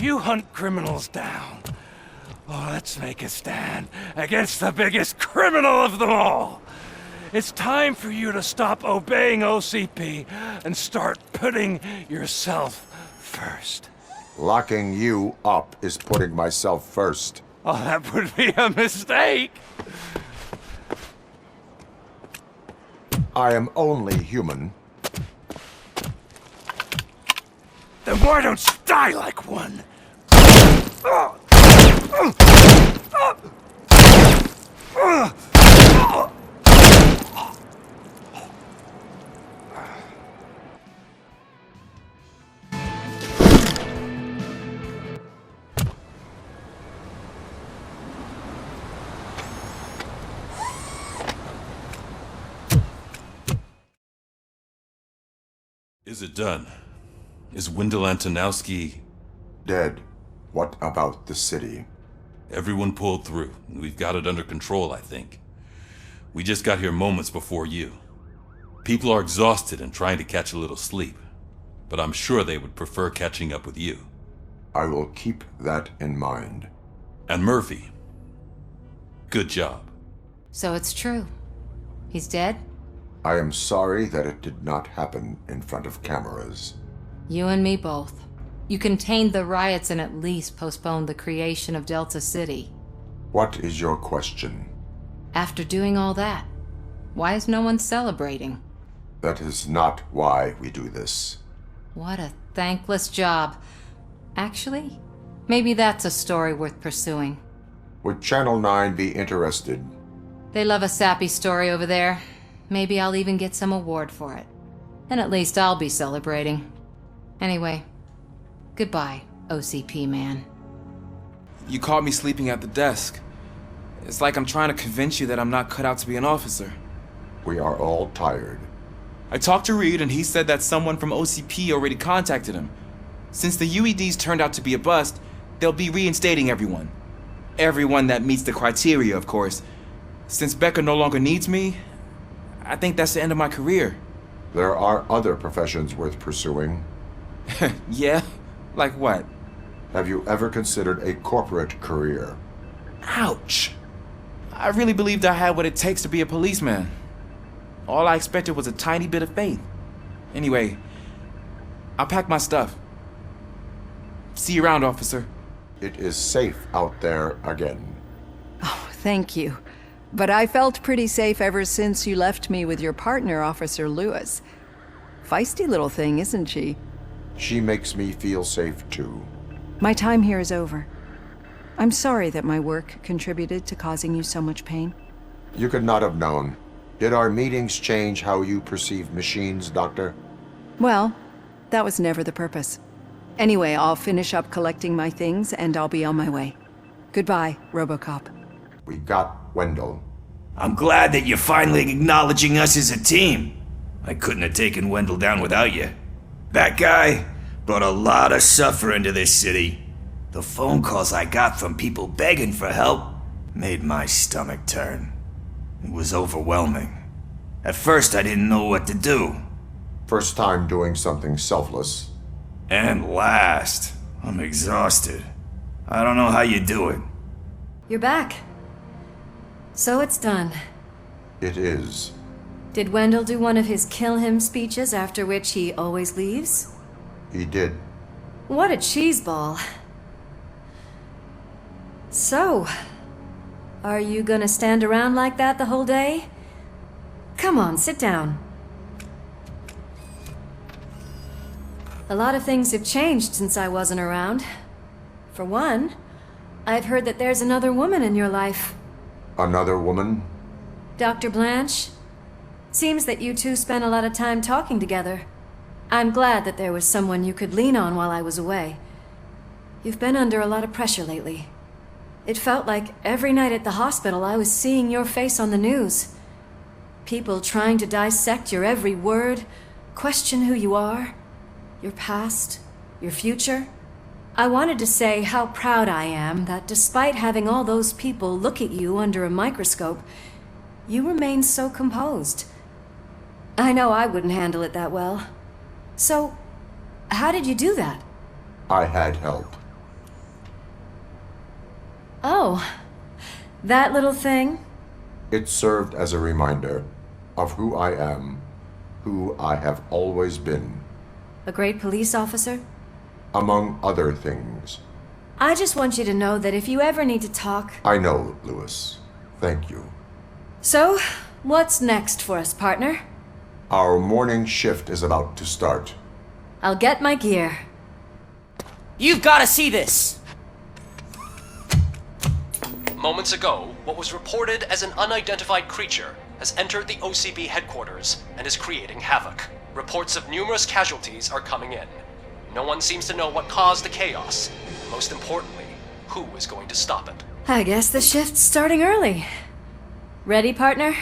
You hunt criminals down. Oh, let's make a stand against the biggest criminal of them all. It's time for you to stop obeying OCP and start putting yourself first. Locking you up is putting myself first. Oh, that would be a mistake. I am only human. Then why don't you die like one? Is it done? Is Wendell Antonowski... dead? What about the city? Everyone pulled through. We've got it under control, I think. We just got here moments before you. People are exhausted and trying to catch a little sleep, but I'm sure they would prefer catching up with you. I will keep that in mind. And Murphy, good job. So it's true. He's dead? I am sorry that it did not happen in front of cameras. You and me both. You contained the riots and at least postponed the creation of Delta City. What is your question? After doing all that, why is no one celebrating? That is not why we do this. What a thankless job. Actually, maybe that's a story worth pursuing. Would Channel 9 be interested? They love a sappy story over there. Maybe I'll even get some award for it. And at least I'll be celebrating. Anyway, goodbye, OCP man. You caught me sleeping at the desk. It's like I'm trying to convince you that I'm not cut out to be an officer. We are all tired. I talked to Reed and he said that someone from OCP already contacted him. Since the UEDs turned out to be a bust, they'll be reinstating everyone. Everyone that meets the criteria, of course. Since Becker no longer needs me, I think that's the end of my career. There are other professions worth pursuing. Yeah? Like what? Have you ever considered a corporate career? Ouch! I really believed I had what it takes to be a policeman. All I expected was a tiny bit of faith. Anyway, I'll pack my stuff. See you around, officer. It is safe out there again. Oh, thank you. But I felt pretty safe ever since you left me with your partner, Officer Lewis. Feisty little thing, isn't she? She makes me feel safe, too. My time here is over. I'm sorry that my work contributed to causing you so much pain. You could not have known. Did our meetings change how you perceive machines, Doctor? Well, that was never the purpose. Anyway, I'll finish up collecting my things and I'll be on my way. Goodbye, Robocop. We got Wendell. I'm glad that you're finally acknowledging us as a team. I couldn't have taken Wendell down without you. That guy brought a lot of suffering to this city. The phone calls I got from people begging for help made my stomach turn. It was overwhelming. At first, I didn't know what to do. First time doing something selfless. And last, I'm exhausted. I don't know how you do it. You're back. So it's done. It is. Did Wendell do one of his kill him speeches after which he always leaves? He did. What a cheeseball. So, are you gonna stand around like that the whole day? Come on, sit down. A lot of things have changed since I wasn't around. For one, I've heard that there's another woman in your life. Another woman? Dr. Blanche? Seems that you two spent a lot of time talking together. I'm glad that there was someone you could lean on while I was away. You've been under a lot of pressure lately. It felt like every night at the hospital I was seeing your face on the news. People trying to dissect your every word, question who you are, your past, your future. I wanted to say how proud I am that despite having all those people look at you under a microscope, you remain so composed. I know I wouldn't handle it that well. So, how did you do that? I had help. Oh, that little thing? It served as a reminder of who I am, who I have always been. A great police officer? Among other things. I just want you to know that if you ever need to talk... I know, Lewis. Thank you. So, what's next for us, partner? Our morning shift is about to start. I'll get my gear. You've got to see this! Moments ago, what was reported as an unidentified creature has entered the OCP headquarters and is creating havoc. Reports of numerous casualties are coming in. No one seems to know what caused the chaos. Most importantly, who is going to stop it? I guess the shift's starting early. Ready, partner?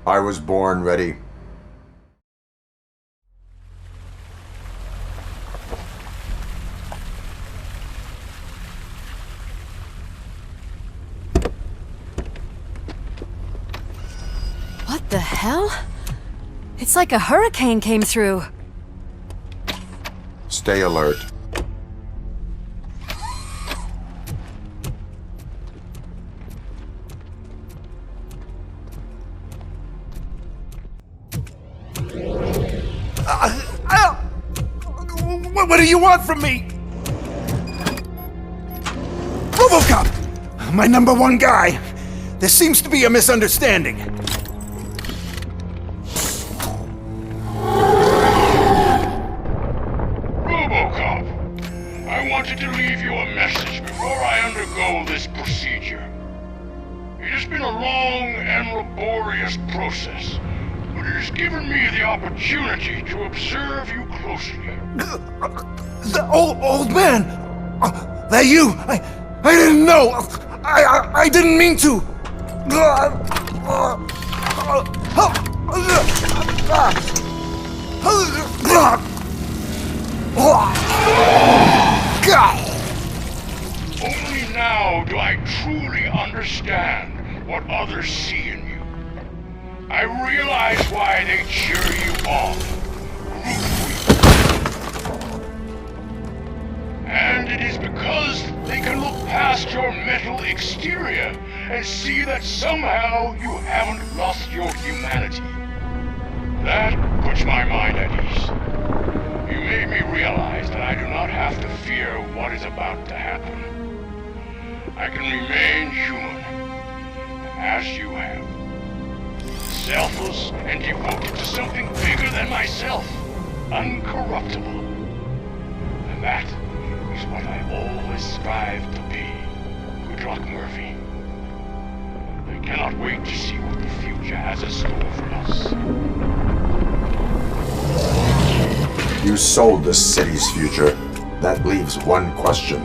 I was born ready. The hell? It's like a hurricane came through. Stay alert. What do you want from me? Robocop! My number one guy. There seems to be a misunderstanding. Robocop, I wanted to leave you a message before I undergo this procedure. It has been a long and laborious process, but it has given me the opportunity to observe you closely. The old man! That you! I didn't know! I didn't mean to! Only now do I truly understand what others see in you. I realize why they cheer you on, root for you. And it is because they can look past your mental exterior and see that somehow you haven't lost your humanity. That puts my mind at ease. You made me realize that I do not have to fear what is about to happen. I can remain human, as you have. Selfless and devoted to something bigger than myself. Uncorruptible. And that is what I always strive to be. Good luck, Murphy. I cannot wait to see what the future has in store for us. You sold the city's future. That leaves one question.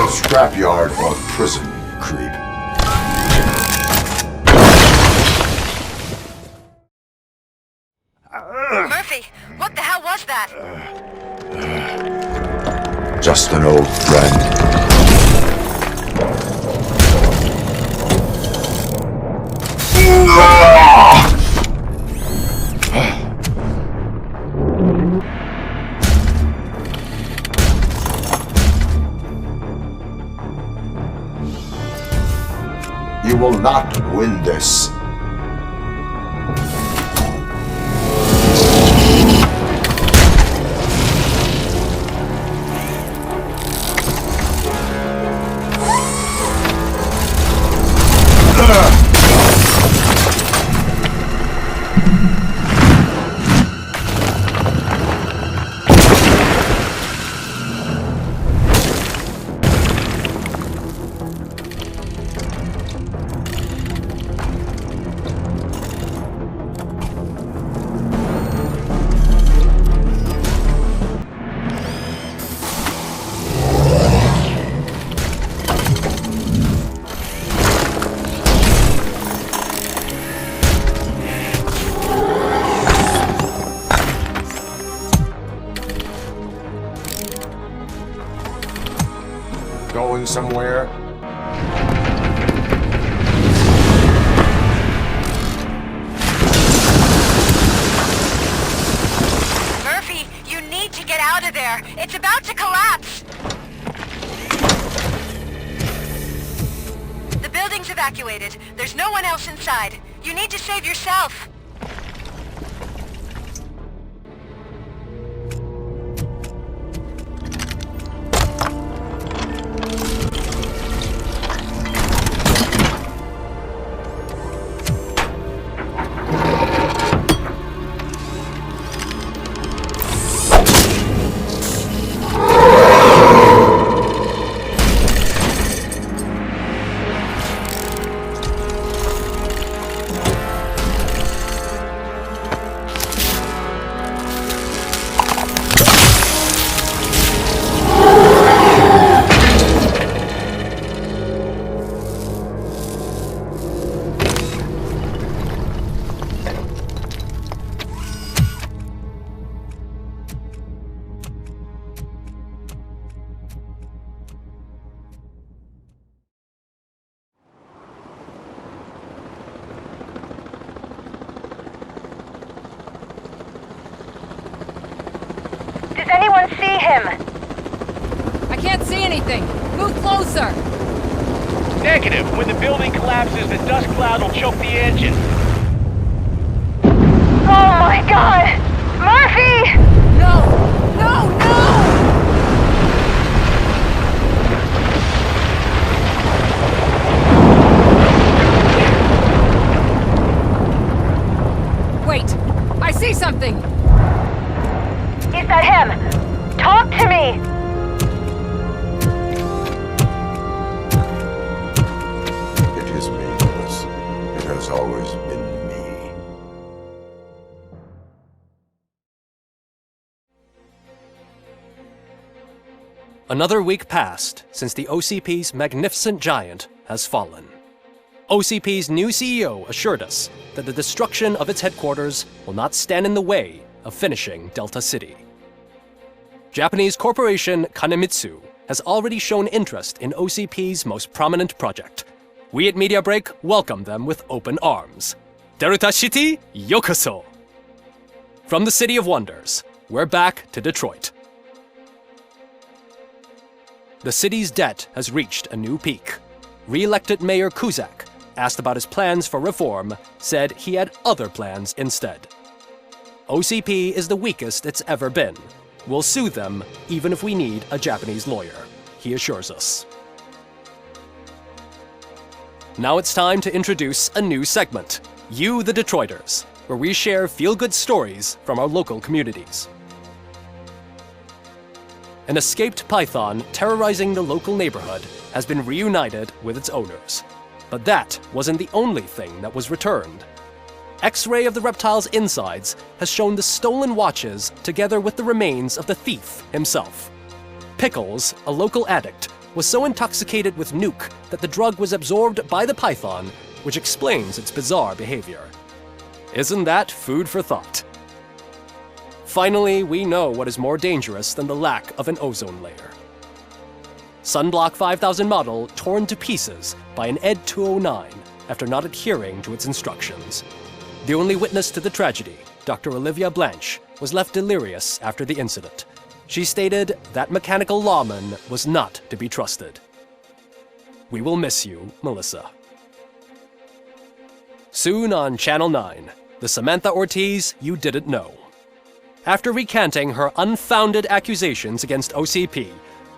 Scrapyard or prison, creep? Murphy, what the hell was that? Just an old friend. You will not win this. Going somewhere? Murphy, you need to get out of there. It's about to collapse. The building's evacuated. There's no one else inside. You need to save yourself. him? I can't see anything. Move closer. Negative. When the building collapses, the dust cloud will choke the engine. Oh my god! Murphy! No! No, no! Wait! I see something! Is that him? Talk to me! It is me, Lewis. It has always been me. Another week passed since the OCP's magnificent giant has fallen. OCP's new CEO assured us that the destruction of its headquarters will not stand in the way of finishing Delta City. Japanese corporation Kanemitsu has already shown interest in OCP's most prominent project. We at Media Break welcome them with open arms. Delta City, yokoso! From the City of Wonders, we're back to Detroit. The city's debt has reached a new peak. Re-elected Mayor Cusack, asked about his plans for reform, said he had other plans instead. OCP is the weakest it's ever been. We'll sue them even if we need a Japanese lawyer, he assures us. Now it's time to introduce a new segment, You the Detroiters, where we share feel-good stories from our local communities. An escaped python terrorizing the local neighborhood has been reunited with its owners. But that wasn't the only thing that was returned. X-ray of the reptile's insides has shown the stolen watches together with the remains of the thief himself. Pickles, a local addict, was so intoxicated with nuke that the drug was absorbed by the python, which explains its bizarre behavior. Isn't that food for thought? Finally, we know what is more dangerous than the lack of an ozone layer. Sunblock 5000 model torn to pieces by an ED 209 after not adhering to its instructions. The only witness to the tragedy, Dr. Olivia Blanche, was left delirious after the incident. She stated that mechanical lawman was not to be trusted. We will miss you, Melissa. Soon on Channel 9, the Samantha Ortiz you didn't know. After recanting her unfounded accusations against OCP,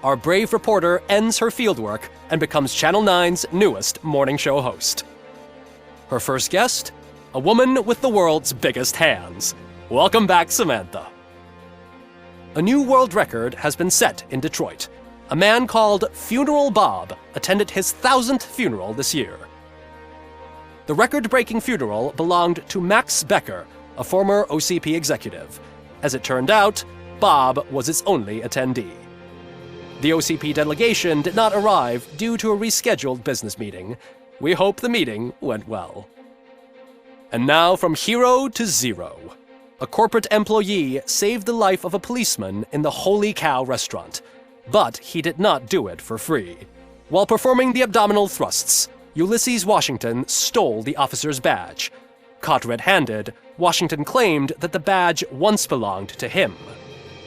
our brave reporter ends her fieldwork and becomes Channel 9's newest morning show host. Her first guest? A woman with the world's biggest hands. Welcome back, Samantha. A new world record has been set in Detroit. A man called Funeral Bob attended his 1000th funeral this year. The record-breaking funeral belonged to Max Becker, a former OCP executive. As it turned out, Bob was its only attendee. The OCP delegation did not arrive due to a rescheduled business meeting. We hope the meeting went well. And now from hero to zero. A corporate employee saved the life of a policeman in the Holy Cow restaurant. But he did not do it for free. While performing the abdominal thrusts, Ulysses Washington stole the officer's badge. Caught red-handed, Washington claimed that the badge once belonged to him.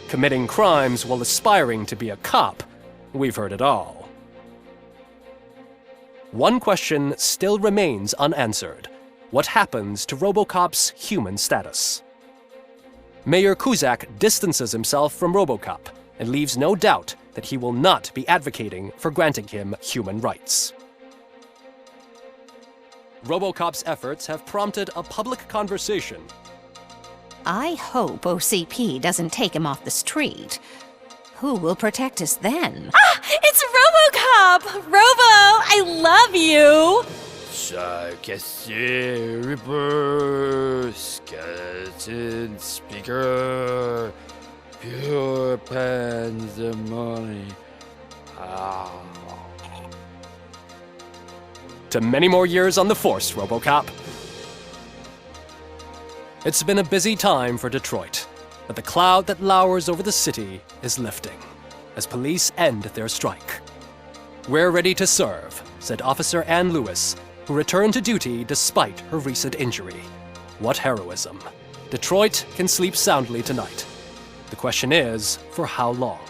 Committing crimes while aspiring to be a cop, we've heard it all. One question still remains unanswered. What happens to Robocop's human status? Mayor Cusack distances himself from Robocop and leaves no doubt that he will not be advocating for granting him human rights. Robocop's efforts have prompted a public conversation. I hope OCP doesn't take him off the street. Who will protect us then? Ah! It's Robocop! Robo, I love you! Cassé, Reaper, skeleton, speaker, pure pandemonium. To many more years on the force, Robocop. It's been a busy time for Detroit, but the cloud that lowers over the city is lifting as police end their strike. We're ready to serve, said Officer Ann Lewis, who returned to duty despite her recent injury. What heroism. Detroit can sleep soundly tonight. The question is, for how long?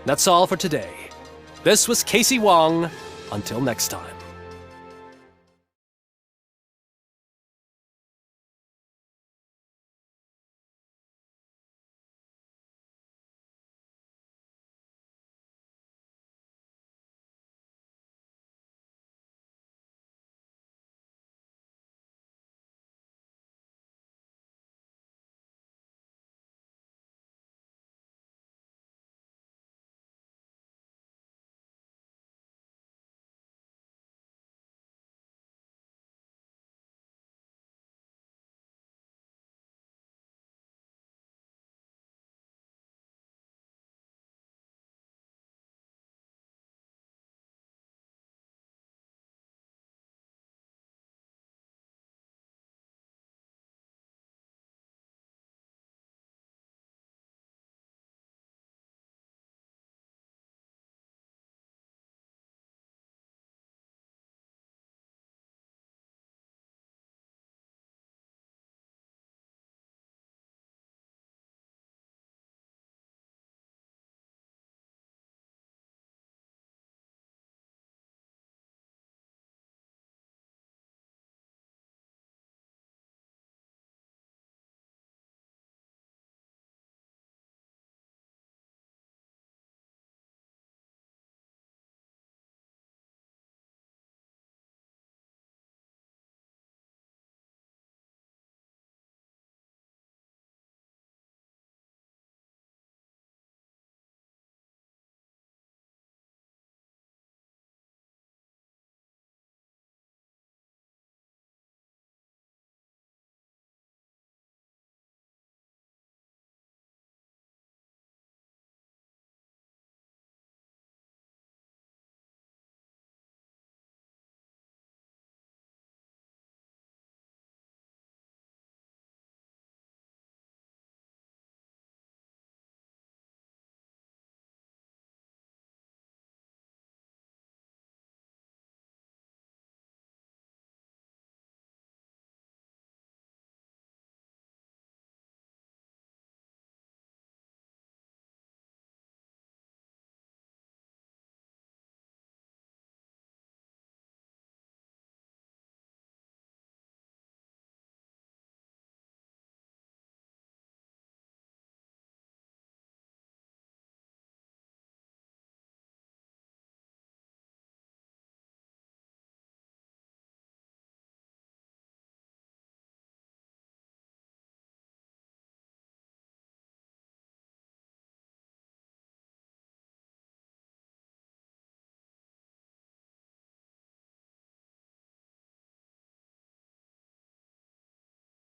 That's all for today. This was Casey Wong. Until next time.